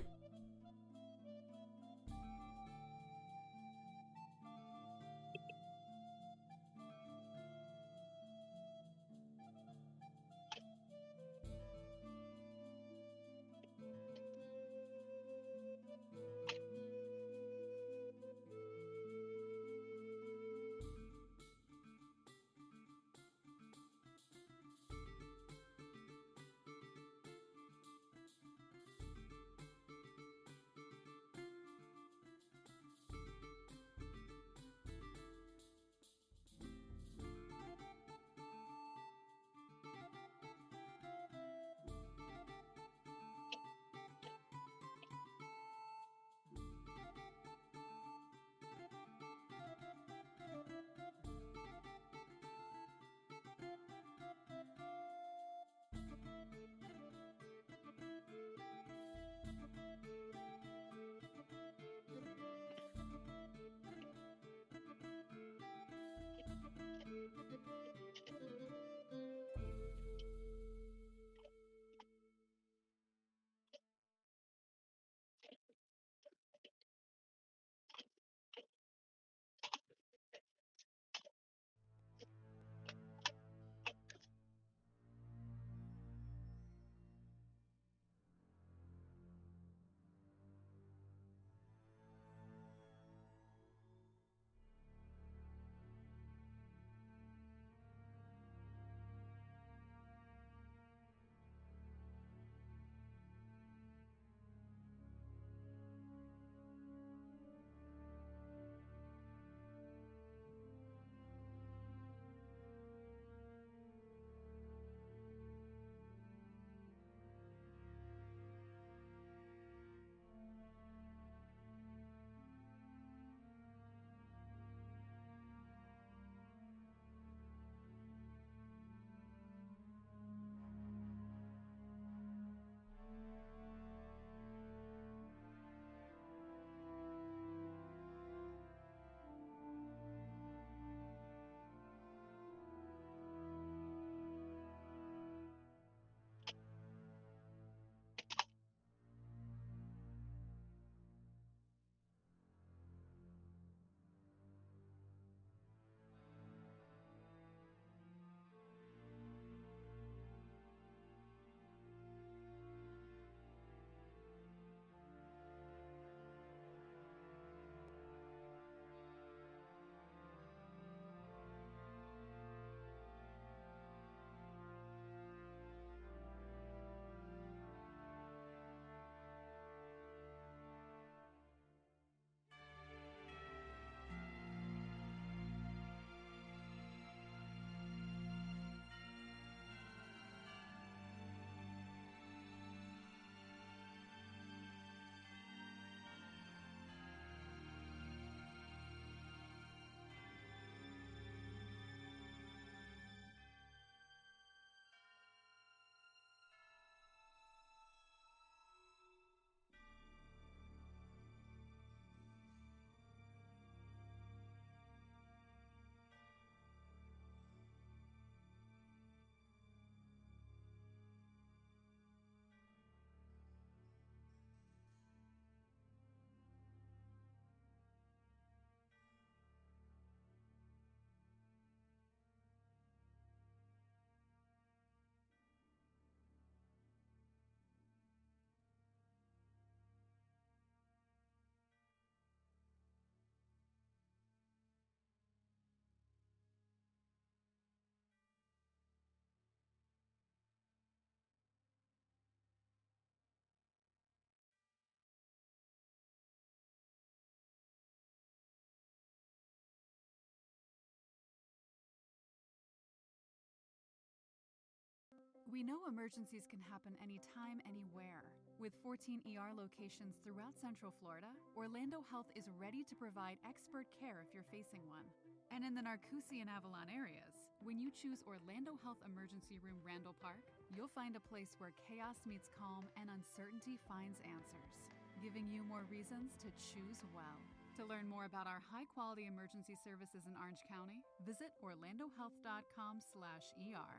We know emergencies can happen anytime, anywhere. With 14 ER locations throughout Central Florida, Orlando Health is ready to provide expert care if you're facing one. And in the Narcoossee and Avalon areas, when you choose Orlando Health Emergency Room Randall Park, you'll find a place where chaos meets calm and uncertainty finds answers, giving you more reasons to choose well. To learn more about our high-quality emergency services in Orange County, visit orlandohealth.com/ER.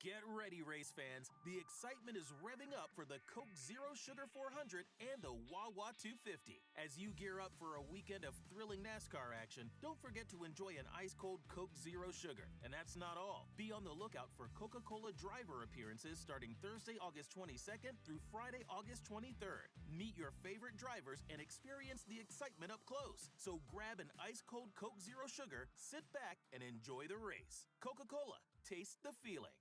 Get ready, race fans. The excitement is revving up for the Coke Zero Sugar 400 and the Wawa 250. As you gear up for a weekend of thrilling NASCAR action, don't forget to enjoy an ice-cold Coke Zero Sugar. And that's not all. Be on the lookout for Coca-Cola driver appearances starting Thursday, August 22nd through Friday, August 23rd. Meet your favorite drivers and experience the excitement up close. So grab an ice-cold Coke Zero Sugar, sit back, and enjoy the race. Coca-Cola, taste the feeling.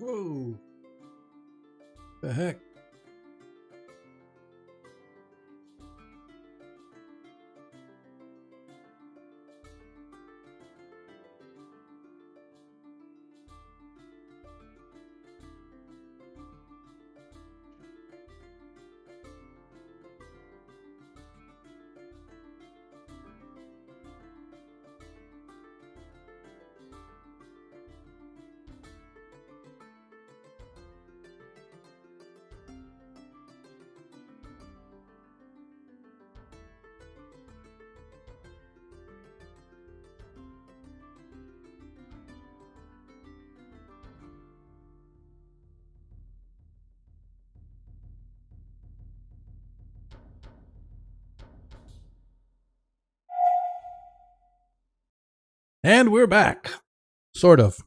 Whoa. The heck? And we're back. Sort of.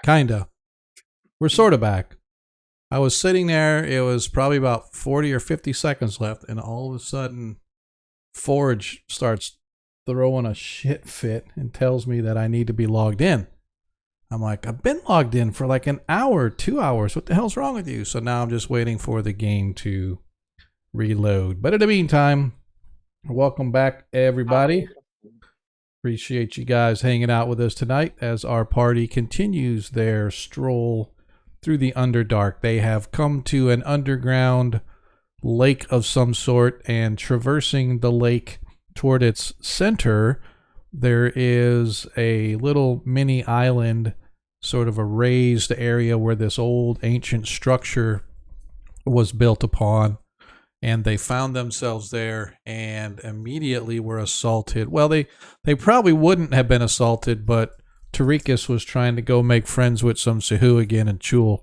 Kinda. We're sort of back. I was sitting there. It was probably about 40 or 50 seconds left. And all of a sudden, Forge starts throwing a shit fit and tells me that I need to be logged in. I'm like, I've been logged in for like an hour, 2 hours. What the hell's wrong with you? So now I'm just waiting for the game to reload. But in the meantime, welcome back, everybody. Appreciate you guys hanging out with us tonight as our party continues their stroll through the Underdark. They have come to an underground lake of some sort, and traversing the lake toward its center, there is a little mini island, sort of a raised area where this old ancient structure was built upon. And they found themselves there and immediately were assaulted. Well, they probably wouldn't have been assaulted, but Tarikas was trying to go make friends with some Sahuagin and Chul.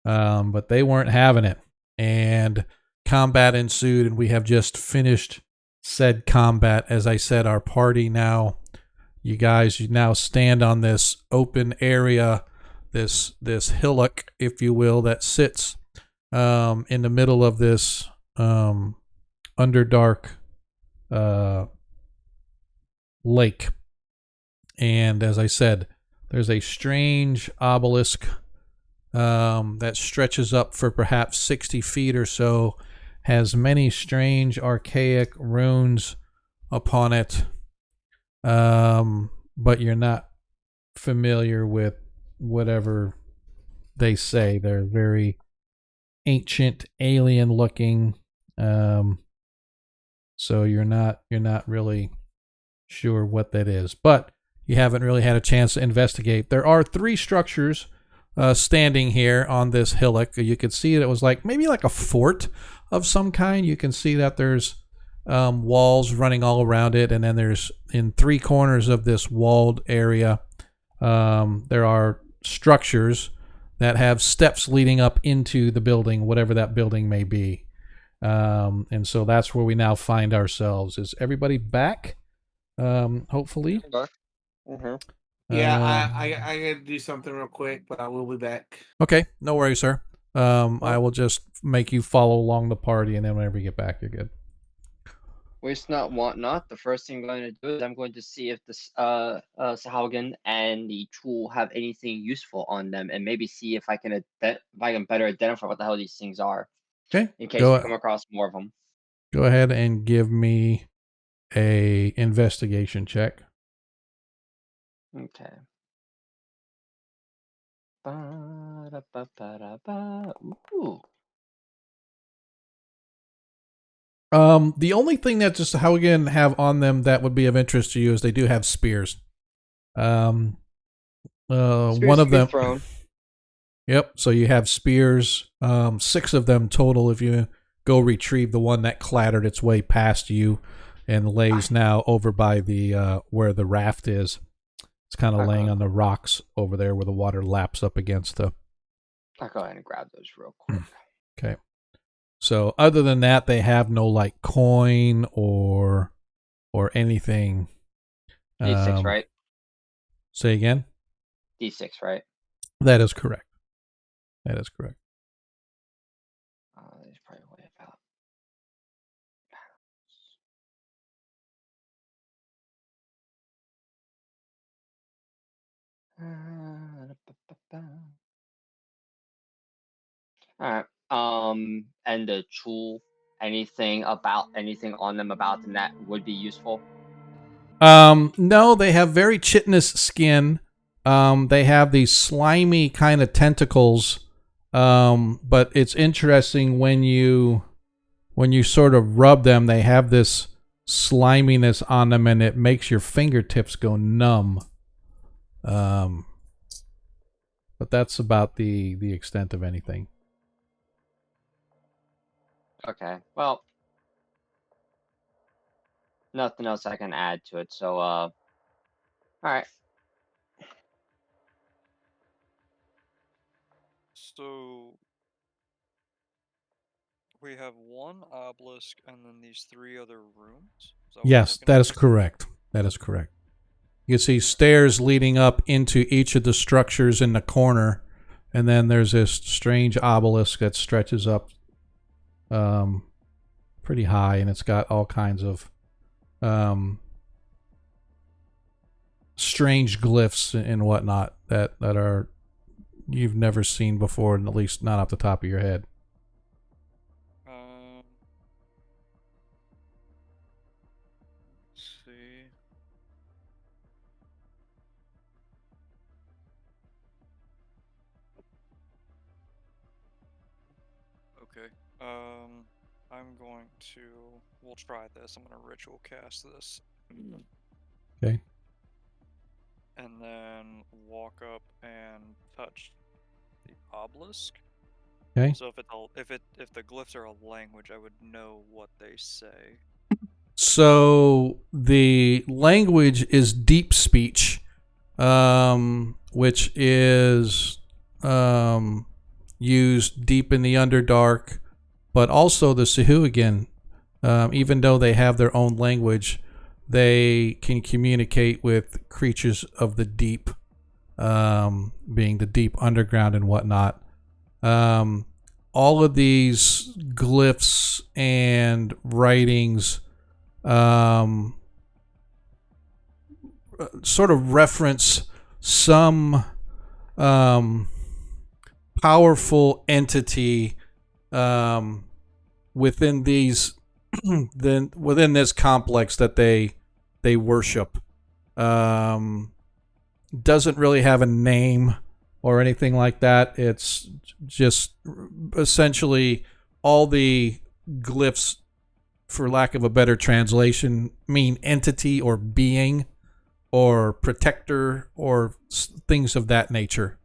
But they weren't having it. And combat ensued, and we have just finished said combat. As I said, our party now, you now stand on this open area, this hillock, if you will, that sits in the middle of this Underdark lake. And as I said, there's a strange obelisk that stretches up for perhaps 60 feet or so, has many strange archaic runes upon it, but you're not familiar with whatever they say. They're very ancient, alien looking. So you're not really sure what that is, but you haven't really had a chance to investigate. There are 3 structures standing here on this hillock. You could see that it was maybe like a fort of some kind. You can see that there's walls running all around it, and then there's in 3 corners of this walled area, there are structures that have steps leading up into the building, whatever that building may be. And so that's where we now find ourselves. Is everybody back? Hopefully. Mm-hmm. Yeah, I gotta do something real quick, but I will be back. Okay, no worries, sir. I will just make you follow along the party, and then whenever you get back, you're good. Waste not, want not. The first thing I'm going to do is I'm going to see if the Sahaugen and the Chul have anything useful on them, and maybe see if I can better identify what the hell these things are. Okay. In case we come across more of them. Go ahead and give me a investigation check. Okay. Ooh. The only thing that just Haugen have on them that would be of interest to you is they do have spears. Spears one of them. Thrown. Yep. So you have spears. 6 of them total. If you go retrieve the one that clattered its way past you and lays now over by the where the raft is. It's kind of laying on the rocks over there where the water laps up against the. I'll go ahead and grab those real quick. Okay. So other than that, they have no coin or anything. D6, right? Say again? D6, right? That is correct. That is correct. There's probably a way about. All right. And the tool, anything on them about them that would be useful? No, they have very chitinous skin. They have these slimy kind of tentacles. But it's interesting when you sort of rub them, they have this sliminess on them, and it makes your fingertips go numb. But that's about the extent of anything. Okay. Well, nothing else I can add to it. So, all right. So we have one obelisk and then these 3 other rooms. Yes, that is correct. That is correct. You see stairs leading up into each of the structures in the corner, and then there's this strange obelisk that stretches up pretty high, and it's got all kinds of strange glyphs and whatnot that are you've never seen before, and at least not off the top of your head. Let's see. Okay. I'm going to. We'll try this. I'm going to ritual cast this. Okay. And then walk up and touch the obelisk. Okay. So if the glyphs are a language, I would know what they say. So the language is deep speech, which is used deep in the Underdark, but also the Sahuagin, even though they have their own language, they can communicate with creatures of the deep, being the deep underground and whatnot. All of these glyphs and writings sort of reference some powerful entity within these within this complex that they worship. Doesn't really have a name or anything like that. It's just essentially all the glyphs, for lack of a better translation, mean entity or being or protector or things of that nature.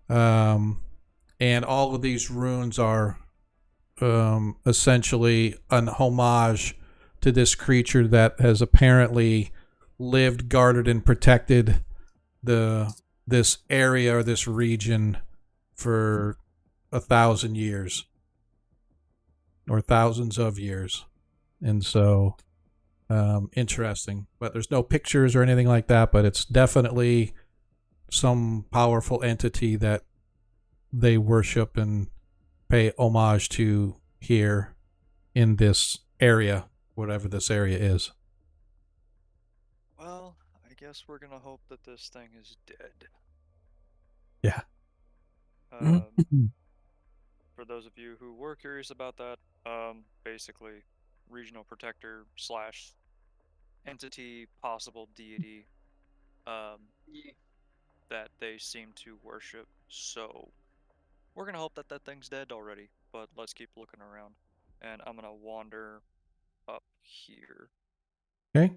And all of these runes are essentially an homage to this creature that has apparently lived, guarded, and protected this area or this region for 1,000 years or thousands of years. And so interesting, but there's no pictures or anything like that, but it's definitely some powerful entity that they worship and pay homage to here in this area, whatever this area is. Well, I guess we're gonna hope that this thing is dead. Yeah. For those of you who were curious about that, basically regional protector / entity, possible deity, that they seem to worship. So we're gonna hope that that thing's dead already, but let's keep looking around. And I'm gonna wander up here. Okay.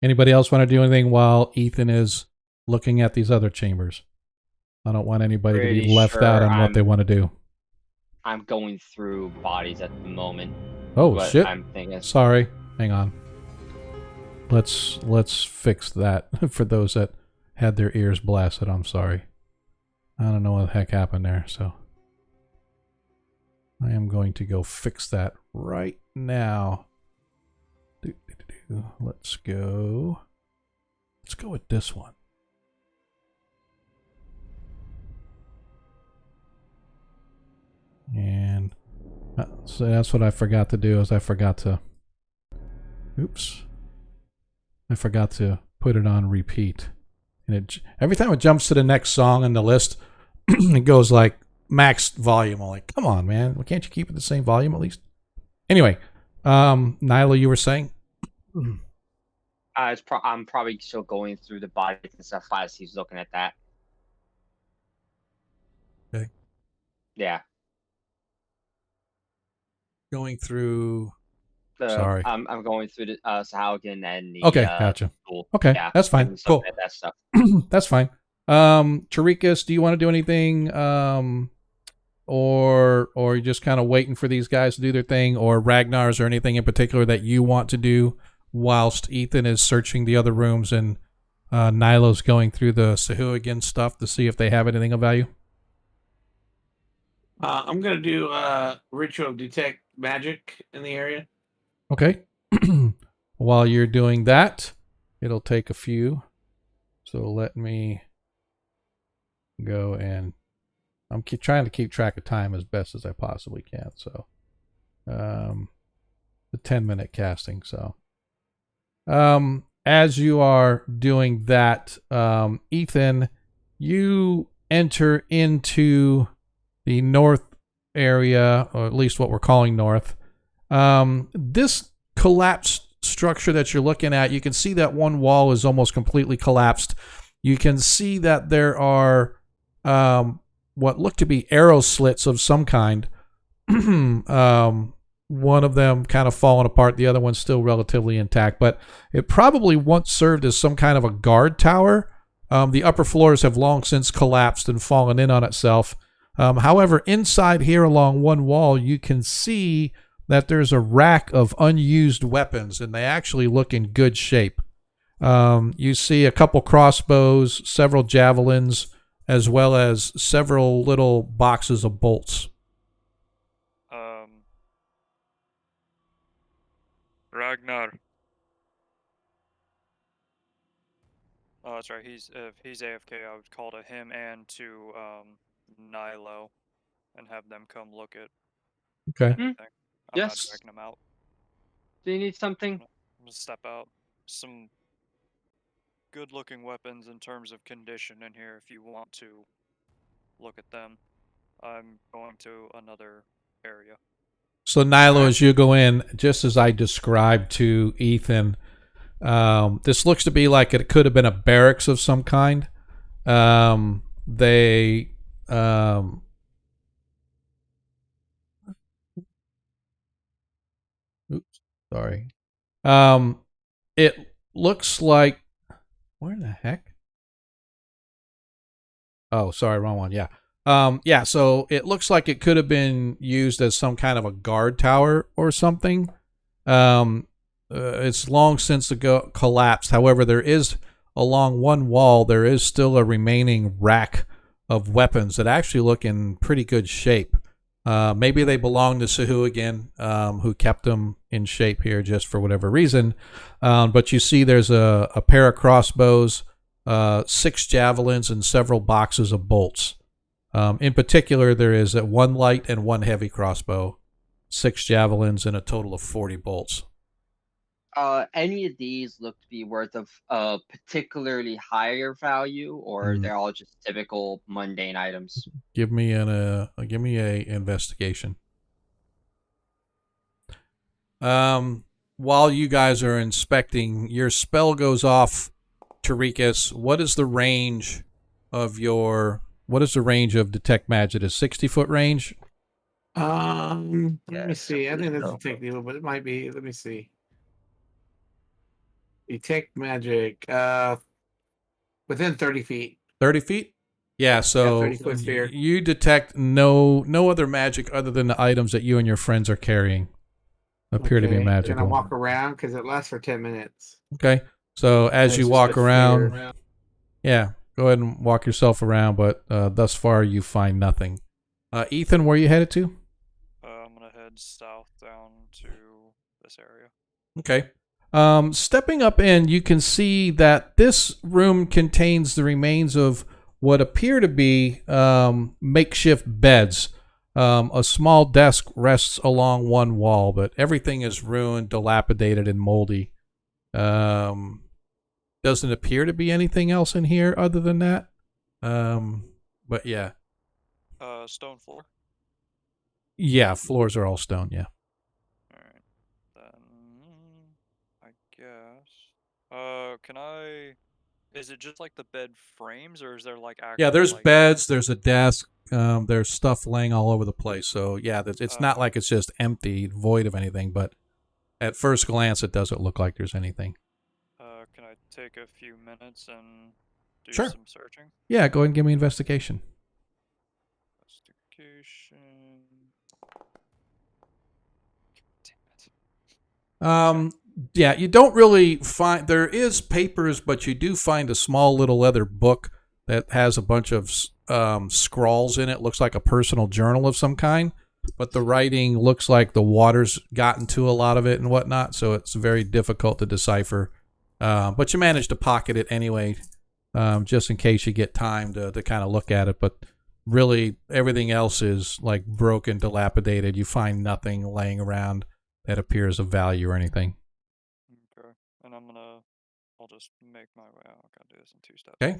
Anybody else want to do anything while Ethan is looking at these other chambers? I don't want anybody to be left out on what they want to do. I'm going through bodies at the moment. Oh shit! I'm thinking. Sorry, hang on. Let's fix that for those that had their ears blasted. I'm sorry. I don't know what the heck happened there, so I am going to go fix that right now. Let's go with this one. And so that's what I forgot to do, is I forgot to put it on repeat. And every time it jumps to the next song in the list, it goes like max volume. I'm like, come on, man. Well, can't you keep it the same volume at least? Anyway, Nyla, you were saying? I'm probably still going through the bodies and stuff as he's looking at that. Okay. Yeah. Going through. Sorry. I'm going through the Sahaugen and the. Okay, gotcha. School. Okay, yeah, that's fine. Cool. That stuff. That's fine. Tarikas, do you want to do anything? Or you're just kind of waiting for these guys to do their thing, or Ragnar's, or anything in particular that you want to do whilst Ethan is searching the other rooms and Nilo's going through the Sahuagin stuff to see if they have anything of value? I'm gonna do ritual of detect magic in the area. Okay. While you're doing that, it'll take a few. So let me go, and I'm trying to keep track of time as best as I possibly can. So, the 10-minute casting. So, as you are doing that, Ethan, you enter into the north area, or at least what we're calling north. This collapsed structure that you're looking at, you can see that one wall is almost completely collapsed. You can see that there are what look to be arrow slits of some kind. One of them kind of falling apart, the other one's still relatively intact, but it probably once served as some kind of a guard tower. The upper floors have long since collapsed and fallen in on itself. However, inside here along one wall, you can see that there's a rack of unused weapons, and they actually look in good shape. You see a couple crossbows, several javelins, as well as several little boxes of bolts. Ragnar. Oh, that's right. If he's AFK, I would call to him and to Nilo, and have them come look at. Okay. Anything. I'm Yes. not dragging them out. Do you need something? I'm gonna step out. Some good-looking weapons in terms of condition in here. If you want to look at them, I'm going to another area. So Nilo, as you go in, just as I described to Ethan, this looks to be like it could have been a barracks of some kind. Oops, sorry. It looks like, where the heck? Oh, sorry, wrong one. Yeah. Yeah, so it looks like it could have been used as some kind of a guard tower or something. It's long since ago collapsed. However, there is, along one wall, there is still a remaining rack of weapons that actually look in pretty good shape. Maybe they belong to Sahuagin, who kept them in shape here just for whatever reason. But you see there's a pair of crossbows, 6 javelins, and several boxes of bolts. In particular, there is one light and one heavy crossbow, 6 javelins, and a total of 40 bolts. Any of these look to be worth of particularly higher value, or they're all just typical mundane items? Give me a investigation. While you guys are inspecting, your spell goes off, Tarikas. What is the range of detect magic? Is 60-foot range? Let me see. I think that's a technical, but it might be. Let me see. Detect magic. Within 30 feet. 30 feet? Yeah, so 30-foot sphere. You detect no other magic other than the items that you and your friends are carrying appear to be magical. Can I walk around? Because it lasts for 10 minutes. Okay. So as you walk around, yeah, go ahead and walk yourself around, but thus far you find nothing. Ethan, where are you headed to? I'm going to head south down to this area. Okay. Stepping up in, you can see that this room contains the remains of what appear to be makeshift beds. A small desk rests along one wall, but everything is ruined, dilapidated, and moldy. Doesn't appear to be anything else in here other than that. But yeah. stone floor? Yeah, floors are all stone. Yeah. All right. Then I guess. Can I? Is it just like the bed frames, or is there like actual? Yeah, there's like, beds. There's a desk. There's stuff laying all over the place. So yeah, it's not like it's just empty, void of anything. But at first glance, it doesn't look like there's anything. Can I take a few minutes and do Sure. some searching? Yeah, go ahead and give me investigation. Investigation. Damn it. Yeah, you don't really find, there is papers, but you do find a small little leather book that has a bunch of scrawls in it. Looks like a personal journal of some kind, but the writing looks like the water's gotten to a lot of it and whatnot, so it's very difficult to decipher. But you manage to pocket it anyway, just in case you get time to kind of look at it. But really, everything else is like broken, dilapidated. You find nothing laying around that appears of value or anything. Okay, and I'll just make my way out. I'll do this in 2 steps. Okay.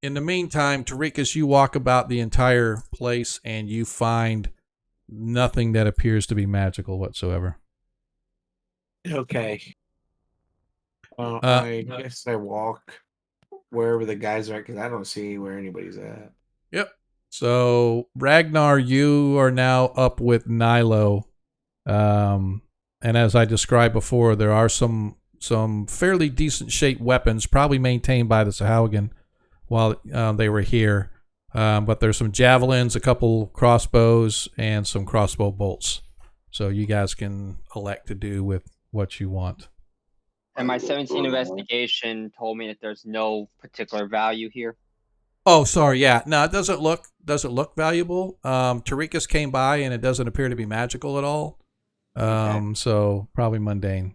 In the meantime, Tarikas, you walk about the entire place and you find nothing that appears to be magical whatsoever. Okay. I guess I walk wherever the guys are, because I don't see where anybody's at. Yep. So, Ragnar, you are now up with Nilo. And as I described before, there are some fairly decent shaped weapons, probably maintained by the Sahaugen while they were here. But there's some javelins, a couple crossbows, and some crossbow bolts. So you guys can elect to do with what you want. And my 17 investigation told me that there's no particular value here. Oh, sorry. Yeah, no, it doesn't look valuable. Tarikas came by and it doesn't appear to be magical at all. Okay. So probably mundane.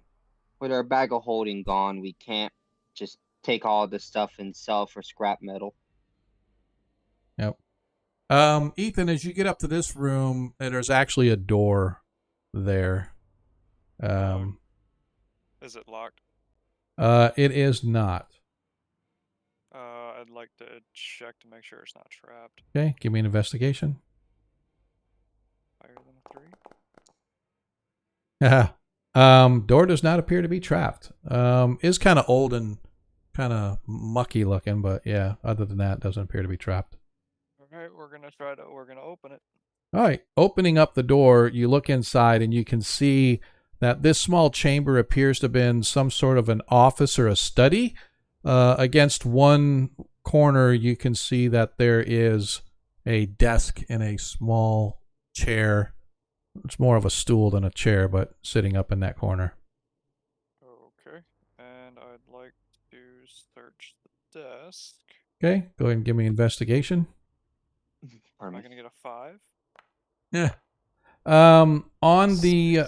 With our bag of holding gone, we can't just take all this stuff and sell for scrap metal. Yep. Ethan, as you get up to this room, there's actually a door there. Is it locked? It is not. I'd like to check to make sure it's not trapped. Okay, give me an investigation. Higher than a 3. Door does not appear to be trapped. Is kind of old and kind of mucky looking, but yeah, other than that, it doesn't appear to be trapped. All right, we're gonna open it. All right, opening up the door, you look inside and you can see that this small chamber appears to have been some sort of an office or a study. Against one corner, you can see that there is a desk and a small chair. It's more of a stool than a chair, but sitting up in that corner. Okay, and I'd like to search the desk. Okay, go ahead and give me investigation. Am I gonna get a 5? Yeah. On the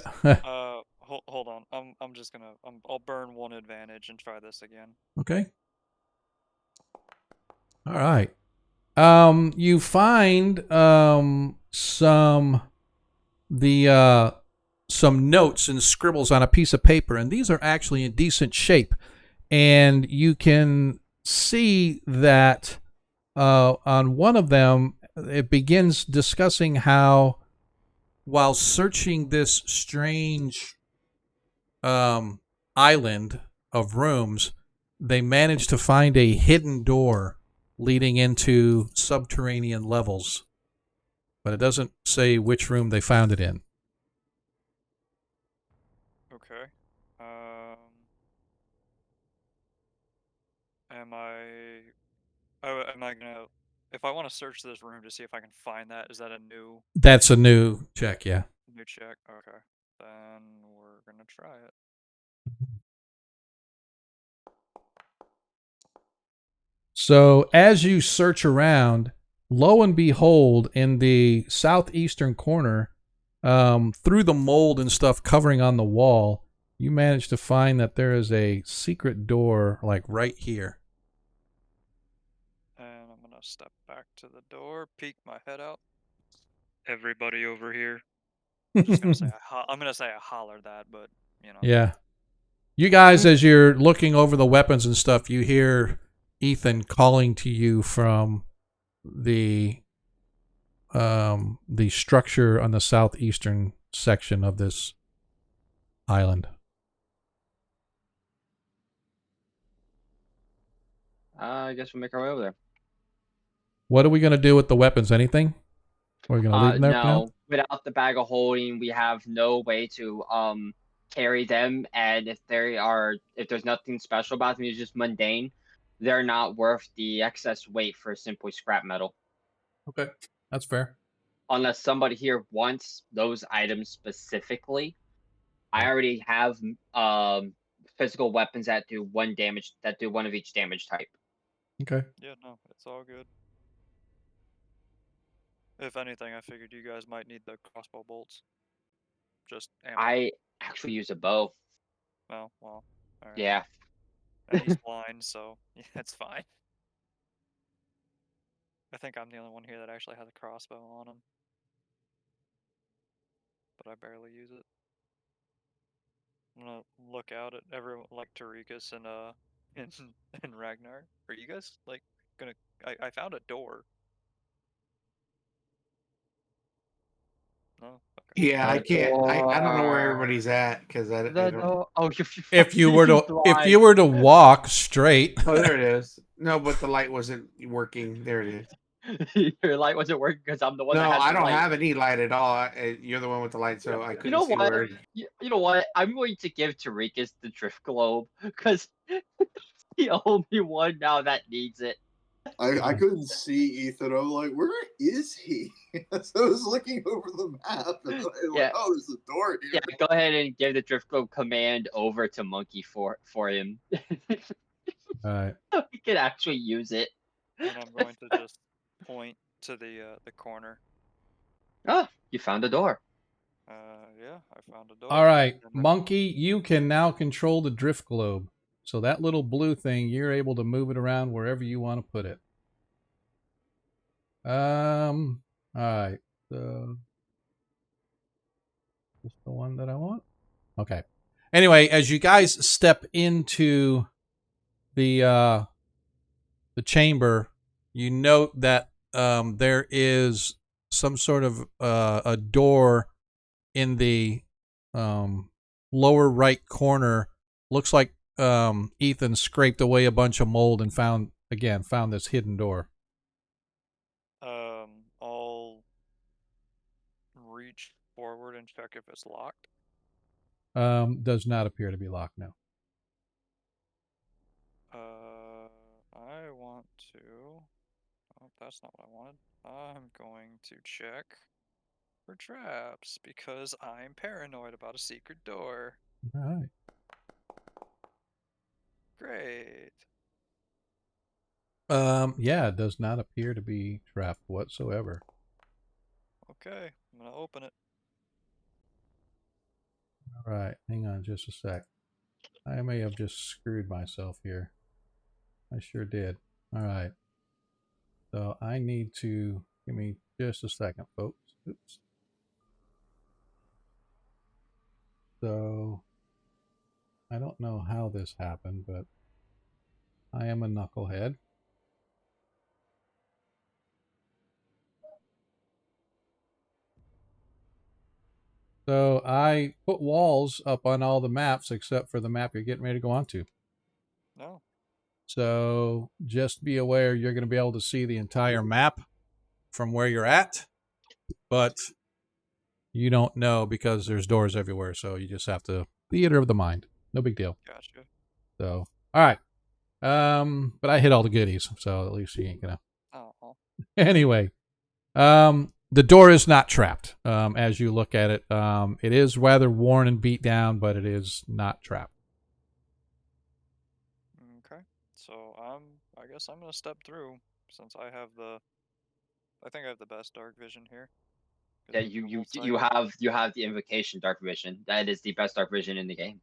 hold on. I'm just gonna I'll burn 1 advantage and try this again. Okay. All right. You find some notes and scribbles on a piece of paper, and these are actually in decent shape. And you can see that on one of them, it begins discussing how, while searching this strange island of rooms, they managed to find a hidden door leading into subterranean levels. But it doesn't say which room they found it in. Okay. Am I gonna, if I want to search this room to see if I can find that, is that a new? That's a new check, yeah. New check. Okay. Then we're gonna try it. So as you search around, lo and behold, in the southeastern corner, through the mold and stuff covering on the wall, you manage to find that there is a secret door, like right here. And I'm gonna step back to the door, peek my head out. Everybody over here. I'm just gonna say I'm gonna say I hollered that, but you know. Yeah. You guys, as you're looking over the weapons and stuff, you hear Ethan calling to you from the the structure on the southeastern section of this island. I guess we'll make our way over there. What are we gonna do with the weapons? Anything? Are we gonna leave them there for now? No, without the bag of holding, we have no way to carry them. And if there's nothing special about them, it's just mundane. They're not worth the excess weight for simply scrap metal. Okay, that's fair. Unless somebody here wants those items specifically. I already have physical weapons that do one of each damage type. Okay. Yeah, no, it's all good. If anything, I figured you guys might need the crossbow bolts. Just ammo. I actually use a bow. Well, all right. Yeah. And he's blind, so yeah, it's fine. I think I'm the only one here that actually has a crossbow on him. But I barely use it. I'm gonna look out at everyone like Tarikas and and Ragnar. Are you guys like gonna I found a door. No? Okay. Yeah, I can't. I don't know where everybody's at because I don't. Oh, If you were to walk straight. Oh, there it is. No, but the light wasn't working. There it is. Your light wasn't working because I'm the one. No, that has I the don't light. have any light at all. You're the one with the light, so I couldn't see what? where. You know what? I'm going to give Tarikas the drift globe because he's the only one now that needs it. I couldn't see Ethan. I'm like, where is he? So I was looking over the map and I was like, oh, there's a door here. Yeah, go ahead and give the drift globe command over to Monkey for him. All right. He can actually use it. And I'm going to just point to the corner. Oh, you found a door. Yeah, I found a door. All right, Monkey, you can now control the drift globe. So that little blue thing, you're able to move it around wherever you want to put it. All right. So is the one that I want? Okay. Anyway, as you guys step into the chamber, you note that there is some sort of a door in the lower right corner. Looks like Ethan scraped away a bunch of mold and found this hidden door. I'll reach forward and check if it's locked. Does not appear to be locked now. I want to. Oh, that's not what I wanted. I'm going to check for traps because I'm paranoid about a secret door. All right. Great. Yeah, it does not appear to be trapped whatsoever. Okay, I'm gonna open it. All right, hang on just a sec. I may have just screwed myself here. I sure did. All right. So I need to give me just a second, folks. Oops. So I don't know how this happened, but I am a knucklehead. So I put walls up on all the maps except for the map you're getting ready to go on to. No. So just be aware you're going to be able to see the entire map from where you're at, but you don't know because there's doors everywhere. So you just have to theater of the mind. No big deal. Gotcha. So, all right. But I hit all the goodies, so at least you ain't gonna. Oh. Anyway, the door is not trapped. As you look at it, it is rather worn and beat down, but it is not trapped. Okay, so I guess I'm gonna step through since I think I have the best dark vision here. Yeah, you have the invocation dark vision. That is the best dark vision in the game.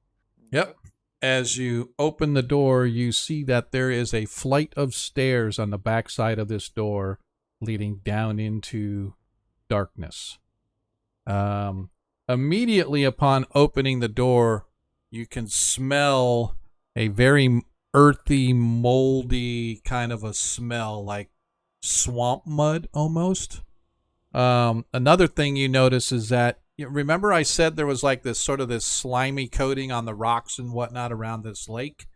Yep. As you open the door, you see that there is a flight of stairs on the backside of this door leading down into darkness. Immediately upon opening the door, you can smell a very earthy, moldy kind of a smell, like swamp mud almost. Another thing you notice is that, remember I said there was like this sort of this slimy coating on the rocks and whatnot around this lake?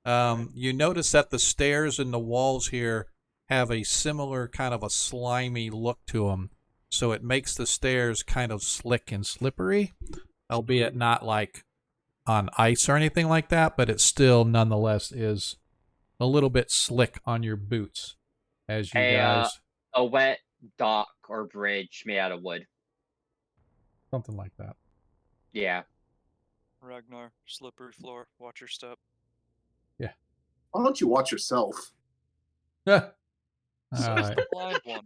You notice that the stairs and the walls here have a similar kind of a slimy look to them. So it makes the stairs kind of slick and slippery, albeit not like on ice or anything like that, but it still nonetheless is a little bit slick on your boots as you guys... A wet dock or bridge made out of wood. Something like that. Yeah. Ragnar, slippery floor. Watch your step. Yeah. Why don't you watch yourself? All Says right. the blind one.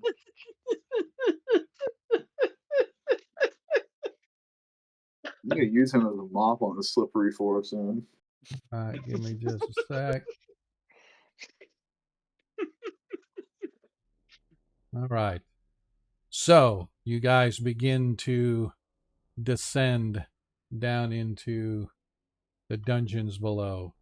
I'm gonna use him as a mop on the slippery floor soon. All right, give me just a sec. All right. So you guys begin to descend down into the dungeons below.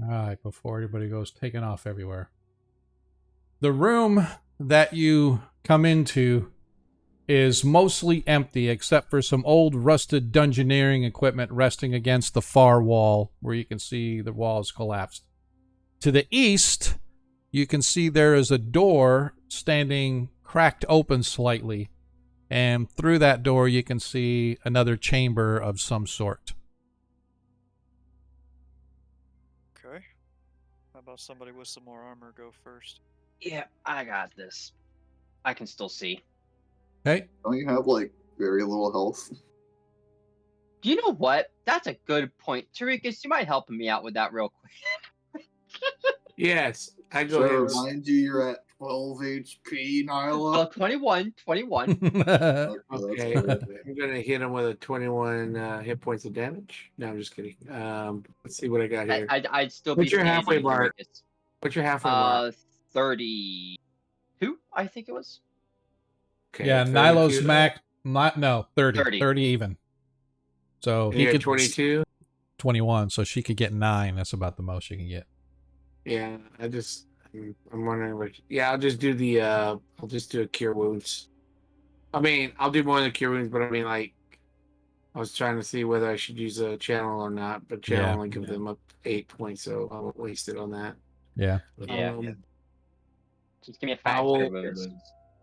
All right, before everybody goes taking off everywhere. The room that you come into is mostly empty except for some old rusted dungeoneering equipment resting against the far wall where you can see the walls collapsed. To the east, you can see there is a door standing cracked open slightly, and through that door you can see another chamber of some sort. Okay. How about somebody with some more armor go first? Yeah, I got this. I can still see. Okay. Don't you have like very little health? Do you know what? That's a good point. Tarikas, you mind helping me out with that real quick? Yes, I go Should I ahead. remind you you're at 12 HP, Nyla? Well, 21. Okay, I'm gonna hit him with a 21 hit points of damage. No, I'm just kidding. Let's see what I got here. I'd still What's be your halfway standing, mark? Tarikas. What's your halfway mark? 32, I think it was. Okay, Yeah, 32. Nilo's max, no, 30 even. So And he you're could 22. 21, so she could get 9. That's about the most she can get. Yeah, I'm wondering what. Yeah, I'll just do the. I'll just do a cure wounds. I mean, I'll do more than cure wounds, but I mean, like, I was trying to see whether I should use a channel or not, but channel only give them up 8 points, so I won't waste it on that. Yeah. Just give me a 5 cure wounds.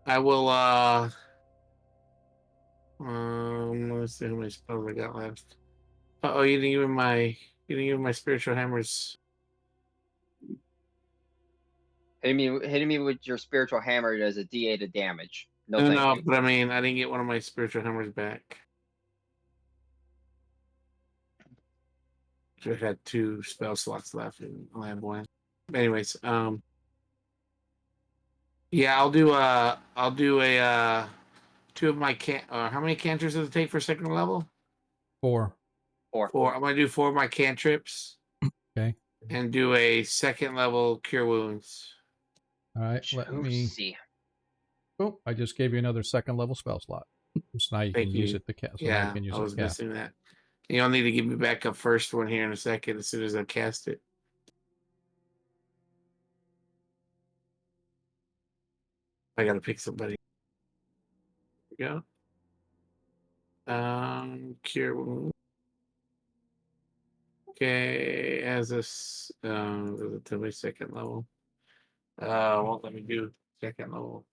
I will. Let's see how many spells I got left. Oh, you didn't give my spiritual hammers. Hitting me with your spiritual hammer does a D8 of damage. No, thank you. But I mean, I didn't get one of my spiritual hammers back. I had 2 spell slots left, and I have 1. Anyways, yeah, I'll do a 2 of my how many cantrips does it take for second level? 4. 4. I'm gonna do 4 of my cantrips. Okay. And do a second level cure wounds. All right, let me see. Oh, I just gave you another second level spell slot. So now you can use it to cast. So yeah, I was missing that. You'll need to give me back a first one here in a second as soon as I cast it. I gotta pick somebody. Here we go. Cure wound. Okay, as this to my second level. Won't let me do second level.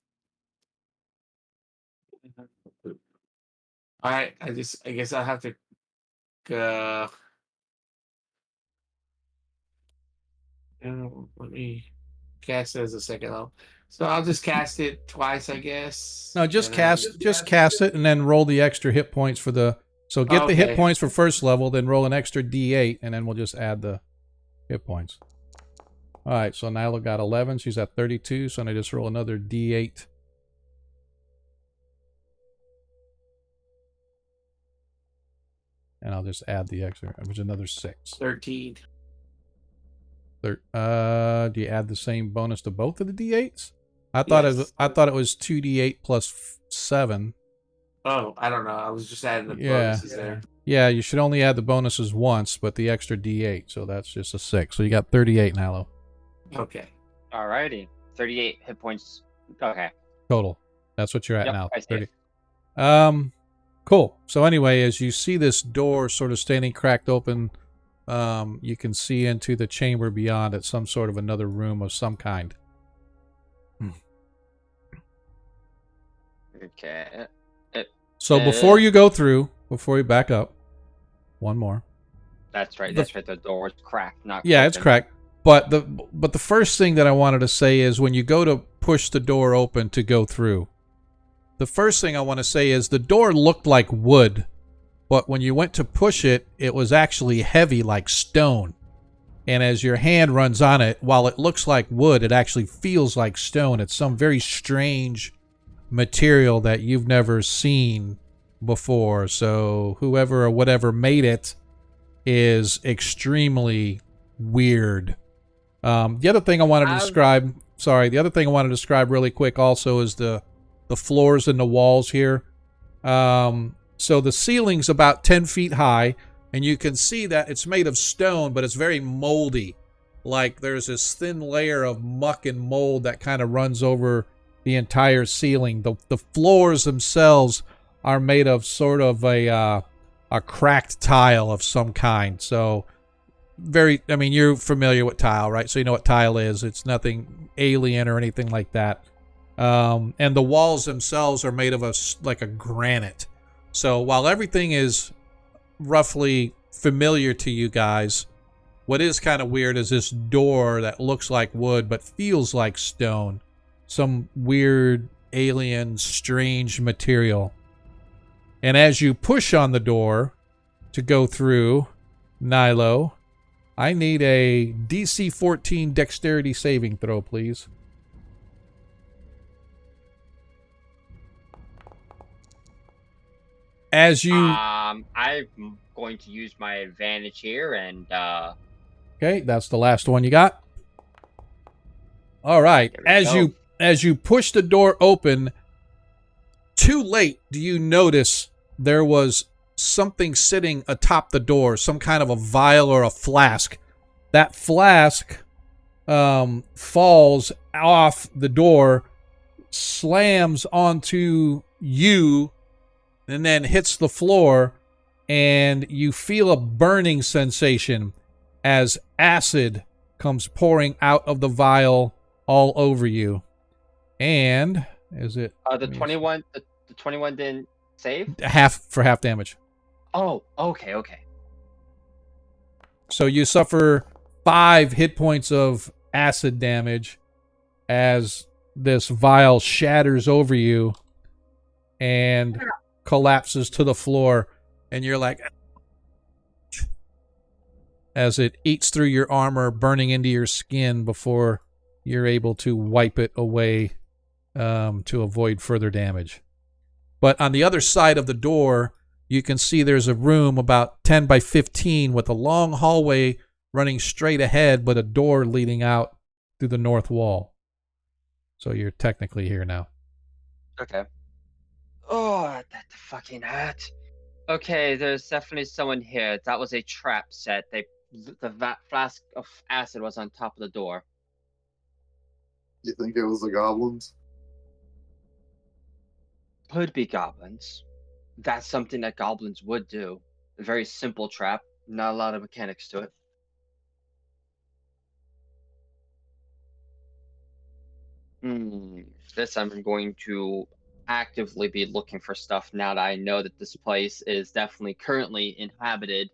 All right, I guess I'll have to let me cast it as a second level. So I'll just cast it twice, I guess. No, just cast it and then roll the extra hit points for the. So get the hit points for first level, then roll an extra D8, and then we'll just add the hit points. All right, so Nyla got 11. She's at 32, so I just roll another D8. And I'll just add the extra, which is another 6. 13. Do you add the same bonus to both of the D8s? I thought it was 2d8 plus 7. Oh, I don't know. I was just adding the Yeah. bonuses there. Yeah, you should only add the bonuses once, but the extra d8, so that's just a 6. So you got 38 now, Okay. Alrighty. 38 hit points. Okay. total. That's what you're at Yep, now. I see it. 30. Cool. So anyway, as you see this door sort of standing cracked open, you can see into the chamber beyond at some sort of another room of some kind. Okay. So before you go through, before you back up, one more. That's right. That's right. The door is cracked, not Yeah, it's broken. cracked. But the first thing that I wanted to say is when you go to push the door open to go through, the first thing I want to say is the door looked like wood, but when you went to push it, it was actually heavy like stone. And as your hand runs on it, while it looks like wood, it actually feels like stone. It's some very strange material that you've never seen before. So whoever or whatever made it is extremely weird. The other thing I wanted to describe, the other thing I wanted to describe really quick also is the floors and the walls here. So the ceiling's about 10 feet high, and you can see that it's made of stone, but it's very moldy. Like there's this thin layer of muck and mold that kind of runs over the entire ceiling. The floors themselves are made of sort of a cracked tile of some kind. So I mean, you're familiar with tile, right? So you know what tile is. It's nothing alien or anything like that. And the walls themselves are made of like a granite. So while everything is roughly familiar to you guys, what is kind of weird is this door that looks like wood but feels like stone. Some weird, alien, strange material. And as you push on the door to go through, Nilo, I need a DC 14 dexterity saving throw, please. As you... I'm going to use my advantage here and... Okay, that's the last one you got. All right. As you push the door open, too late do you notice there was something sitting atop the door, some kind of a vial or a flask. That flask falls off the door, slams onto you, and then hits the floor, and you feel a burning sensation as acid comes pouring out of the vial all over you. And is it the 21 didn't save? half damage. Oh, okay. So you suffer 5 hit points of acid damage as this vial shatters over you and collapses to the floor, and you're like, as it eats through your armor, burning into your skin before you're able to wipe it away to avoid further damage. But on the other side of the door, you can see there's a room about 10 by 15 with a long hallway running straight ahead, but a door leading out through the north wall. So you're technically here now. Okay. Oh, that fucking hat. Okay, there's definitely someone here. That was a trap set. The flask of acid was on top of the door. You think it was the goblins? Could be goblins. That's something that goblins would do. A very simple trap. Not a lot of mechanics to it. This I'm going to actively be looking for stuff now that I know that this place is definitely currently inhabited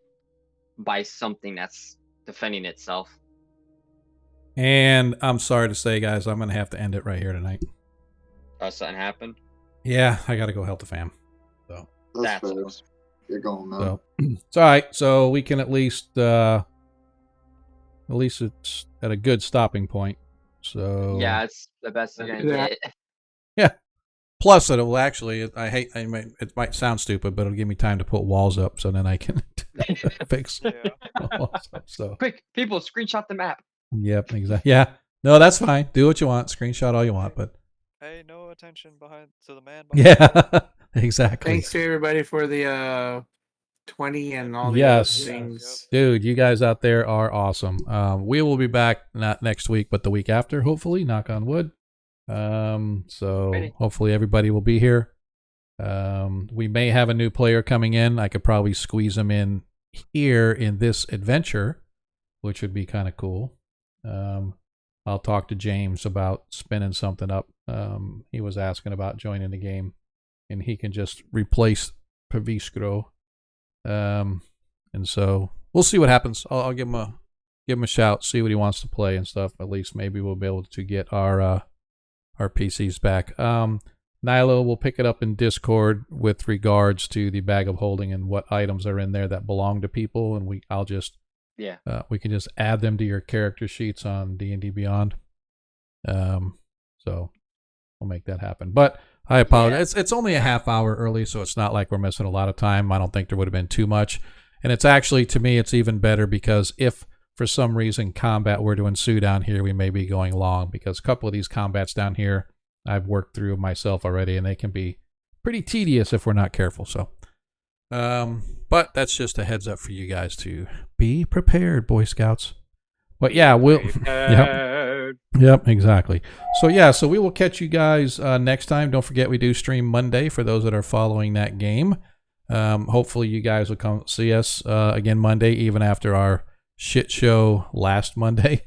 by something that's defending itself. And I'm sorry to say, guys, I'm going to have to end it right here tonight. Oh, something happened? Yeah, I got to go help the fam. So That's fair. You're going, man. So it's all right. So we can at least it's at a good stopping point. So yeah, it's the best you're gonna get. Yeah. Plus, it'll actually. It might sound stupid, but it'll give me time to put walls up, so then I can fix walls up. So Quick, people, screenshot the map. Yep, exactly. Yeah. No, that's fine. Do what you want. Screenshot all you want, but Pay no attention to the man behind Yeah, exactly. Thanks to everybody for the 20 and all the other things. Dude, you guys out there are awesome. We will be back not next week, but the week after, hopefully, knock on wood. So hopefully everybody will be here. We may have a new player coming in. I could probably squeeze them in here in this adventure, which would be kind of cool. I'll talk to James about spinning something up. He was asking about joining the game, and he can just replace Paviskro. And so we'll see what happens. I'll give him a shout, see what he wants to play and stuff. At least maybe we'll be able to get our PCs back. Nilo will pick it up in Discord with regards to the bag of holding and what items are in there that belong to people, and we can just add them to your character sheets on D&D Beyond. So we'll make that happen. But I apologize. It's only a half hour early, so it's not like we're missing a lot of time. I don't think there would have been too much. And it's actually, to me, it's even better because if for some reason combat were to ensue down here, we may be going long because a couple of these combats down here I've worked through myself already, and they can be pretty tedious if we're not careful. So, but that's just a heads up for you guys to be prepared, Boy Scouts. But yeah, we'll. Yep, exactly. So we will catch you guys next time. Don't forget we do stream Monday for those that are following that game. Hopefully you guys will come see us again Monday, even after our shit show last Monday.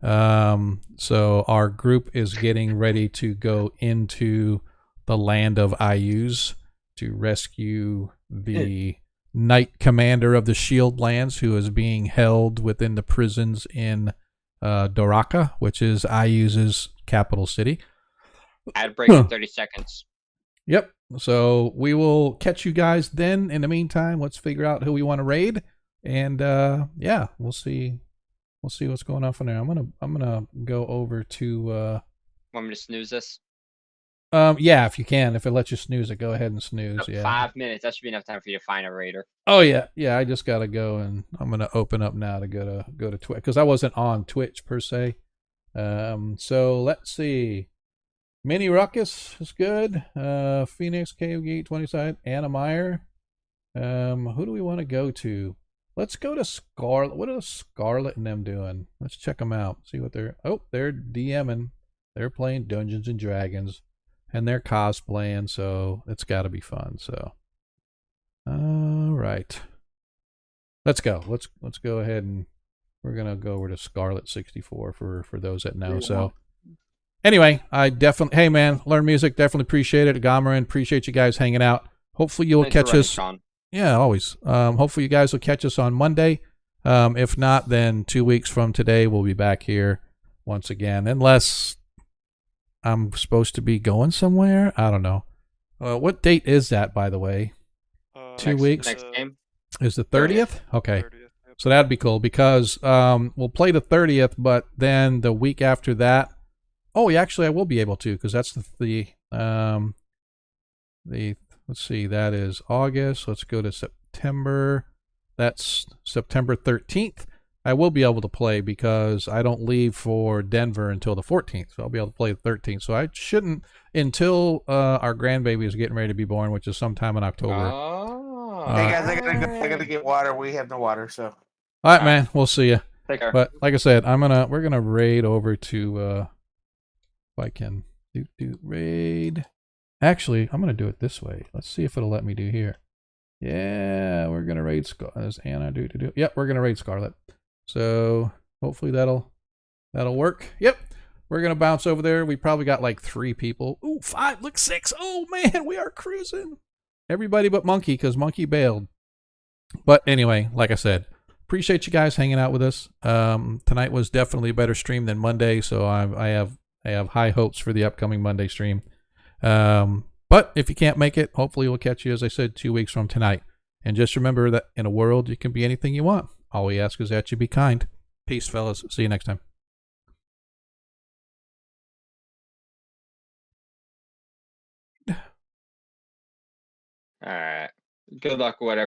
So our group is getting ready to go into the land of IUs to rescue the Knight Commander of the Shield Lands, who is being held within the prisons in Doraka, which is IU's capital city. Ad break in 30 seconds. Yep. So we will catch you guys then. In the meantime, let's figure out who we want to raid, and we'll see. We'll see what's going on from there. I'm gonna go over to. Want me to snooze this? Yeah, if you can. If it lets you snooze it, go ahead and snooze. Yeah. 5 minutes. That should be enough time for you to find a raider. Oh yeah. I just gotta go, and I'm gonna open up now to go to Twitch because I wasn't on Twitch per se. So let's see. Mini Ruckus is good. Phoenix, Cave Geek, 20 side, Anna Meyer. Who do we want to go to? Let's go to Scarlet. What are Scarlet and them doing? Let's check them out. See what they're DMing. They're playing Dungeons and Dragons, and they're cosplaying. So it's got to be fun. So, all right, let's go. Let's go ahead and we're gonna go over to Scarlet 64 for those that know. So. Anyway, hey man, learn music, definitely appreciate it. Gomerin, appreciate you guys hanging out. Hopefully you'll catch us. Sean. Yeah, always. Hopefully you guys will catch us on Monday. If not, then 2 weeks from today we'll be back here once again. Unless I'm supposed to be going somewhere. I don't know. What date is that, by the way? 2 weeks? Next game? Is the 30th? Okay. 30th, yep. So that'd be cool because we'll play the 30th, but then the week after that. Oh, actually, I will be able to because that's the let's see, that is August. Let's go to September. That's September 13th. I will be able to play because I don't leave for Denver until the 14th, so I'll be able to play the 13th. So I shouldn't until our grandbaby is getting ready to be born, which is sometime in October. Hey guys, I gotta get water. We have no water, so. All right, man. We'll see you. Take care. But like I said, we're gonna raid over to. If I can do raid. Actually, I'm going to do it this way. Let's see if it'll let me do here. Yeah, we're going to raid Scarlet. As Anna do. Yep, we're going to raid Scarlet. So hopefully that'll work. Yep, we're going to bounce over there. We probably got like 3 people. Ooh, 5, look, 6. Oh, man, we are cruising. Everybody but Monkey because Monkey bailed. But anyway, like I said, appreciate you guys hanging out with us. Tonight was definitely a better stream than Monday, so I have high hopes for the upcoming Monday stream. But if you can't make it, hopefully we'll catch you, as I said, 2 weeks from tonight. And just remember that in a world, you can be anything you want. All we ask is that you be kind. Peace, fellas. See you next time. All right. Good luck, whatever.